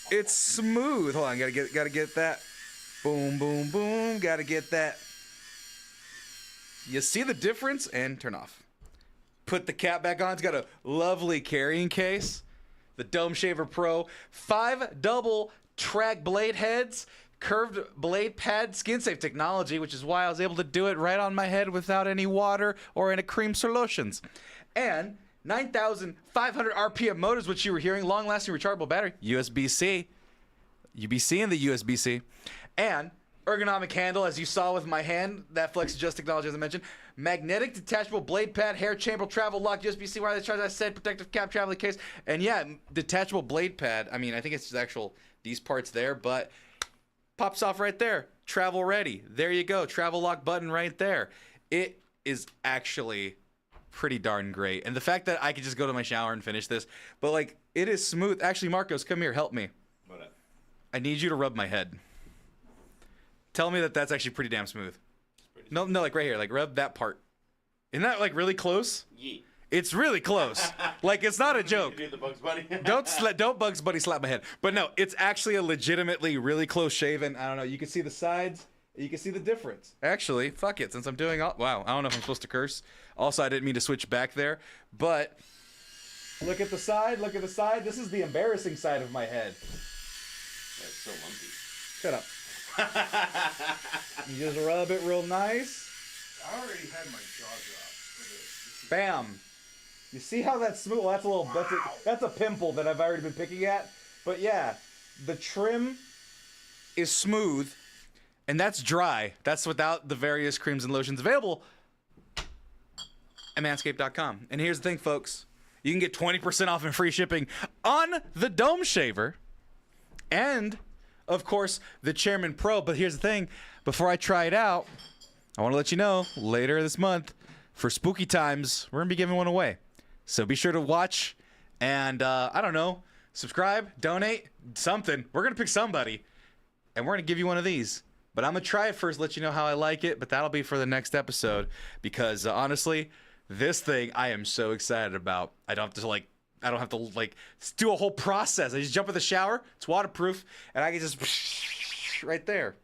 It's smooth. Hold on, gotta get that. Boom, boom, boom. Gotta get that. You see the difference? And turn off. Put the cap back on. It's got a lovely carrying case. The Dome Shaver Pro. 5 double track blade heads. Curved blade pad, skin safe technology, which is why I was able to do it right on my head without any water or any creams or lotions. And 9,500 RPM motors, which you were hearing, long-lasting rechargeable battery, USB-C. You be seeing the USB-C. And ergonomic handle, as you saw with my hand, that flex adjust technology, as I mentioned. Magnetic detachable blade pad, hair chamber, travel lock, USB-C wireless charge, as I said, protective cap, traveling case. And yeah, detachable blade pad. I mean, I think it's just actual, these parts there, but pops off right there. Travel ready. There you go. Travel lock button right there. It is actually pretty darn great. And the fact that I could just go to my shower and finish this, but like, it is smooth. Actually, Marcos, come here, help me. What up? I need you to rub my head. Tell me that that's actually pretty damn smooth. No, like right here, like rub that part. Isn't that like really close? Yeah. It's really close. Like it's not a joke. Do the Bugs Bunny. Don't Bugs Bunny slap my head. But no, it's actually a legitimately really close shaven. I don't know. You can see the sides. You can see the difference. Actually, fuck it. Since I'm doing all, wow, I don't know if I'm supposed to curse. Also, I didn't mean to switch back there, but look at the side. Look at the side. This is the embarrassing side of my head. That's so lumpy. Shut up. You just rub it real nice. I already had my jaw drop for this. Bam. You see how that's smooth? Well, that's a little. That's a pimple that I've already been picking at. But yeah, the trim is smooth, and that's dry. That's without the various creams and lotions available at Manscaped.com. And here's the thing, folks: you can get 20% off and free shipping on the Dome Shaver, and of course the Chairman Pro. But here's the thing: before I try it out, I want to let you know later this month for spooky times, we're gonna be giving one away. So be sure to watch and, I don't know, subscribe, donate, something. We're going to pick somebody, and we're going to give you one of these. But I'm going to try it first, let you know how I like it, but that'll be for the next episode because, honestly, this thing I am so excited about. I don't have to, do a whole process. I just jump in the shower, it's waterproof, and I can just right there.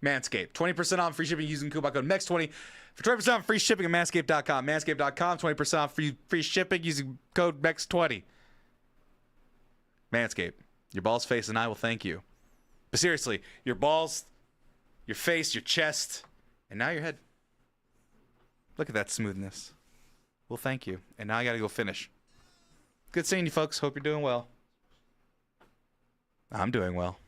Manscaped. 20% off free shipping using coupon code MEX20. For 20% off free shipping at Manscaped.com. Manscaped.com, 20% off free shipping using code MEX20. Manscaped. Your balls, face, and I will thank you. But seriously, your balls, your face, your chest, and now your head. Look at that smoothness. Well, thank you. And now I got to go finish. Good seeing you, folks. Hope you're doing well. I'm doing well.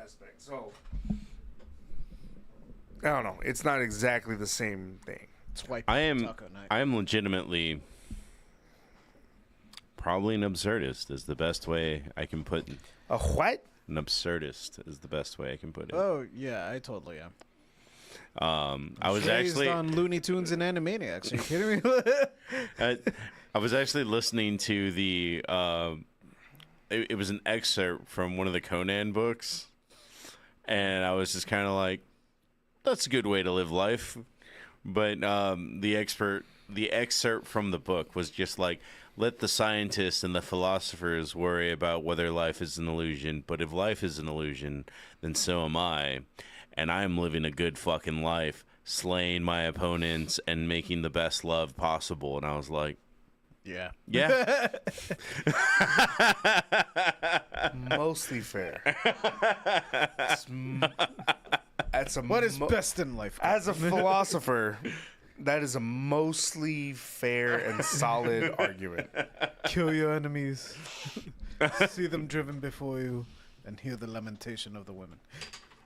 aspect. So I don't know. It's not exactly the same thing. Swipe I am taco night. legitimately probably an absurdist is the best way I can put it. A what? An absurdist is the best way I can put it. Oh yeah, I totally am. I was Raised actually on Looney Tunes and Animaniacs. Are you kidding me? I was actually listening to the it was an excerpt from one of the Conan books, and I was just kind of like, that's a good way to live life. But the excerpt from the book was just like, let the scientists and the philosophers worry about whether life is an illusion, but if life is an illusion, then so am I, and I'm living a good fucking life, slaying my opponents and making the best love possible. And I was like, Yeah. yeah. Mostly fair. That's a What is best in life? As a philosopher, that is a mostly fair and solid argument. Kill your enemies, see them driven before you, and hear the lamentation of the women.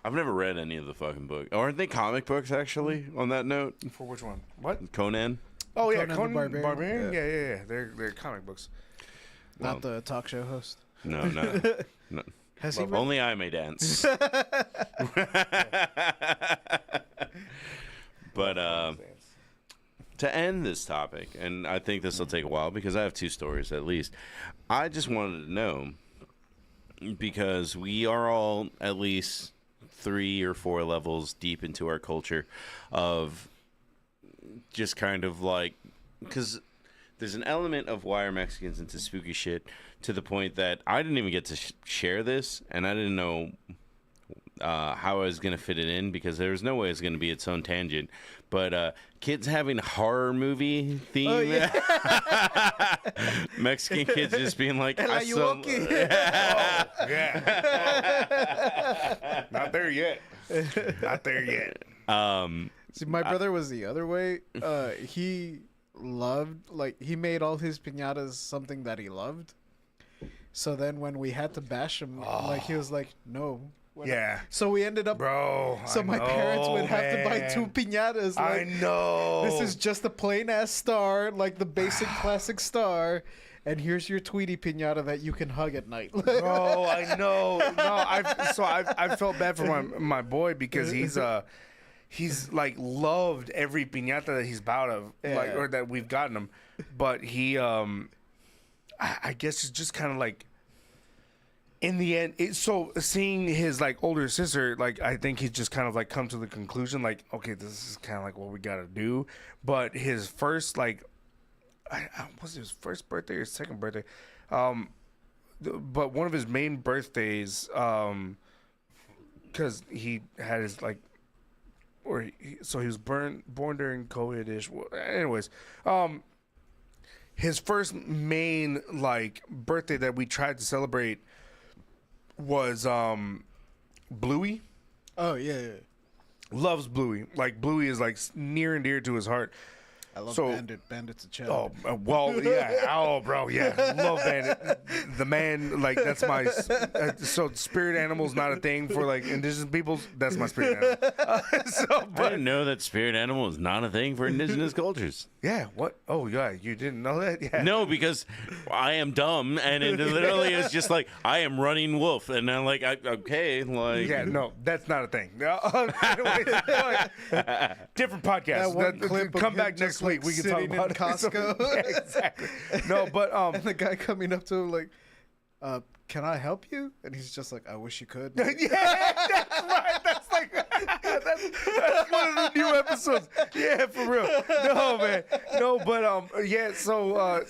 I've never read any of the fucking books. Aren't they comic books, actually, on that note? For which one? What? Conan? Oh yeah, Conan the Barbarian? Yeah. They're comic books. Not the talk show host. No. No. Has he? Only I may dance. But to end this topic, and I think this will take a while because I have 2 stories at least. I just wanted to know, because we are all at least 3 or 4 levels deep into our culture of just kind of like, because there's an element of why are Mexicans into spooky shit, to the point that I didn't even get to share this, and I didn't know how I was going to fit it in, because there was no way it was going to be its own tangent. But kids having horror movie theme. Oh, yeah. Mexican kids just being like, El I saw- Ayuwoki. Yeah. Not there yet. Not there yet. See, my brother was the other way. He loved, like, he made all his piñatas something that he loved. So then when we had to bash him, like, he was like, no. Yeah. So we ended up, Bro. so my parents would have to buy 2 piñatas. I Like, know. this is just a plain ass star, like the basic classic star. And here's your Tweety piñata that you can hug at night. Bro, I know. No, I felt bad for my boy, because he's like loved every piñata that he's bout of, like, Yeah. or that we've gotten him, but he I guess it's just kind of like, in the end, so seeing his like older sister, like, I think he's just kind of like come to the conclusion, like, okay, this is kind of like what we gotta do. But his first, like, was it his first birthday or his second birthday? But one of his main birthdays, because he had his like, so he was born during COVID-ish. Anyways, his first main like birthday that we tried to celebrate was Bluey. Oh, yeah. Loves Bluey. Like, Bluey is like near and dear to his heart. I love So- Bandit. Bandit's a child. Oh, well, yeah. Oh, bro, yeah. Love Bandit. The man, like, that's my... so spirit animal's not a thing for, like, indigenous peoples. That's my spirit animal. I didn't know that spirit animal is not a thing for indigenous cultures. Yeah, what? Oh, yeah, you didn't know that? Yeah. No, because I am dumb, and it literally is just like, I am running wolf, and I'm like, okay, like... Yeah, no, that's not a thing. Anyways, different podcast. That one clip of Come him back just, next like, week. We can talk sitting in about it. Costco. Yeah, exactly. No, but And the guy coming up to him like, can I help you? And he's just like, I wish you could. yeah, that's right. That's like that's one of the new episodes. Yeah, for real. No, man. No, but yeah. So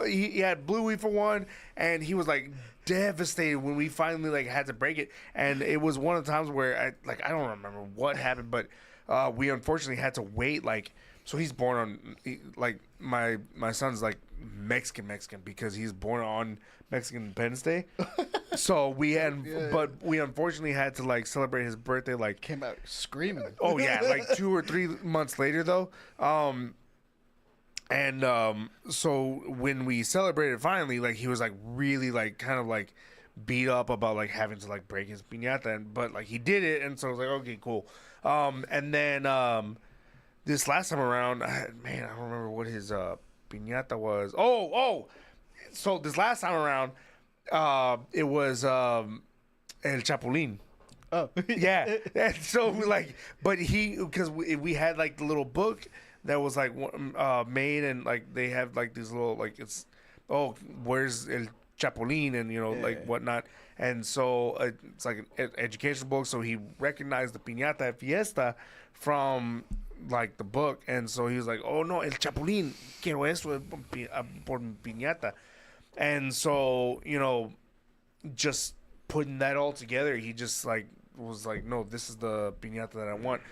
he had Bluey for one, and he was like devastated when we finally like had to break it. And it was one of the times where I don't remember what happened, but we unfortunately had to wait. Like, so he's born on like my son's like Mexican because he's born on Mexican Independence Day. So we had, but we unfortunately had to like celebrate his birthday like. Came out screaming. Oh yeah, like 2 or 3 months later though. So when we celebrated finally, like he was like really like kind of like beat up about like having to like break his piñata, but like he did it, and so I was like, okay, cool. And then this last time around, man, I don't remember what his piñata was. So this last time around, it was El Chapulín. Oh, Yeah, and so but because we had like the little book that was like made, and like they have like these little like where's El Chapulín, and like whatnot, and so it's like an educational book. So he recognized the piñata fiesta from like the book, and so he was like, oh no, El Chapulín, quiero esto por mi piñata, and so just putting that all together, he just like was like, no, this is the piñata that I want.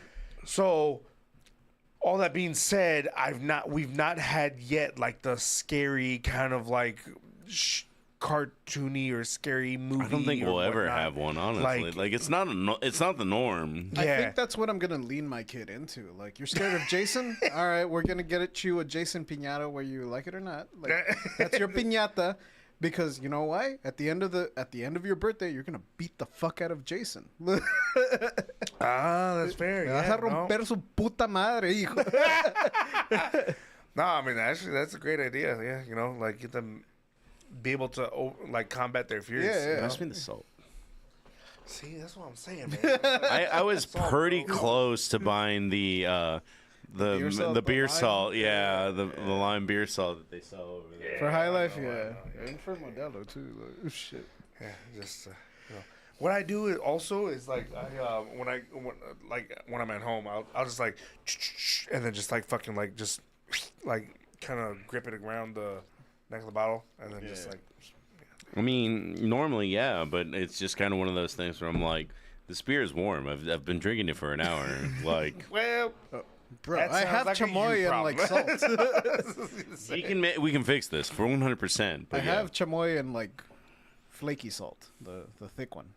So all that being said, we've not had yet like the scary kind of like cartoony or scary movie. I don't think we'll ever whatnot. have one, honestly. Like it's not the norm. I Yeah. think that's what I'm gonna lean my kid into. Like, you're scared of Jason? All right, we're gonna get you a Jason piñata, whether you like it or not. Like, that's your piñata, because you know why? At the end of your birthday, you're gonna beat the fuck out of Jason. That's fair. Me vas a romper su puta madre, hijo. No, I mean actually that's a great idea. Yeah, like get them be able to like combat their fears. Yeah. Pass me the salt. See, that's what I'm saying, man. I was pretty close to buying the beer salt, the beer the salt, the lime beer salt that they sell over there. For High Life, yeah. And for Modelo, too. Like, oh, shit. Yeah, just what I do is like when I'm at home, I'll just like and then just like fucking like just like kind of grip it around the neck of the bottle, and then just like. I mean, normally, yeah, but it's just kind of one of those things where I'm like, this beer is warm. I've been drinking it for an hour. Like, Well, Bro, that I sounds have like a you chamoy and like problem. salt. we can fix this for 100%. I But have chamoy and like flaky salt, the thick one.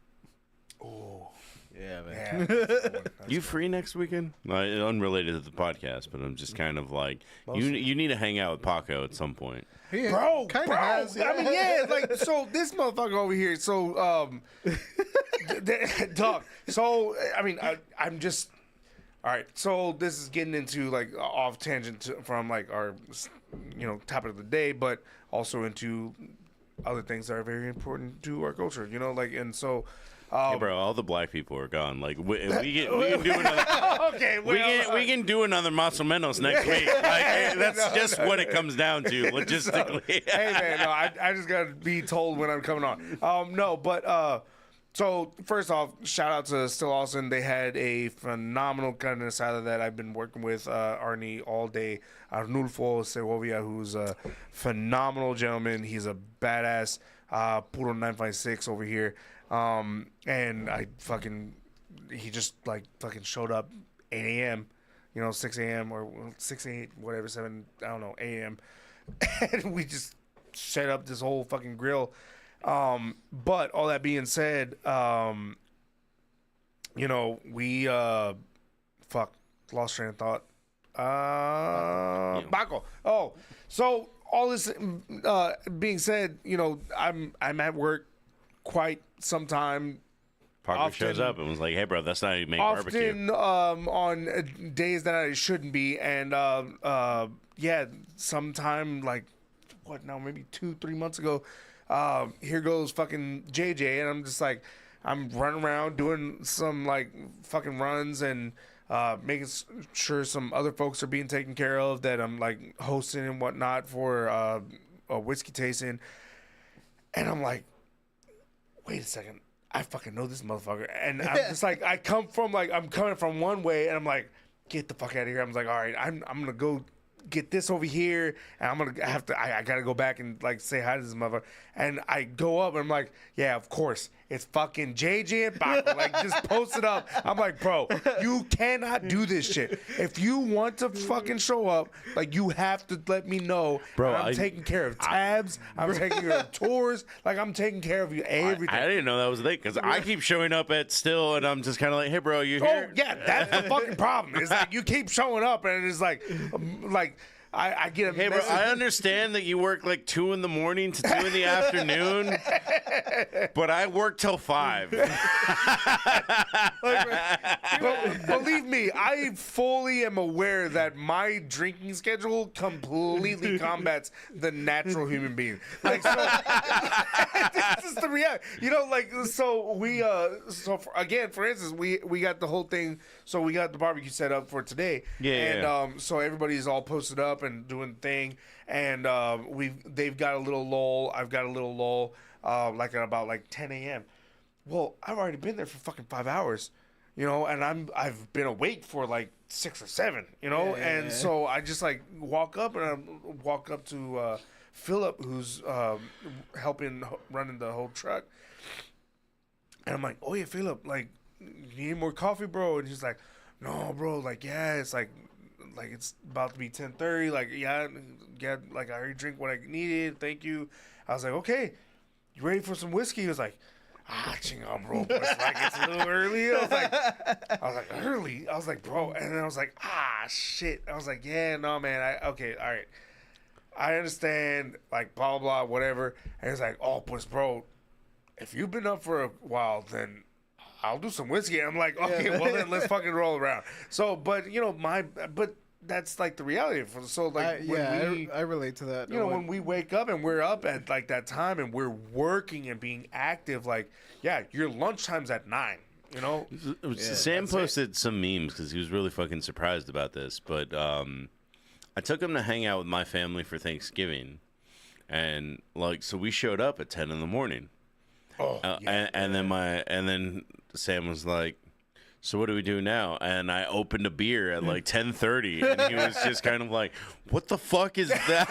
Oh, Yeah, man. yeah. That's the one. You free next weekend? Unrelated to the podcast, but I'm just kind of like, you need to hang out with Paco at some point. He Bro, kind of bro. has. I mean, yeah, like so. This motherfucker over here. So, dog. So, I mean, I'm just. All right. So this is getting into like off tangent from like our, topic of the day, but also into other things that are very important to our culture. Like, and so. Hey, bro, all the black people are gone. Like we can do another. Okay, We can do another Menos next week. Like, that's just what it comes down to logistically. Hey man, no, I just gotta be told when I'm coming on. No, but so first off, shout out to Still Austin. They had a phenomenal carne asada that I've been working with Arnie all day. Arnulfo Segovia, who's a phenomenal gentleman. He's a badass. Puro 956 over here. And he just like fucking showed up 8 a.m., 6 a.m. or 6, 8, whatever, 7, I don't know, a.m. And we just set up this whole fucking grill. But all that being said, we, lost train of thought. Baco. Oh, so all this, being said, I'm at work quite sometime. Parker shows up and was like, "Hey, bro, that's not how you make barbecue." Often on days that I shouldn't be, and sometime like maybe 2-3 months ago, here goes fucking JJ, and I'm just like, I'm running around doing some like fucking runs and making sure some other folks are being taken care of, that I'm like hosting and whatnot for a whiskey tasting, and I'm like, wait a second, I fucking know this motherfucker. And I'm just like, I'm coming from one way, and I'm like, get the fuck out of here. I'm like, all right, I'm going to go get this over here, and I got to go back and like say hi to this motherfucker. And I go up, and I'm like, yeah, of course, it's fucking JJ and Baco. Like, just post it up. I'm like, bro, you cannot do this shit. If you want to fucking show up, like, you have to let me know. Bro, I'm taking care of tabs. I'm taking care of tours. Like, I'm taking care of you, everything. I didn't know that was a thing, because I keep showing up at Still, and I'm just kind of like, "Hey, bro, you here?" Oh yeah, that's the fucking problem. It's like you keep showing up, and it's like I get a Hey, bro, message. I understand that you work like 2 in the morning to 2 in the afternoon, but I work till 5. But believe me, I fully am aware that my drinking schedule completely combats the natural human being. Like, so this is the reality. You know, like, so we, for instance, we got the whole thing. So we got the barbecue set up for today. And so everybody's all posted up and doing the thing. And they've got a little lull. I've got a little lull, like at about like 10 a.m. Well, I've already been there for fucking 5 hours, you know, and I've been awake for like 6 or 7, you know, and so I just like walk up to Philip, who's helping running the whole truck, and I'm like, oh yeah, Philip, like, you need more coffee, bro? And he's like, no, bro, like, yeah, it's like it's about to be 10:30, like, yeah, like I already drink what I needed, thank you. I was like, okay, you ready for some whiskey? He was like, chingón, bro. It's like it's a little early. I was like, early? I was like, bro. And then I was like, shit. I was like, yeah, no, man. Okay, all right. I understand, like, blah, blah, whatever. And he's like, oh, pues, bro, if you've been up for a while, then I'll do some whiskey. I'm like, okay, well, then let's fucking roll around. So, but, you know, but that's like the reality. So, like, I relate to that. You know, when we wake up and we're up at like that time and we're working and being active, like, yeah, your lunchtime's at 9. You know, Sam posted some memes because he was really fucking surprised about this. But I took him to hang out with my family for Thanksgiving, and like, so we showed up at 10 in the morning. And then Sam was like, so what do we do now? And I opened a beer at like 10:30, and he was just kind of like, what the fuck is that?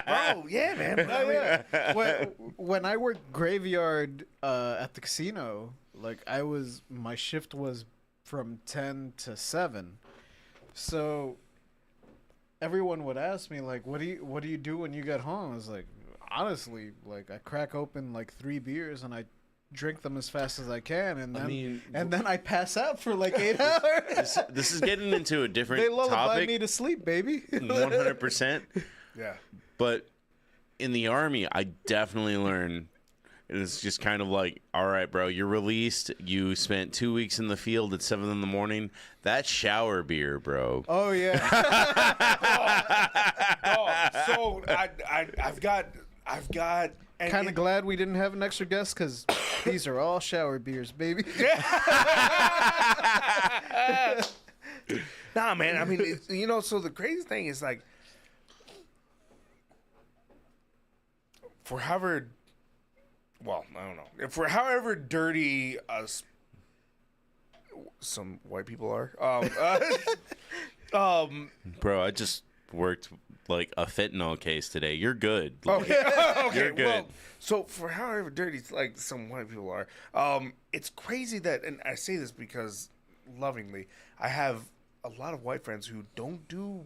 bro, yeah, man. When I worked graveyard at the casino, like my shift was from 10 to 7. So everyone would ask me, like, what do you do when you get home? I was like, honestly, like, I crack open like 3 beers and I drink them as fast as I can, and then I pass out for like 8 hours. This is getting into a different They lullaby topic. me to sleep, baby. 100%. Yeah. But in the Army, I definitely learned. It's just kind of like, all right, bro, you're released. You spent 2 weeks in the field at 7 in the morning. That shower beer, bro. Oh yeah. So I've got. Kind of glad we didn't have an extra guest because these are all shower beers, baby. Nah, man. I mean, you know. So the crazy thing is, like, for however, well, I don't know. If we're however dirty us, some white people are. Bro, I just worked like a fentanyl case today. You're good. Like, Okay, you're good. Well, so for however dirty like some white people are, it's crazy that, and I say this because lovingly, I have a lot of white friends who don't do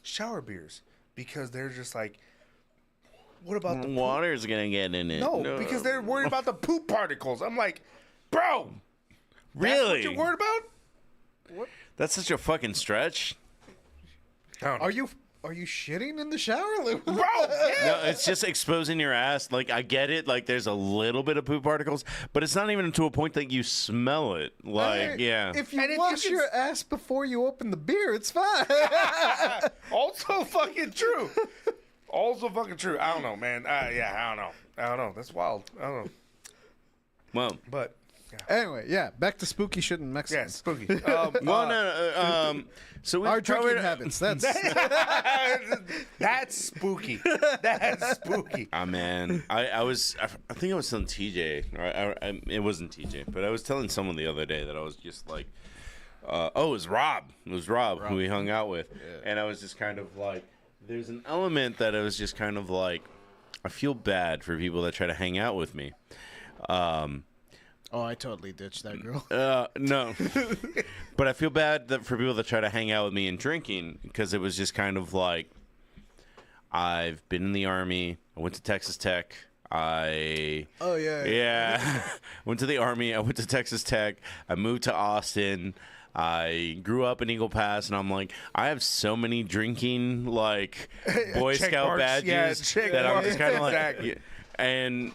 shower beers because they're just like, what about the poop? Water's gonna get in it. No, because they're worried about the poop particles. I'm like, bro, that's really? what you're worried about? That's such a fucking stretch. Are you shitting in the shower, Bro, yeah. No, it's just exposing your ass. Like, I get it. Like, there's a little bit of poop particles, but it's not even to a point that you smell it. Like, yeah. If you And if wash you can- your ass before you open the beer, it's fine. Also fucking true. Also fucking true. I don't know, man. I don't know. That's wild. I don't know. Well, But Anyway, yeah, back to spooky shit in yeah, Mexico. spooky. So we Our drinking covered habits. That's That's spooky. That's spooky. Ah, man, I think I was telling TJ. It wasn't TJ, but I was telling someone the other day that I was just like, it was Rob. It was Rob who we hung out with, and I was just kind of like, there's an element that I was just kind of like, I feel bad for people that try to hang out with me. Oh, I totally ditched that girl. No, but I feel bad that for people that try to hang out with me and drinking, because it was just kind of like, I've been in the Army. I went to Texas Tech. Oh yeah. Went to the Army. I went to Texas Tech. I moved to Austin. I grew up in Eagle Pass, and I'm like, I have so many drinking like Boy Check Scout marks. badges Yeah, check that I'm marks. just kind of like, Exactly. yeah. And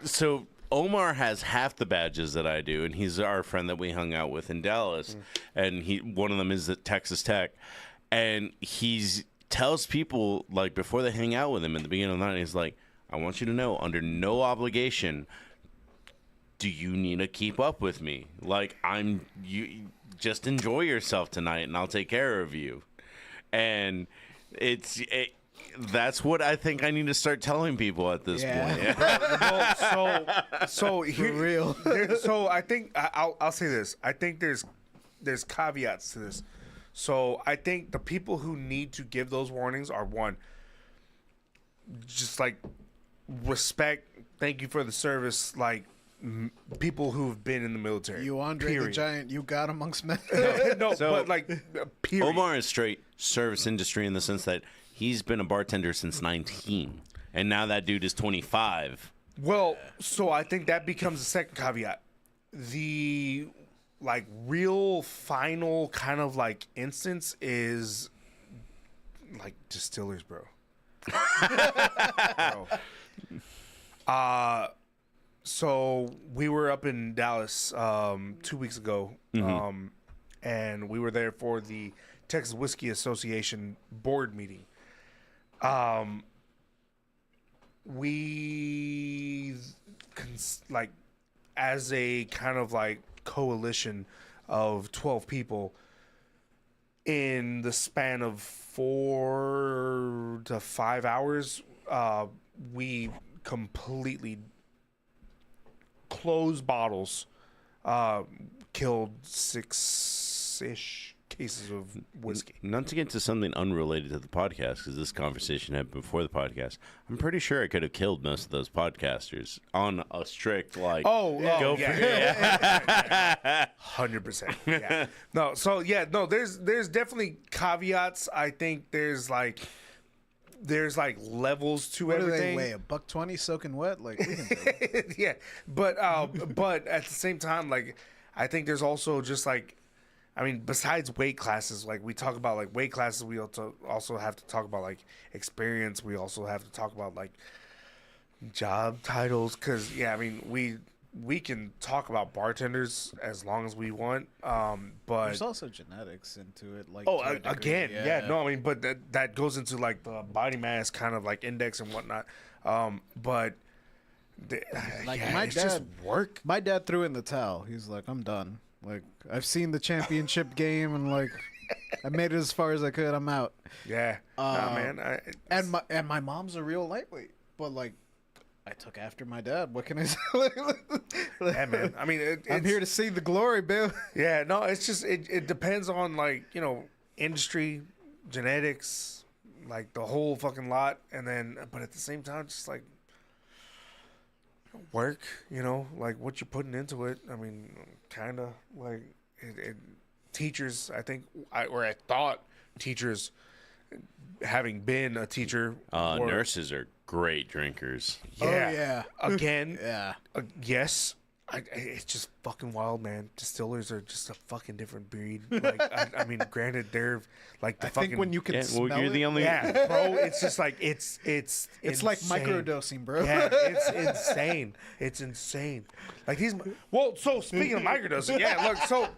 so Omar has half the badges that I do, and he's our friend that we hung out with in Dallas, and one of them is at Texas Tech, and he's tells people like before they hang out with him at the beginning of the night, he's like, I want you to know, under no obligation, do you need to keep up with me? Like, you just enjoy yourself tonight, and I'll take care of you. And that's what I think I need to start telling people at this point. Well, so here, real. So I think I'll say this. I think there's caveats to this. So I think the people who need to give those warnings are one, just like respect, thank you for the service, like people who've been in the military. You Andre the period. Giant, you got amongst men. No, So- but like period. Omar is straight service industry in the sense that he's been a bartender since 19, and now that dude is 25. Well, so I think that becomes the second caveat. The like real final kind of like instance is like distillers, bro. Bro. So we were up in Dallas 2 weeks ago, and we were there for the Texas Whiskey Association board meeting. We like as a kind of like coalition of 12 people in the span of 4 to 5 hours, we completely closed bottles, killed 6-ish cases of whiskey. Not to get to something unrelated to the podcast, because this conversation happened before the podcast. I'm pretty sure I could have killed most of those podcasters on a strict like. Go for yeah. 100%. Yeah. No, so yeah, no, there's definitely caveats. I think there's like levels to What do everything. they weigh? $120 soaking wet? Like, we can do it. Yeah, but at the same time, like I think there's also just like, I mean, besides weight classes, like we talk about like weight classes, we also have to talk about like experience. We also have to talk about like job titles, because yeah, I mean we can talk about bartenders as long as we want, but There's also genetics into it. Like, oh, to a degree, again, yeah, no, I mean, but that goes into like the body mass kind of like index and whatnot, but. Like yeah, my it's dad, just work. My dad threw in the towel. He's like, I'm done. Like, I've seen the championship game, and like, I made it as far as I could. I'm out. Yeah, nah, man. And my mom's a real lightweight, but like, I took after my dad. What can I say? Yeah, man. I mean, I'm here to see the glory, babe. Yeah, no, it's just it depends on like industry, genetics, like the whole fucking lot, and then but at the same time, just like work, like what you're putting into it. I mean, kind of like teachers. I think I thought teachers, having been a teacher, were- Nurses are great drinkers. Yeah, Oh, yeah. Again, Yeah. yes. It's just fucking wild, man. Distillers are just a fucking different breed. Like, I mean, granted, they're like the I fucking. think when you can Yeah, smell well, you're it, the only. yeah, bro. It's just like it's like insane. microdosing, bro. Yeah, it's insane. It's insane. Like these. Well, so speaking of microdosing, yeah. Look, so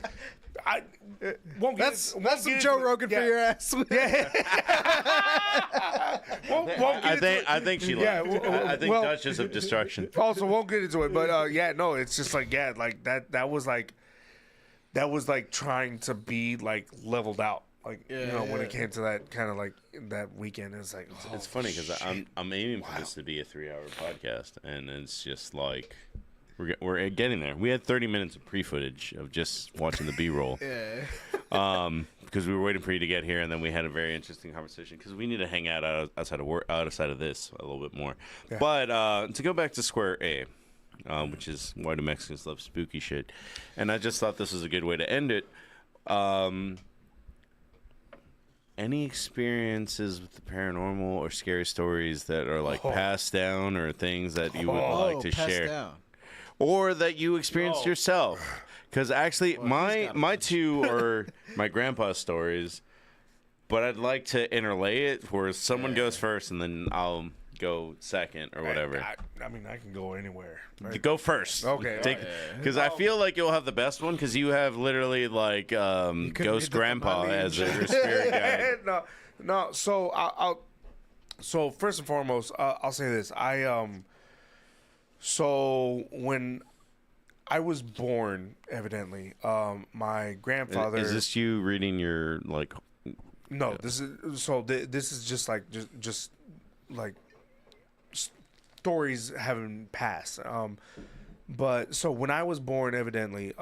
I won't get. That's won't some get Joe into it. Rogan Yeah. for your ass. Won't get into it. I think she. Yeah, I think well- Duchess of Destruction. Also, won't get into it, but yeah, no, it's just like like that was like trying to be like leveled out, like when it came to that kind of like that weekend, it's like It's funny because I'm aiming for this to be a 3-hour podcast, and it's just like we're getting there. We had 30 minutes of pre-footage of just watching the B-roll. Yeah. Because we were waiting for you to get here, and then we had a very interesting conversation because we need to hang out outside of work, outside of this a little bit more. Yeah. But to go back to Square A, which is why do Mexicans love spooky shit, and I just thought this was a good way to end it. Any experiences with the paranormal or scary stories that are like passed down, or things that you would like to passed share, down. or that you experienced yourself? Because actually, Well, he's got a my bunch. two are my grandpa's stories, but I'd like to interlay it where someone goes first and then I'll go second or whatever. I mean, I can go anywhere. Right? Go first. Okay. Because I feel like you'll have the best one because you have literally like read Ghost the Grandpa tamale as and your spirit guide. No. So So first and foremost, I'll say this. So when I was born, evidently, my grandfather. Is this you reading your like? No, this is just like stories having passed. But so when I was born, evidently,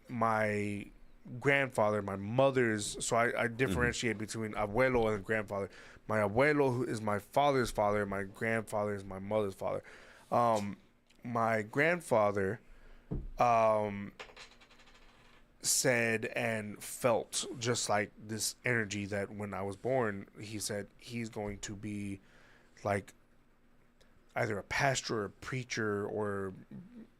my grandfather, my mother's. So I differentiate between abuelo and grandfather. My abuelo who is my father's father. My grandfather is my mother's father. My grandfather said and felt just like this energy that when I was born, he said he's going to be like either a pastor or a preacher or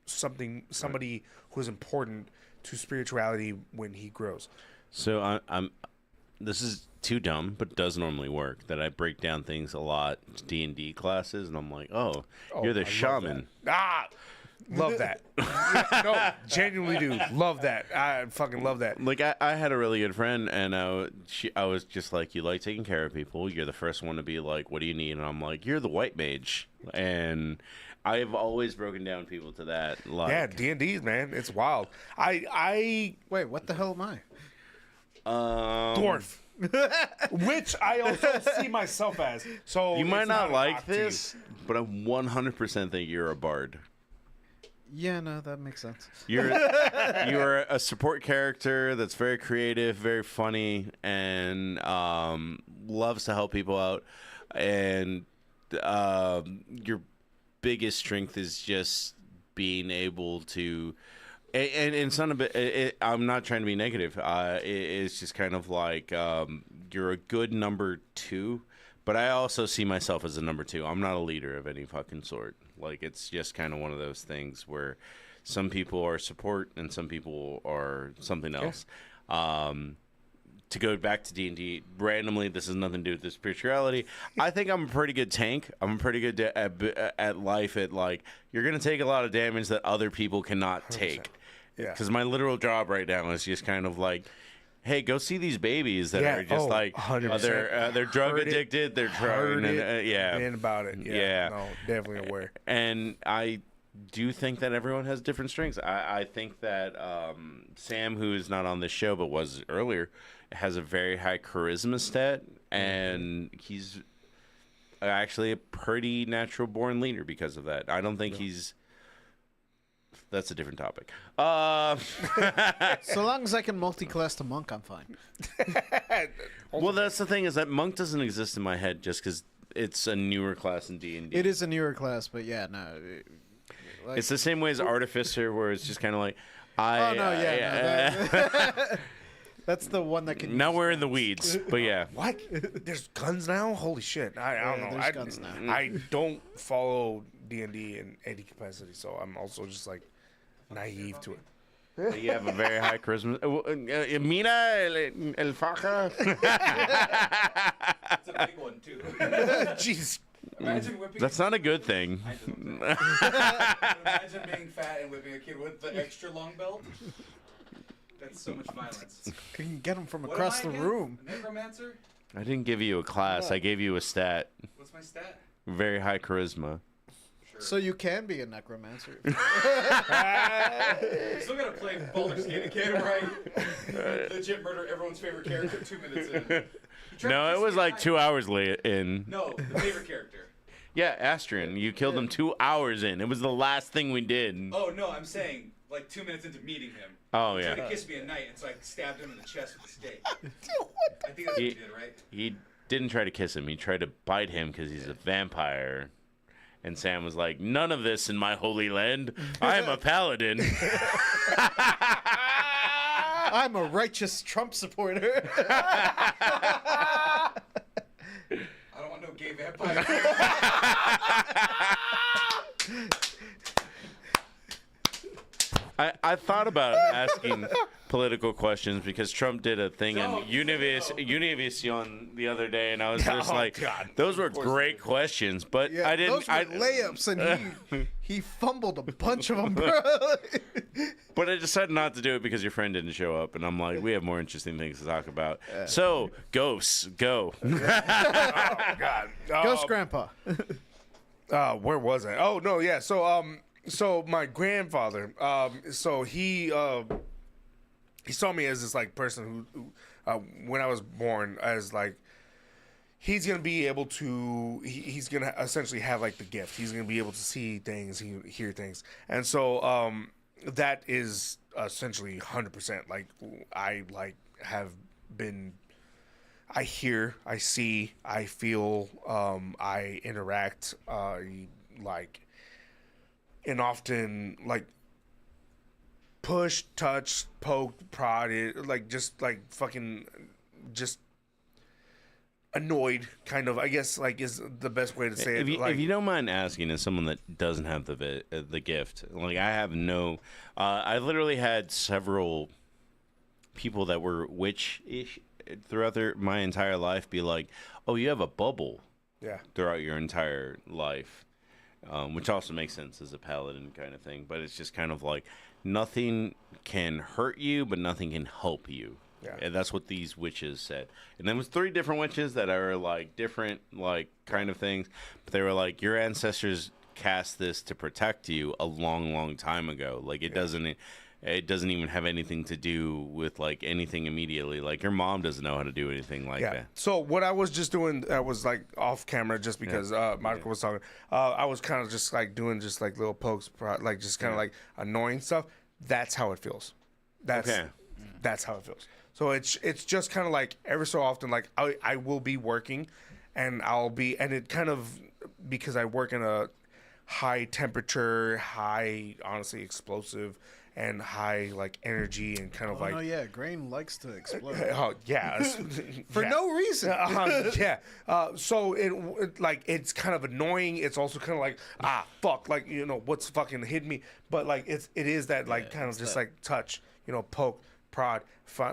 somebody who is important to spirituality when he grows. So I'm. This is too dumb, but does normally work. That I break down things a lot, D&D classes, and I'm like, oh, you're the I love shaman. Love that. No, genuinely do. Love that. I fucking love that. Like I had a really good friend, and I was just like, you like taking care of people. You're the first one to be like, what do you need? And I'm like, you're the white mage. And I've always broken down people to that. Like, Yeah, D&D's, man. It's wild. I Wait, what the hell am I? dwarf. Which I also see myself as. So you might it's not a like knock to you. this, but I 100% think you're a bard. Yeah, no, that makes sense. You're a support character that's very creative, very funny, and loves to help people out. And your biggest strength is just being able to. And it's not a bit. I'm not trying to be negative. It's just kind of like you're a good number 2, but I also see myself as a number 2. I'm not a leader of any fucking sort. Like, it's just kind of one of those things where some people are support and some people are something else. To go back to D&D, randomly, this has nothing to do with the spirituality. I think I'm a pretty good tank. I'm pretty good at life. At like, you're gonna take a lot of damage that other people cannot take. Yeah. Because my literal job right now is just kind of like, hey, go see these babies that Yeah. are just 100%. they're drug Heard it. addicted. They're Heard trying, it. yeah, And about it. Yeah. No, definitely aware. and I do think that everyone has different strengths. I think that Sam, who is not on this show but was earlier, has a very high charisma stat, and he's actually a pretty natural born leader because of that. I don't think he's. That's a different topic. So long as I can multi-class to monk, I'm fine. Well, that's the thing is that monk doesn't exist in my head just because it's a newer class in D&D. It is a newer class, but yeah, no. Like, It's the same way as artificer, where it's just kind of like, oh no, that's the one that can. now use we're in the guns. weeds, but yeah. What? There's guns now? Holy shit! I don't know. there's guns now. I don't follow D&D in any capacity, so I'm also just like naive to it. You have a very high charisma. Mina el faja. It's a big one too. Jeez. Imagine whipping. That's not a good thing. Imagine being fat and whipping a kid with the extra long belt. That's so much violence. You can get them from What across am I the again? room. A necromancer? I didn't give you a class. I gave you a stat. What's my stat? Very high charisma. Sure. So you can be a necromancer. You still gotta play Baldur's Gate again, right? Legit murder everyone's favorite character 2 minutes in. He tried to No, it kiss was me like at 2 night. hours late in. No, the favorite character. Yeah, Astrian. You killed him 2 hours in. It was the last thing we did. Oh no, I'm saying like 2 minutes into meeting him. Oh, He tried yeah. to kiss me at night, and so I stabbed him in the chest with a stake. I think that's what he did, right? He didn't try to kiss him. He tried to bite him because he's a vampire. And Sam was like, none of this in my holy land. I am a paladin. I'm a righteous Trump supporter. I don't want no gay vampire. I I thought about asking political questions because Trump did a thing on Univision the other day, and I was just God. those were great questions, but Yeah, I didn't. those were layups, and he fumbled a bunch of them, bro. But I decided not to do it because your friend didn't show up, and I'm like, we have more interesting things to talk about. So, ghosts, go. Oh God. Ghost Grandpa. Where was I? Oh no, yeah. So my grandfather, so he saw me as this like person who when I was born, as like he's gonna be able to, he's gonna essentially have like the gift. He's gonna be able to see things, hear things, and so that is essentially 100%. Like I have been. I hear, I see, I feel, I interact, and often like push, touch, poke, prod, just fucking, just annoyed, kind of. I guess like is the best way to say it. If you don't mind asking, as someone that doesn't have the gift, like I have no, I literally had several people that were witch-ish throughout my entire life be like, oh, you have a bubble yeah, throughout your entire life, which also makes sense as a paladin kind of thing, but it's just kind of like nothing can hurt you, but nothing can help you. Yeah. And that's what these witches said. And there was 3 different witches that are like different like kind of things, but they were like, your ancestors cast this to protect you a long time ago. Like it doesn't even have anything to do with like anything immediately. Like your mom doesn't know how to do anything like that. So what I was just doing, I was like off camera just because Michael was talking. I was kind of just like doing just like little pokes, like just kind of like annoying stuff. That's how it feels. That's how it feels. So it's just kind of like every so often, like I will be working, and it kind of, because I work in a high temperature, honestly explosive, and high like energy and kind of like. Oh yeah, grain likes to explode Oh yeah, for no reason. yeah. So it like it's kind of annoying. It's also kind of like fuck, like what's fucking hit me. But like it is that like kind of just like touch, poke, prod,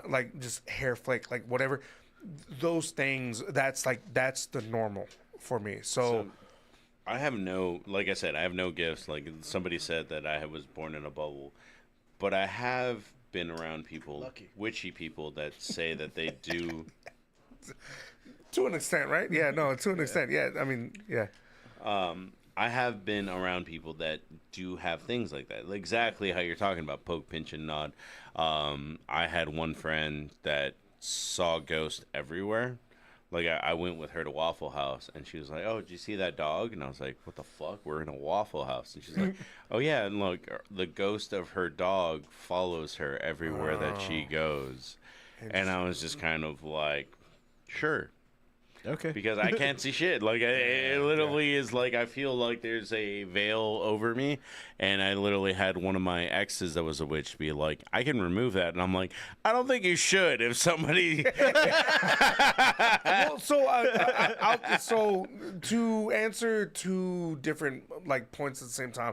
like just hair flake, like whatever. Those things. That's the normal for me. So I have no, like I said, I have no gifts. Like somebody said that I was born in a bubble, but I have been around people, witchy people, that say that they do. To an extent, right? Yeah, no, to an extent. Yeah, I mean, yeah. I have been around people that do have things like that. Like exactly how you're talking about, poke, pinch, and nod. I had one friend that saw ghosts everywhere. Like, I went with her to Waffle House, and she was like, oh, did you see that dog? And I was like, what the fuck? We're in a Waffle House. And she's like, oh, yeah, and look, the ghost of her dog follows her everywhere that she goes. And I was just kind of like, sure. Okay. Because I can't see shit. Like, it literally is like, I feel like there's a veil over me. And I literally had one of my exes that was a witch be like, I can remove that. And I'm like, I don't think you should. If somebody. Well, so to answer 2 different like points at the same time.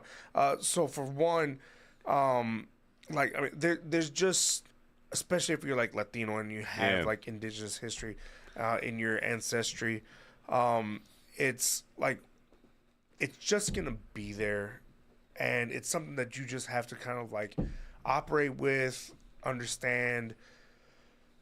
So for one, like I mean, there's just, especially if you're like Latino and you have like indigenous history in your ancestry, it's like it's just gonna be there, and it's something that you just have to kind of like operate with, understand,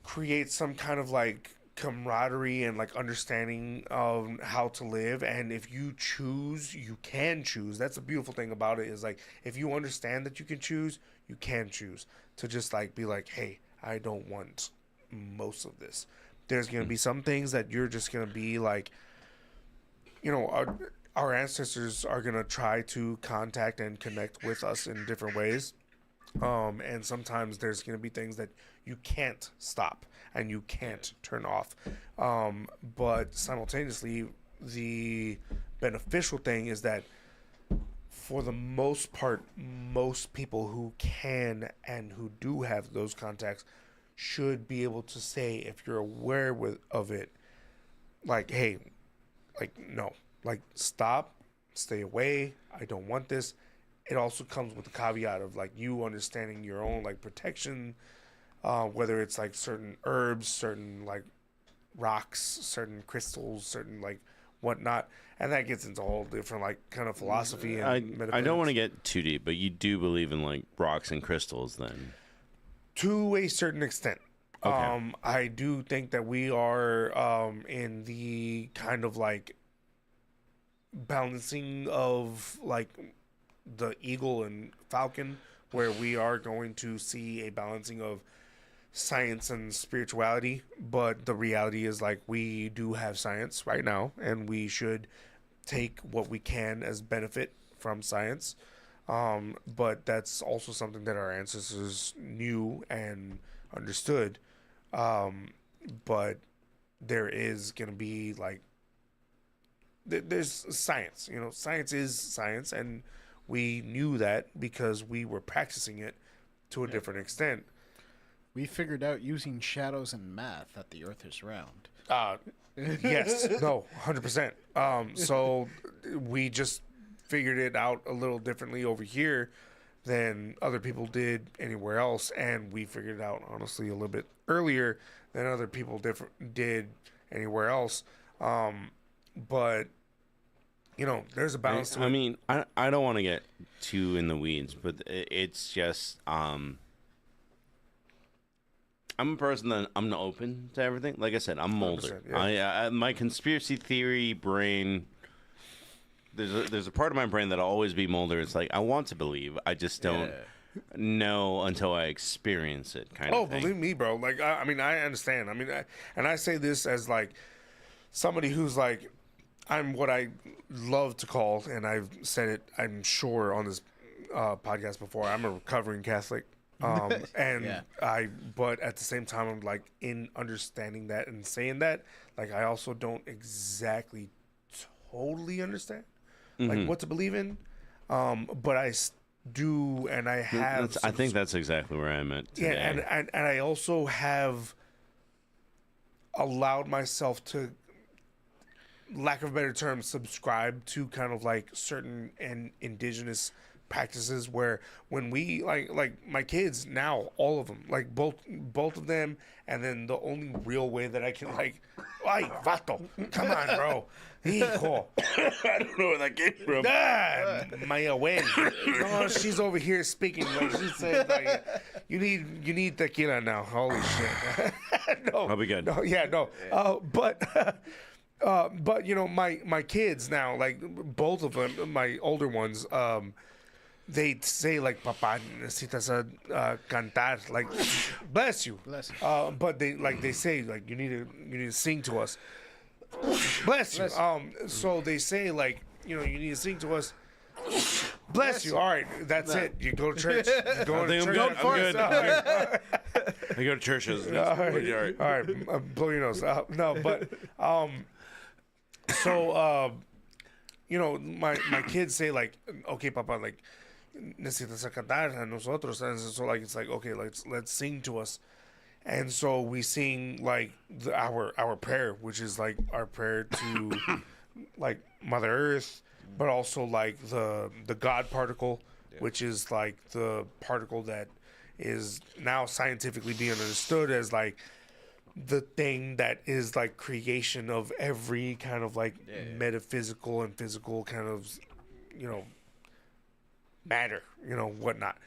create some kind of like camaraderie and like understanding of how to live. And if you choose, you can choose. That's the beautiful thing about it, is like if you understand that you can choose, you can choose to just like be like, hey, I don't want most of this. There's gonna be some things that you're just gonna be like, our ancestors are gonna try to contact and connect with us in different ways. And sometimes there's going to be things that you can't stop and you can't turn off. But simultaneously, the beneficial thing is that for the most part, most people who can and who do have those contacts should be able to say, if you're aware of it, like, hey, like, no, like, stop, stay away, I don't want this. it also comes with the caveat of like you understanding your own like protection, whether it's like certain herbs, certain like rocks, certain crystals, certain like whatnot, and that gets into a whole different like kind of philosophy and I metaphysics. don't want to get too deep, but you do believe in like rocks and crystals, then? To a certain extent. Okay. I do think that we are in the kind of like balancing of like the eagle and falcon, where we are going to see a balancing of science and spirituality, but the reality is like we do have science right now, and we should take what we can as benefit from science. But that's also something that our ancestors knew and understood. But there is going to be like, there's science, science is science, and we knew that because we were practicing it to a different extent. We figured out using shadows and math that the Earth is round. Yes, no, 100%. So we just figured it out a little differently over here than other people did anywhere else, and we figured it out honestly a little bit earlier than other people did anywhere else. But there's a balance to it. I mean, I don't want to get too in the weeds, but it's just I'm a person that I'm not open to everything. Like I said, I'm Mulder. yeah. I my conspiracy theory brain. There's a part of my brain that'll always be Mulder. It's like I want to believe, I just don't know until I experience it. Kind of thing. Believe me, bro. Like I mean, I understand. I mean, I say this as like somebody who's like, I'm what I love to call, and I've said it, I'm sure, on this podcast before, I'm a recovering Catholic. And but at the same time, I'm like, in understanding that and saying that, like, I also don't exactly totally understand like what to believe in. But I do, and I have. I think that's exactly where I'm at today. Yeah, and I also have allowed myself to, lack of a better term, subscribe to kind of like certain and indigenous practices, where when we like my kids now, all of them, like both of them, and then the only real way that I can like, ay, vato, come on, bro, hijo. I don't know where that came from. My abuela. No, she's over here speaking. Like she said, like, you need tequila now. Holy shit. No, I'll be good. No, yeah, no. But my kids now, like both of them, my older ones, they say like, "Papá, necesitas cantar," like, "Bless you." Bless you. But they say like, you need to sing to us. Bless you. So they say like, you need to sing to us. Bless you. All right, that's it. You go to church. You go to church. I'm good. All right. I go to churches. All right. Blow your nose. No, but so my kids say like, okay, Papa, like, necesitas cantar a nosotros, and so like it's like, okay, let's sing to us. And so we sing like our prayer, which is like our prayer to like Mother Earth, but also like the God particle, which is like the particle that is now scientifically being understood as like the thing that is like creation of every kind of like metaphysical and physical kind of matter, whatnot.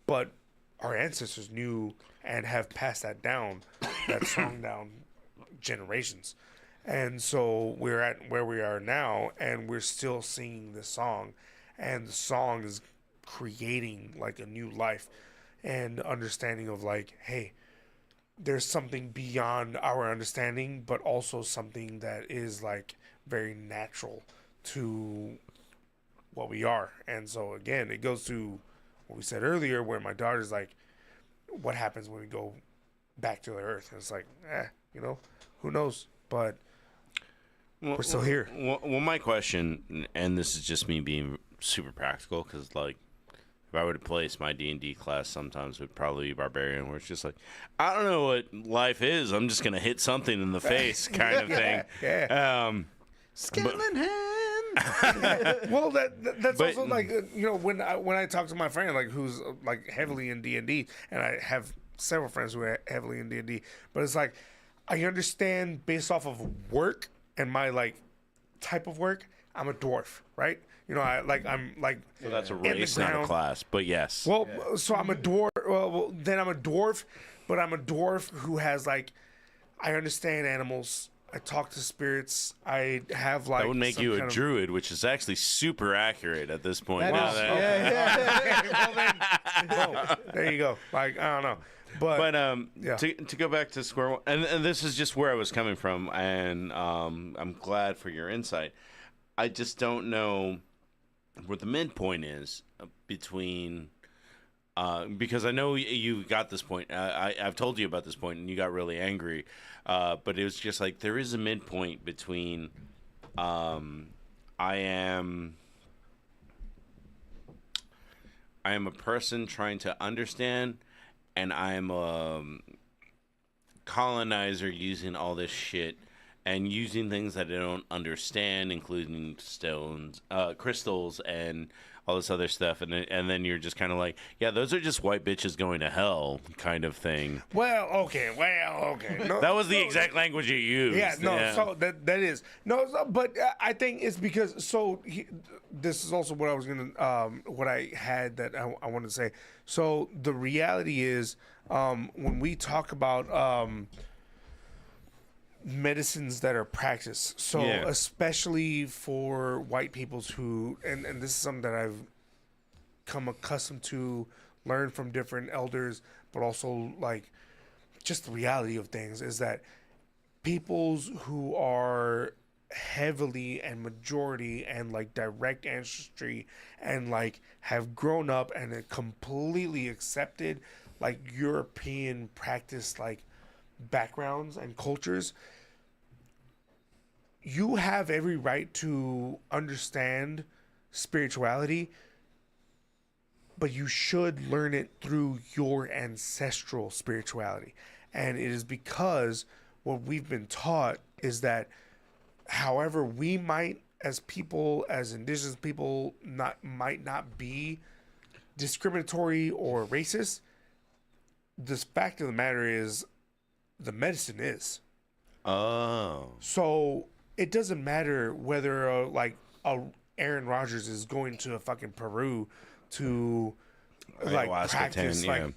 But our ancestors knew and have passed that song down generations. And so we're at where we are now, and we're still singing this song, and the song is creating like a new life and understanding of like, hey, there's something beyond our understanding, but also something that is like very natural to what we are. And so again, it goes to what we said earlier, where my daughter's like, what happens when we go back to the earth? And it's like, who knows? But we're still here. Well, my question, and this is just me being super practical, because like, if I were to place my D&D class, sometimes it would probably be Barbarian, where it's just like, I don't know what life is. I'm just gonna hit something in the face, kind of thing. Yeah. Skeleton hand. Well, that's But- also like when I talk to my friend like who's like heavily in D&D, and I have several friends who are heavily in D&D, but it's like I understand based off of work and my like type of work, I'm a dwarf, right? I'm like So that's a in the race, not a ground. class. But yes. Well, so I'm a dwarf. Well, then I'm a dwarf, but I'm a dwarf who has like, I understand animals. I talk to spirits. I have like that would make some you a kind of- druid, which is actually super accurate at this point. That now is- that- yeah. Boom. There you go. Like I don't know, But Yeah. to go back to square one, and this is just where I was coming from, and I'm glad for your insight. I just don't know where the midpoint is between, because I know you got this point. I've told you about this point, and you got really angry. But it was just like there is a midpoint between, I am a person trying to understand, and I'm a colonizer using all this shit and using things that I don't understand, including stones, crystals, and all this other stuff. And then you're just kind of like, yeah, those are just white bitches going to hell kind of thing. Well, okay. No, That was the exact language you used. Yeah, no. So that is no, but I think it's because this is also what I was gonna what I had that I wanted to say. So the reality is when we talk about medicines that are practiced, so Yeah. especially for white peoples who and this is something that I've come accustomed to learn from different elders, but also like just the reality of things is that peoples who are heavily and majority and like direct ancestry and like have grown up and completely accepted like European practice like backgrounds and cultures, you have every right to understand spirituality, but you should learn it through your ancestral spirituality. And it is because what we've been taught is that however we might as people, as indigenous people, might not be discriminatory or racist, the fact of the matter is the medicine is. Oh. So it doesn't matter whether Aaron Rodgers is going to fucking Peru to like Ayahuasca practice 10, like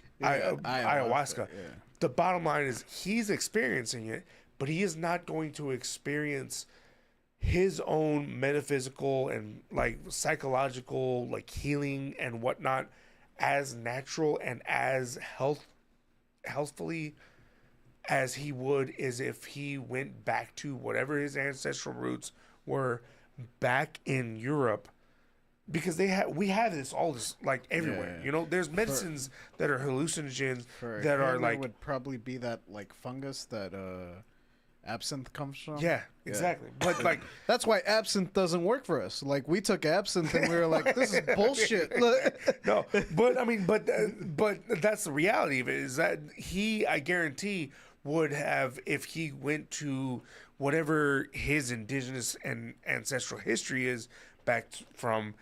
ayahuasca. Yeah. The bottom line is he's experiencing it, but he is not going to experience his own metaphysical and like psychological like healing and whatnot as natural and as healthfully as he would is if he went back to whatever his ancestral roots were back in Europe, because we have this all this like everywhere. Yeah. There's medicines that are hallucinogens For that are him, like it would probably be that like fungus that absinthe comes from. yeah, exactly. But like That's why absinthe doesn't work for us. Like we took absinthe and we were like, "This is bullshit." no, but I mean, but that's the reality of it is that I guarantee, would have if he went to whatever his indigenous and ancestral history is back from,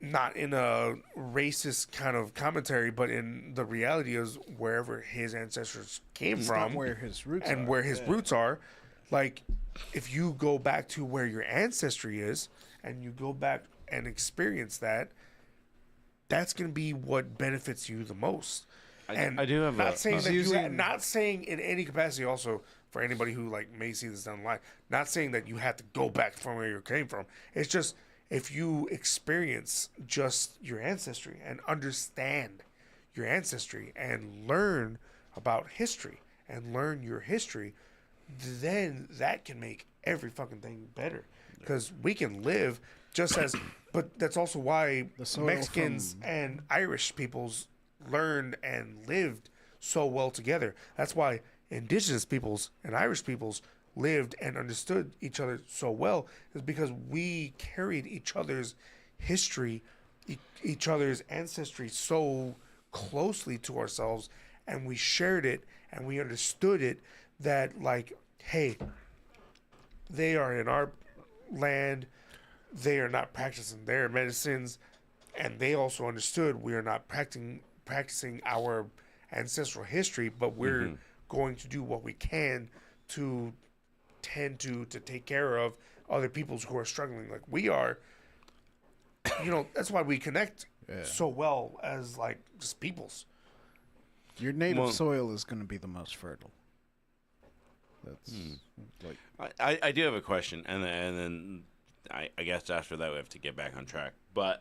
not in a racist kind of commentary, but in the reality is wherever his ancestors came It's from, not where his roots and are. where his roots are. Like, if you go back to where your ancestry is and you go back and experience that, that's going to be what benefits you the most. And I do have not a- saying He's that using- not saying in any capacity. Also, for anybody who like may see this down the line, not saying that you have to go back from where you came from. It's just if you experience just your ancestry and understand your ancestry and learn about history and learn your history, then that can make every fucking thing better. Because we can live just as, but that's also why The soil Mexicans from- and Irish peoples learned and lived so well together. That's why indigenous peoples and Irish peoples lived and understood each other so well, is because we carried each other's history, each other's ancestry so closely to ourselves, and we shared it and we understood it, that like, hey, they are in our land, they are not practicing their medicines, and they also understood we are not practicing our ancestral history, but we're going to do what we can to tend to take care of other peoples who are struggling like we are. That's why we connect so well as like just peoples. Your native Well- soil is going to be the most fertile. That's like I do have a question, and then I guess after that we have to get back on track. But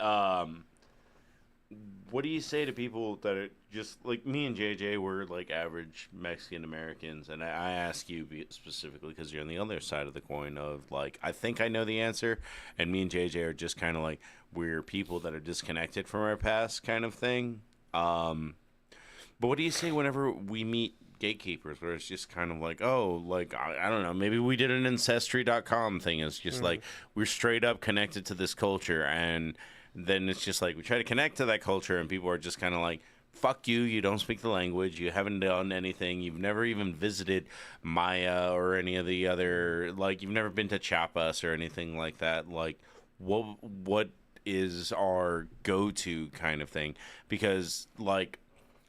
what do you say to people that are just like me and JJ? We're like average Mexican Americans, and I ask you specifically because you're on the other side of the coin of like I think I know the answer, and me and JJ are just kind of like we're people that are disconnected from our past, kind of thing. But what do you say whenever we meet gatekeepers where it's just kind of like, oh, like, I don't know, maybe we did an Ancestry.com thing. It's just like we're straight up connected to this culture. And then it's just like we try to connect to that culture and people are just kind of like, fuck you, you don't speak the language, you haven't done anything, you've never even visited Maya or any of the other, like, you've never been to Chiapas or anything like that. Like, what is our go-to kind of thing? Because, like,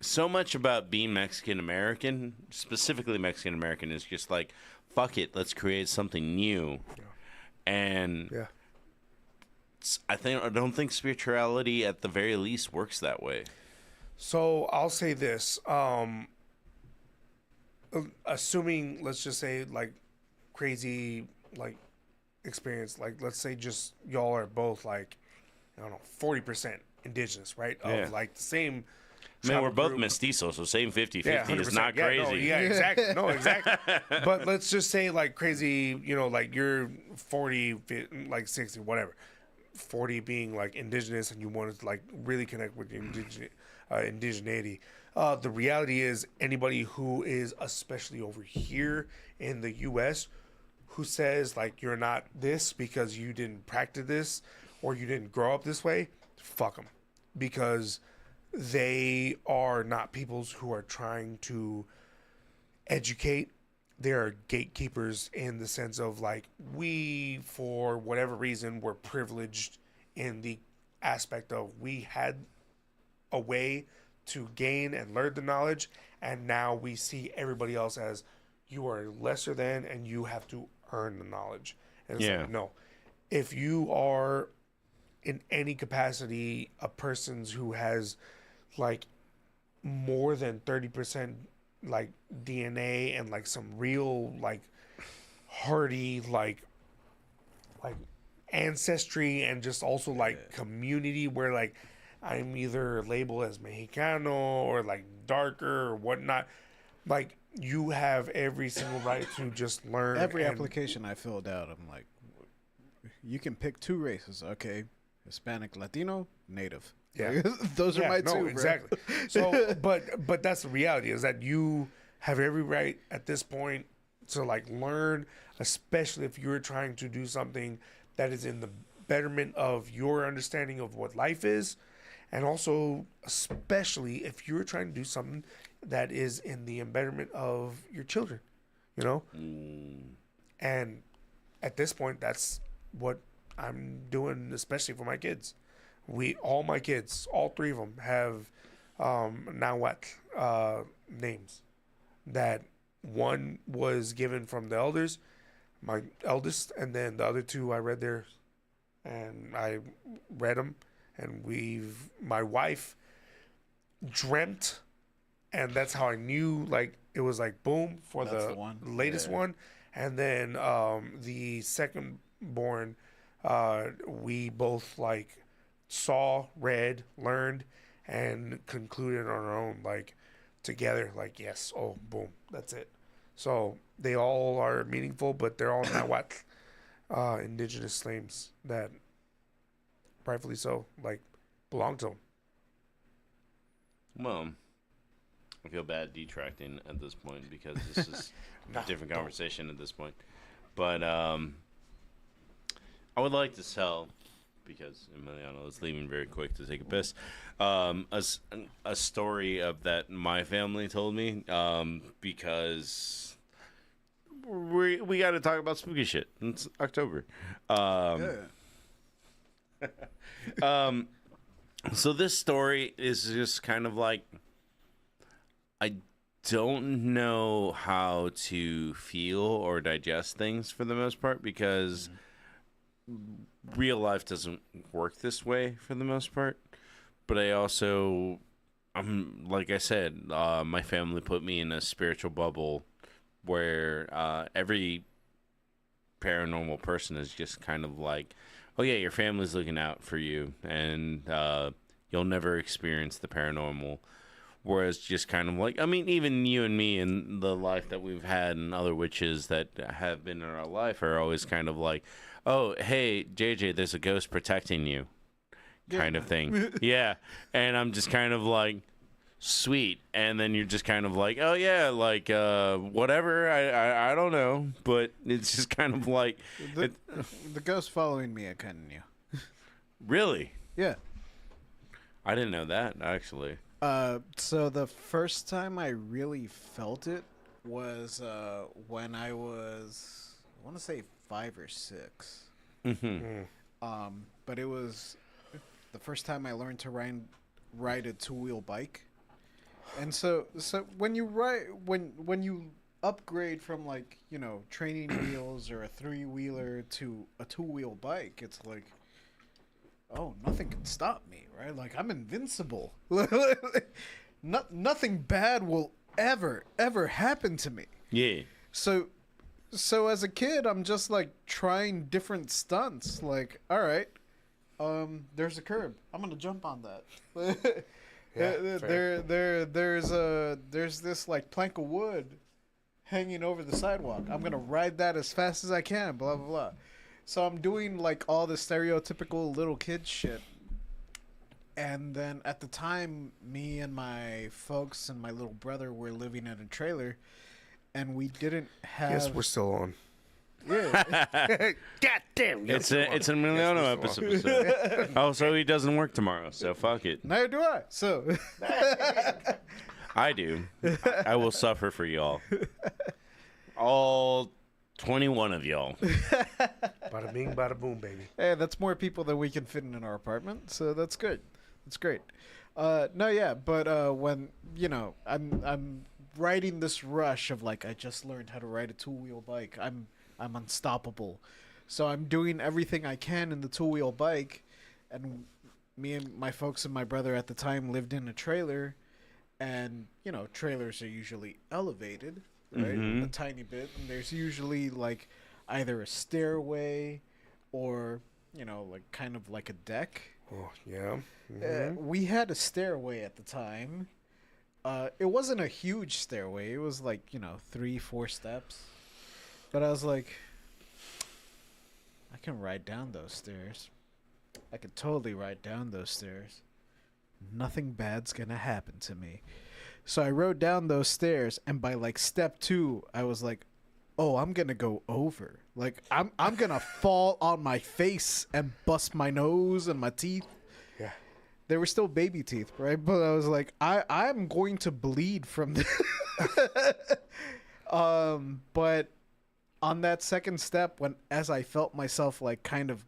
so much about being Mexican American, specifically Mexican American, is just like, fuck it, let's create something new. And Yeah. I don't think spirituality at the very least works that way. So I'll say this. Assuming, let's just say, like, crazy, like, experience. Like, let's say just y'all are both, like, I don't know, 40% indigenous, right? Yeah. Of, like, the same... Man, we're tribal both group. mestizos, so same 50-50 Yeah, is not 100%. Yeah, crazy. No, yeah, exactly. No, exactly. But let's just say, like, crazy, like, you're 40, like, 60, whatever. 40 being, like, indigenous, and you want to, like, really connect with indigeneity. The reality is anybody who is, especially over here in the U.S., who says, like, you're not this because you didn't practice this or you didn't grow up this way, fuck them. Because they are not peoples who are trying to educate. They are gatekeepers in the sense of, like, we, for whatever reason, were privileged in the aspect of we had a way to gain and learn the knowledge, and now we see everybody else as you are lesser than and you have to earn the knowledge. And it's Yeah. like, no. If you are in any capacity a person who has, like, more than 30% like DNA and, like, some real, like, hardy, like ancestry and just also, like, community where, like, I'm either labeled as Mexicano or, like, darker or whatnot, like, you have every single right to just learn. every and- application I filled out, I'm like, you can pick two races. Okay, Hispanic, Latino, Native. Yeah. Those are my two. Bro. Exactly. So, but that's the reality, is that you have every right at this point to, like, learn, especially if you're trying to do something that is in the betterment of your understanding of what life is, and also especially if you're trying to do something that is in the betterment of your children, And at this point, that's what I'm doing, especially for my kids. All my kids, all three of them, have Nahuatl names. That one was given from the elders, my eldest, and then the other two I read theirs, and I read them, and my wife dreamt, and that's how I knew, like, it was like boom for That's the the one? latest Yeah. one, and then the second born, we both, like, saw, read, learned, and concluded on our own, like, together, like, yes, oh, boom, that's it. So they all are meaningful, but they're all Nahuatl, indigenous names that, rightfully so, like, belong to them. Well, I feel bad detracting at this point because this is a different conversation at this point. But I would like to tell, because Emiliano is leaving very quick to take a piss, a story of that my family told me, because we got to talk about spooky shit. It's October. Yeah. So this story is just kind of like, I don't know how to feel or digest things for the most part, because real life doesn't work this way for the most part. But I also, like I said, my family put me in a spiritual bubble where every paranormal person is just kind of like, oh yeah, your family's looking out for you, and you'll never experience the paranormal. Whereas just kind of like, I mean, even you and me and the life that we've had and other witches that have been in our life are always kind of like, oh, hey, JJ, there's a ghost protecting you, kind of thing. Yeah. And I'm just kind of like, sweet. And then you're just kind of like, oh yeah, like whatever, I don't know, but it's just kind of like, The ghost following me, I kind of knew. really, Yeah. I didn't know that actually. So the first time I really felt it was when I was, I want to say 5 or 6. But it was the first time I learned to ride a 2-wheel bike. And so when you when you upgrade from, like, you know, training wheels or a 3-wheeler to a 2-wheel bike, it's like, oh, nothing can stop me, right? Like, I'm invincible. Nothing bad will ever happen to me. Yeah. So as a kid, I'm just like trying different stunts. Like, all right, there's a curb. I'm gonna jump on that. There's this like plank of wood hanging over the sidewalk. I'm gonna ride that as fast as I can. Blah blah blah. So I'm doing like all the stereotypical little kid shit. And then at the time, me and my folks and my little brother were living in a trailer, and we didn't have. Yes, we're still on. Yeah. God damn. It's an Emiliano episode. Oh, so he doesn't work tomorrow, so fuck it. Neither do I. So. I do. I will suffer for y'all. All 21 of y'all. Bada bing, bada boom, baby. Hey, that's more people than we can fit in our apartment, so that's good. That's great. No, yeah, but when, you know, I'm riding this rush of like, I just learned how to ride a 2-wheel bike. I'm unstoppable. So I'm doing everything I can in the 2-wheel bike, and me and my folks and my brother at the time lived in a trailer, and, you know, trailers are usually elevated, right? A tiny bit, and there's usually like either a stairway or, you know, like kind of like a deck. Oh, yeah. We had a stairway at the time. It wasn't a huge stairway. It was like, you know, 3-4 steps. But I was like, I can ride down those stairs. I could totally ride down those stairs. Nothing bad's gonna happen to me. So I rode down those stairs, and by like step 2, I was like, oh, I'm gonna go over. Like, I'm gonna fall on my face and bust my nose and my teeth. Yeah. They were still baby teeth, right? But I was like, I'm going to bleed from this. But on that second step, as I felt myself like kind of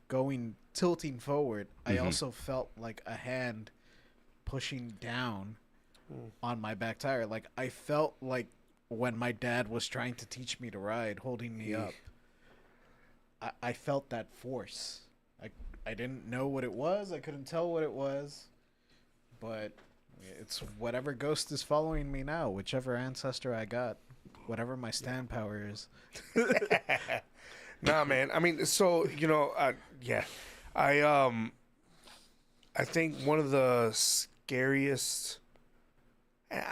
tilting forward, I also felt like a hand pushing down on my back tire. Like, I felt like when my dad was trying to teach me to ride, holding me up. I felt that force. I didn't know what it was. I couldn't tell what it was. But it's whatever ghost is following me now, whichever ancestor I got, whatever my stand power is. Nah, man. I mean, so, you know, yeah. I think one of the scariest, and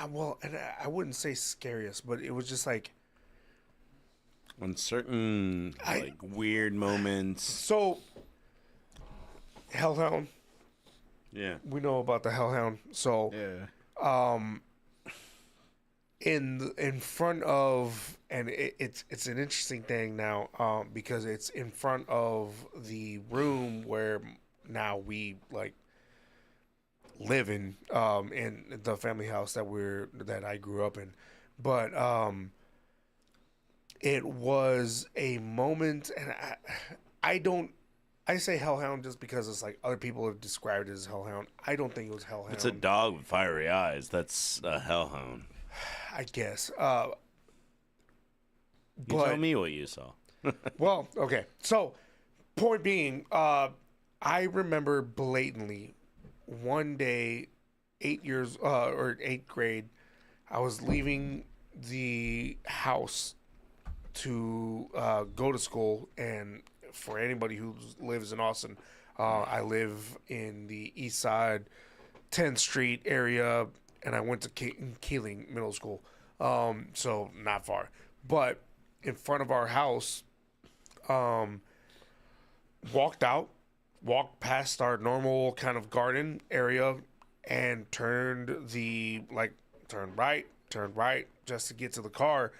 I wouldn't say scariest, but it was just like, On certain like weird moments. so Hellhound. Yeah. We know about the Hellhound. So Yeah. in front of, and it's an interesting thing now, because it's in front of the room where now we like live in the family house that I grew up in. But it was a moment, and I I say hellhound just because it's like other people have described it as hellhound. I don't think it was hellhound. It's a dog with fiery eyes. That's a hellhound. I guess. You tell me what you saw. Well, okay. So, point being, I remember blatantly one day, 8 years or 8th grade, I was leaving the house to go to school, and for anybody who lives in Austin, I live in the East Side, 10th Street area, and I went to Keeling Middle School, so not far. But in front of our house, walked past our normal kind of garden area, and turned right, just to get to the car.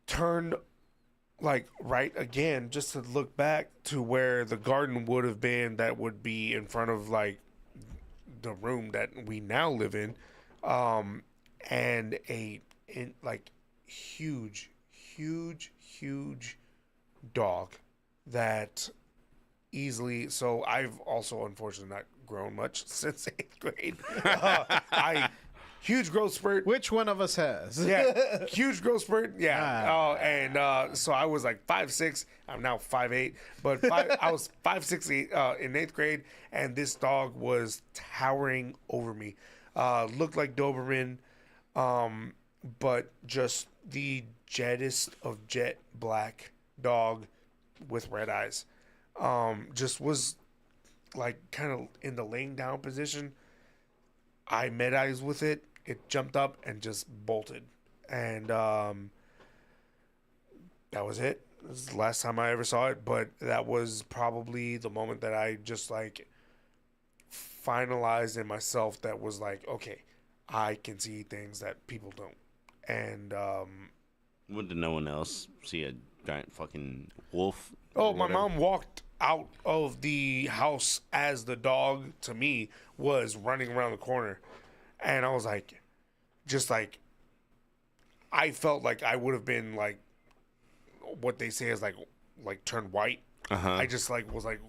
Turned like right again, just to look back to where the garden would have been, that would be in front of like the room that we now live in, and like huge dog that easily. So I've also unfortunately not grown much since 8th grade. Huge growth spurt. Which one of us has? Yeah, huge growth spurt. Yeah, so I was like 5'6". I'm now 5'8", but I was 5'6" in 8th grade, and this dog was towering over me. Looked like Doberman, but just the jettest of jet black dog with red eyes. Just was like kind of in the laying down position. I met eyes with it. It jumped up and just bolted. And that was it. It was the last time I ever saw it. But that was probably the moment that I just like finalized in myself that was like, okay, I can see things that people don't. And Did no one else see a giant fucking wolf? oh, my mom walked out of the house as the dog, to me, was running around the corner. And I was like, just like, I felt like I would have been like, what they say is like turned white. I just like was like,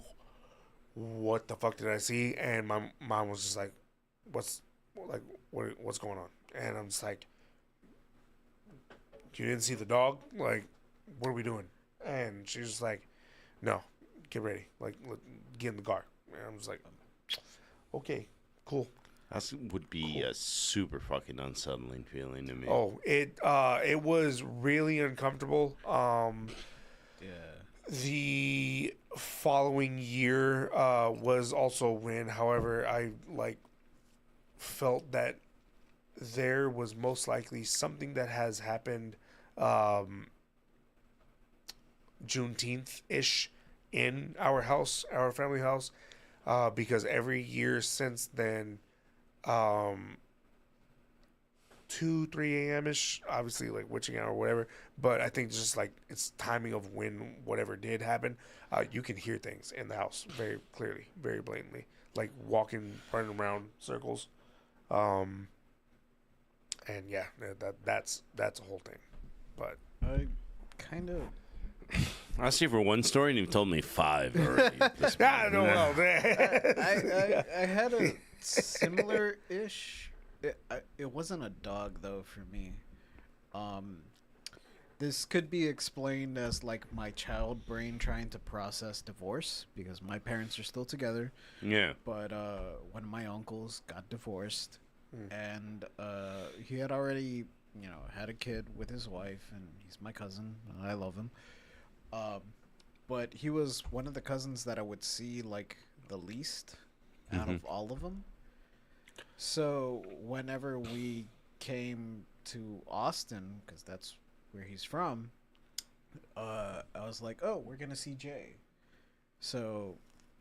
what the fuck did I see? And my mom was just like, what's going on? And I'm just like, you didn't see the dog? Like, what are we doing? And she's just like, no, get ready. Like, get in the car. And I'm just like, okay, cool. That would be a super fucking unsettling feeling to me. Oh, it was really uncomfortable. The following year was also when, however, I like felt that there was most likely something that has happened Juneteenth-ish in our house, our family house, because every year since then, 2-3 a.m. ish, obviously like witching hour or whatever, but I think just like it's timing of when whatever did happen, you can hear things in the house very clearly, very blatantly, like running around circles, and yeah, that's a whole thing. But I kind of. I see for one story, and you've told me 5 already. I don't know. I had a similar-ish. It wasn't a dog though for me. This could be explained as like my child brain trying to process divorce, because my parents are still together. Yeah. But when my uncles got divorced, and he had already, had a kid with his wife, and he's my cousin, and I love him. But he was one of the cousins that I would see like the least out of all of them. So whenever we came to Austin, because that's where he's from, I was like, oh, we're going to see Jay. So,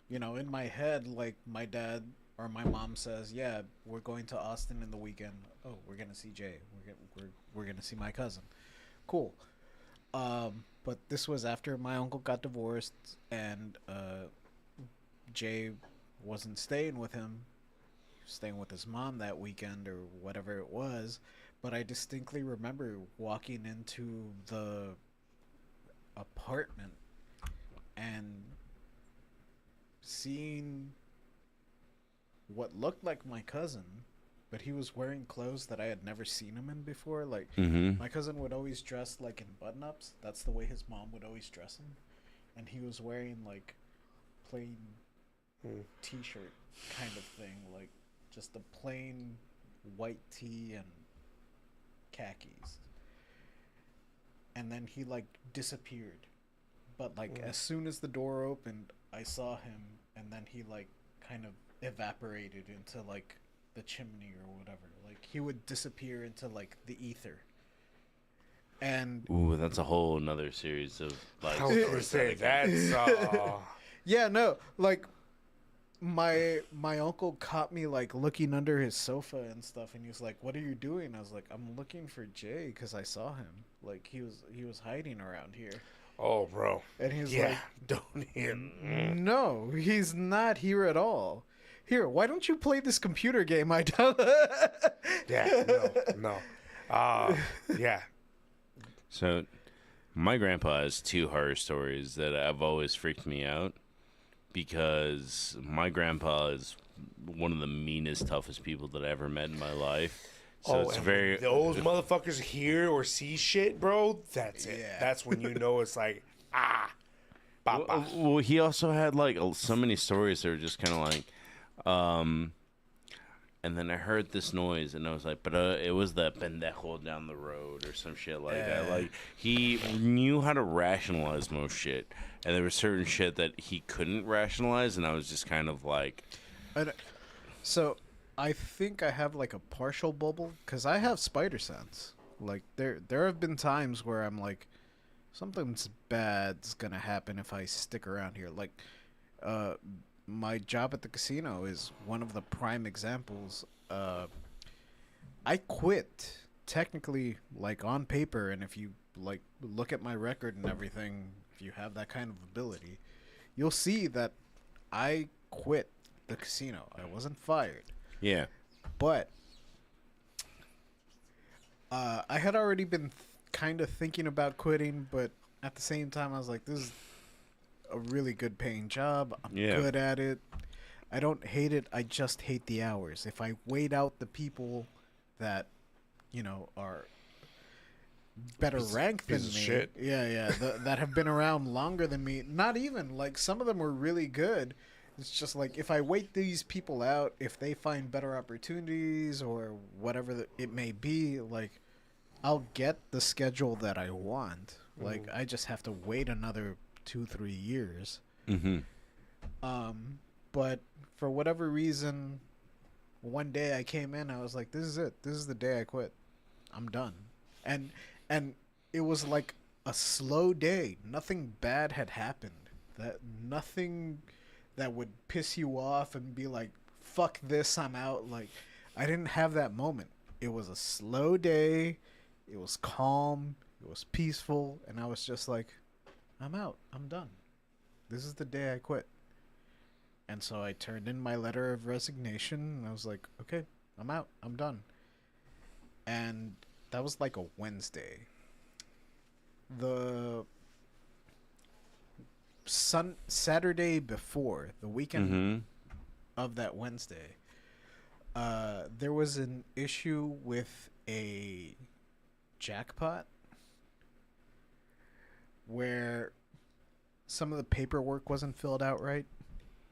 in my head, like my dad or my mom says, yeah, we're going to Austin in the weekend. Oh, we're going to see Jay. We're going to see my cousin. Cool. But this was after my uncle got divorced, and Jay wasn't staying with him. He was staying with his mom that weekend or whatever it was. But I distinctly remember walking into the apartment and seeing what looked like my cousin, but he was wearing clothes that I had never seen him in before. Like, my cousin would always dress like in button-ups. That's the way his mom would always dress him. And he was wearing like plain t-shirt kind of thing, like just a plain white tee and khakis. And then he like disappeared. But like as soon as the door opened, I saw him, and then he like kind of evaporated into like the chimney or whatever. Like he would disappear into like the ether. And Ooh, that's a whole another series of like. I was gonna say that's. yeah, no, like my uncle caught me like looking under his sofa and stuff, and he was like, "What are you doing?" I was like, "I'm looking for Jay because I saw him. Like he was hiding around here." Oh, bro. And he's Yeah, like, don't him. "No, he's not here at all. Here, why don't you play this computer game I don't?" Yeah, no. Yeah. So, my grandpa has two horror stories that have always freaked me out because my grandpa is one of the meanest, toughest people that I ever met in my life. So it's and very. when those motherfuckers hear or see shit, bro, that's it. Yeah. That's when you know it's like, Papa. Well, he also had like so many stories that were just kind of like, and then I heard this noise, and I was like, but it was that pendejo down the road or some shit like that. Like, he knew how to rationalize most shit, and there was certain shit that he couldn't rationalize, and I was just kind of like... So, I think I have, like, a partial bubble, because I have spider sense. Like, there have been times where I'm like, something's bad's gonna happen if I stick around here. Like, my job at the casino is one of the prime examples. I quit technically, like on paper, and if you like look at my record and everything, if you have that kind of ability, you'll see that I quit the casino. I wasn't fired, Yeah. but I had already been kind of thinking about quitting, but at the same time, I was like, this is a really good paying job. I'm good at it. I don't hate it. I just hate the hours. If I wait out the people that, you know, are better ranked than me, shit. that have been around longer than me, not even, like, some of them were really good. It's just like, if I wait these people out, if they find better opportunities or whatever it may be, like, I'll get the schedule that I want. Like, I just have to wait another 2-3 years. But for whatever reason, one day I came in, I was like, this is it. This is the day I quit. I'm done. And it was like a slow day. Nothing bad had happened. Nothing that would piss you off and be like, fuck this, I'm out. Like, I didn't have that moment. It was a slow day. It was calm. It was peaceful. And I was just like, I'm out. I'm done. This is the day I quit. And so I turned in my letter of resignation, and I was like, okay, I'm out. I'm done. And that was like a Wednesday. The Saturday before, the weekend of that Wednesday, there was an issue with a jackpot where some of the paperwork wasn't filled out right,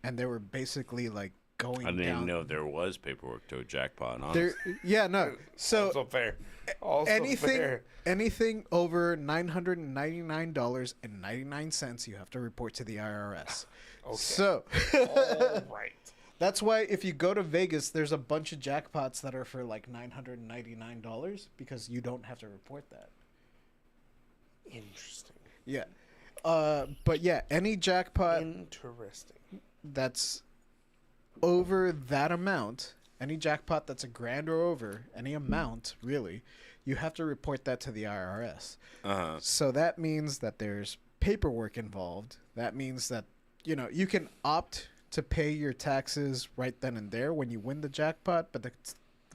and they were basically like going I didn't down. even know there was paperwork to a jackpot, honestly. So Also fair. Also fair. anything over $999.99, you have to report to the IRS. Okay. So All right. that's why if you go to Vegas, there's a bunch of jackpots that are for like $999 because you don't have to report that. Interesting. Yeah. But yeah, any jackpot Interesting. that's over that amount, any jackpot that's $1,000 or over, any amount really, you have to report that to the IRS. So that means that there's paperwork involved. That means that, you know, you can opt to pay your taxes right then and there when you win the jackpot, but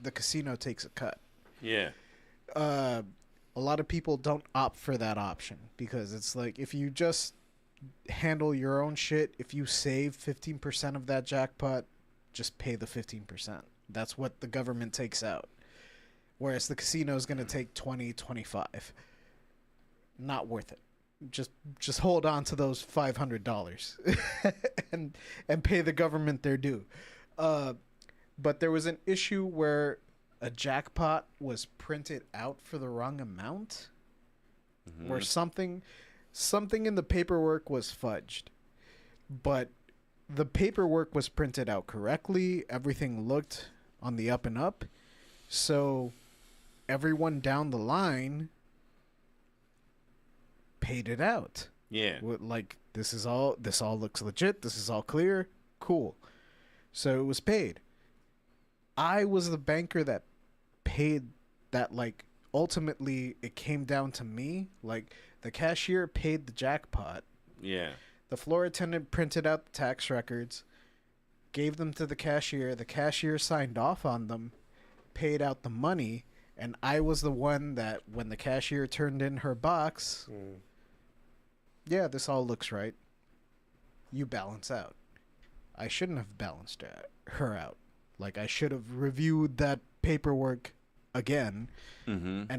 the casino takes a cut. Yeah. A lot of people don't opt for that option because it's like, if you just handle your own shit. If you save 15% of that jackpot, just pay the 15%. That's what the government takes out. Whereas the casino is going to take 20, 25. Not worth it. Just hold on to those $500 and pay the government their due. But there was an issue where a jackpot was printed out for the wrong amount, where something in the paperwork was fudged, but the paperwork was printed out correctly. Everything looked on the up and up, so everyone down the line paid it out. Yeah. Like, this all looks legit. This is all clear. Cool. So it was paid. I was the banker that paid that. Like, ultimately it came down to me. Like, the cashier paid the jackpot. Yeah. The floor attendant printed out the tax records, gave them to the cashier. The cashier signed off on them, paid out the money, and I was the one that, when the cashier turned in her box, yeah, this all looks right. You balance out. I shouldn't have balanced her out. Like, I should have reviewed that paperwork again, and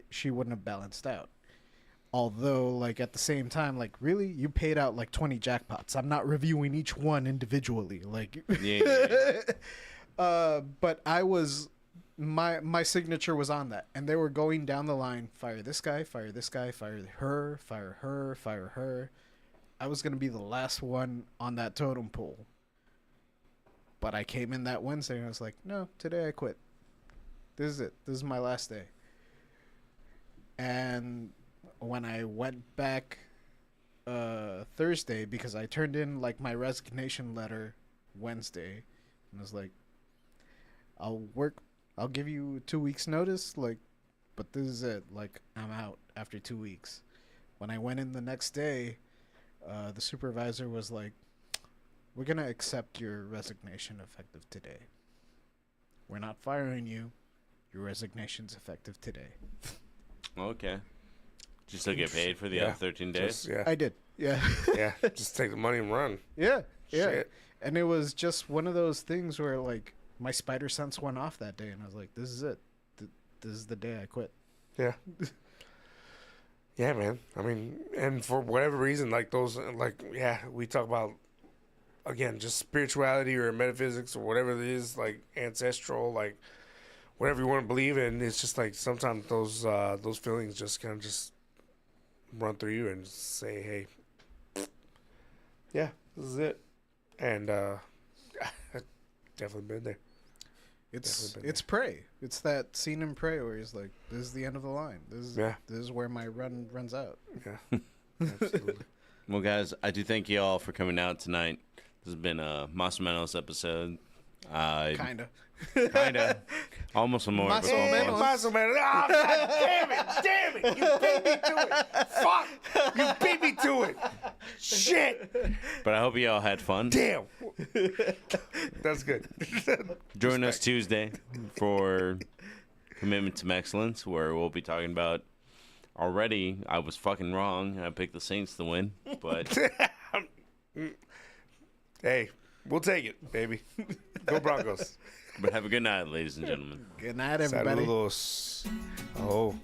she wouldn't have balanced out. Although, like, at the same time, like, really, you paid out like 20 jackpots. I'm not reviewing each one individually. Like, but I was, my signature was on that, and they were going down the line. Fire this guy, fire this guy, fire her, fire her, fire her. I was gonna be the last one on that totem pole. But I came in that Wednesday and I was like, no, today I quit. This is it. This is my last day. And when I went back Thursday, because I turned in like my resignation letter Wednesday, and I was like, I'll give you 2 weeks notice, like, but this is it. Like, I'm out after 2 weeks. When I went in the next day, the supervisor was like, we're going to accept your resignation effective today. We're not firing you. Your resignation's effective today. Okay. Did you still get paid for the other 13 days? I did. Yeah. Yeah. Just take the money and run. Yeah. Shit. And it was just one of those things where, like, my spider sense went off that day, and I was like, this is it. This is the day I quit. Yeah. Yeah, man. I mean, and for whatever reason, like those, like, yeah, we talk about, again, just spirituality or metaphysics or whatever it is, like ancestral, like whatever you want to believe in. It's just like sometimes those feelings just kind of just run through you and say, hey, yeah, this is it. And I've definitely been there. It's Prey. It's that scene in Prey where he's like, this is the end of the line. This is where my run runs out. Yeah. Absolutely. Well, guys, I do thank you all for coming out tonight. This has been a Menos episode. Kinda. Almost a more. Mas but o almost. menos. Muscle man. Oh, God damn it. You beat me to it. Fuck. You beat me to it. Shit. But I hope you all had fun. Damn. That's good. Join us Tuesday for Commitment to Excellence, where we'll be talking about. Already, I was fucking wrong. I picked the Saints to win, but Hey, we'll take it, baby. Go Broncos. have a good night, ladies and gentlemen. Good night, everybody. Saludos. Oh.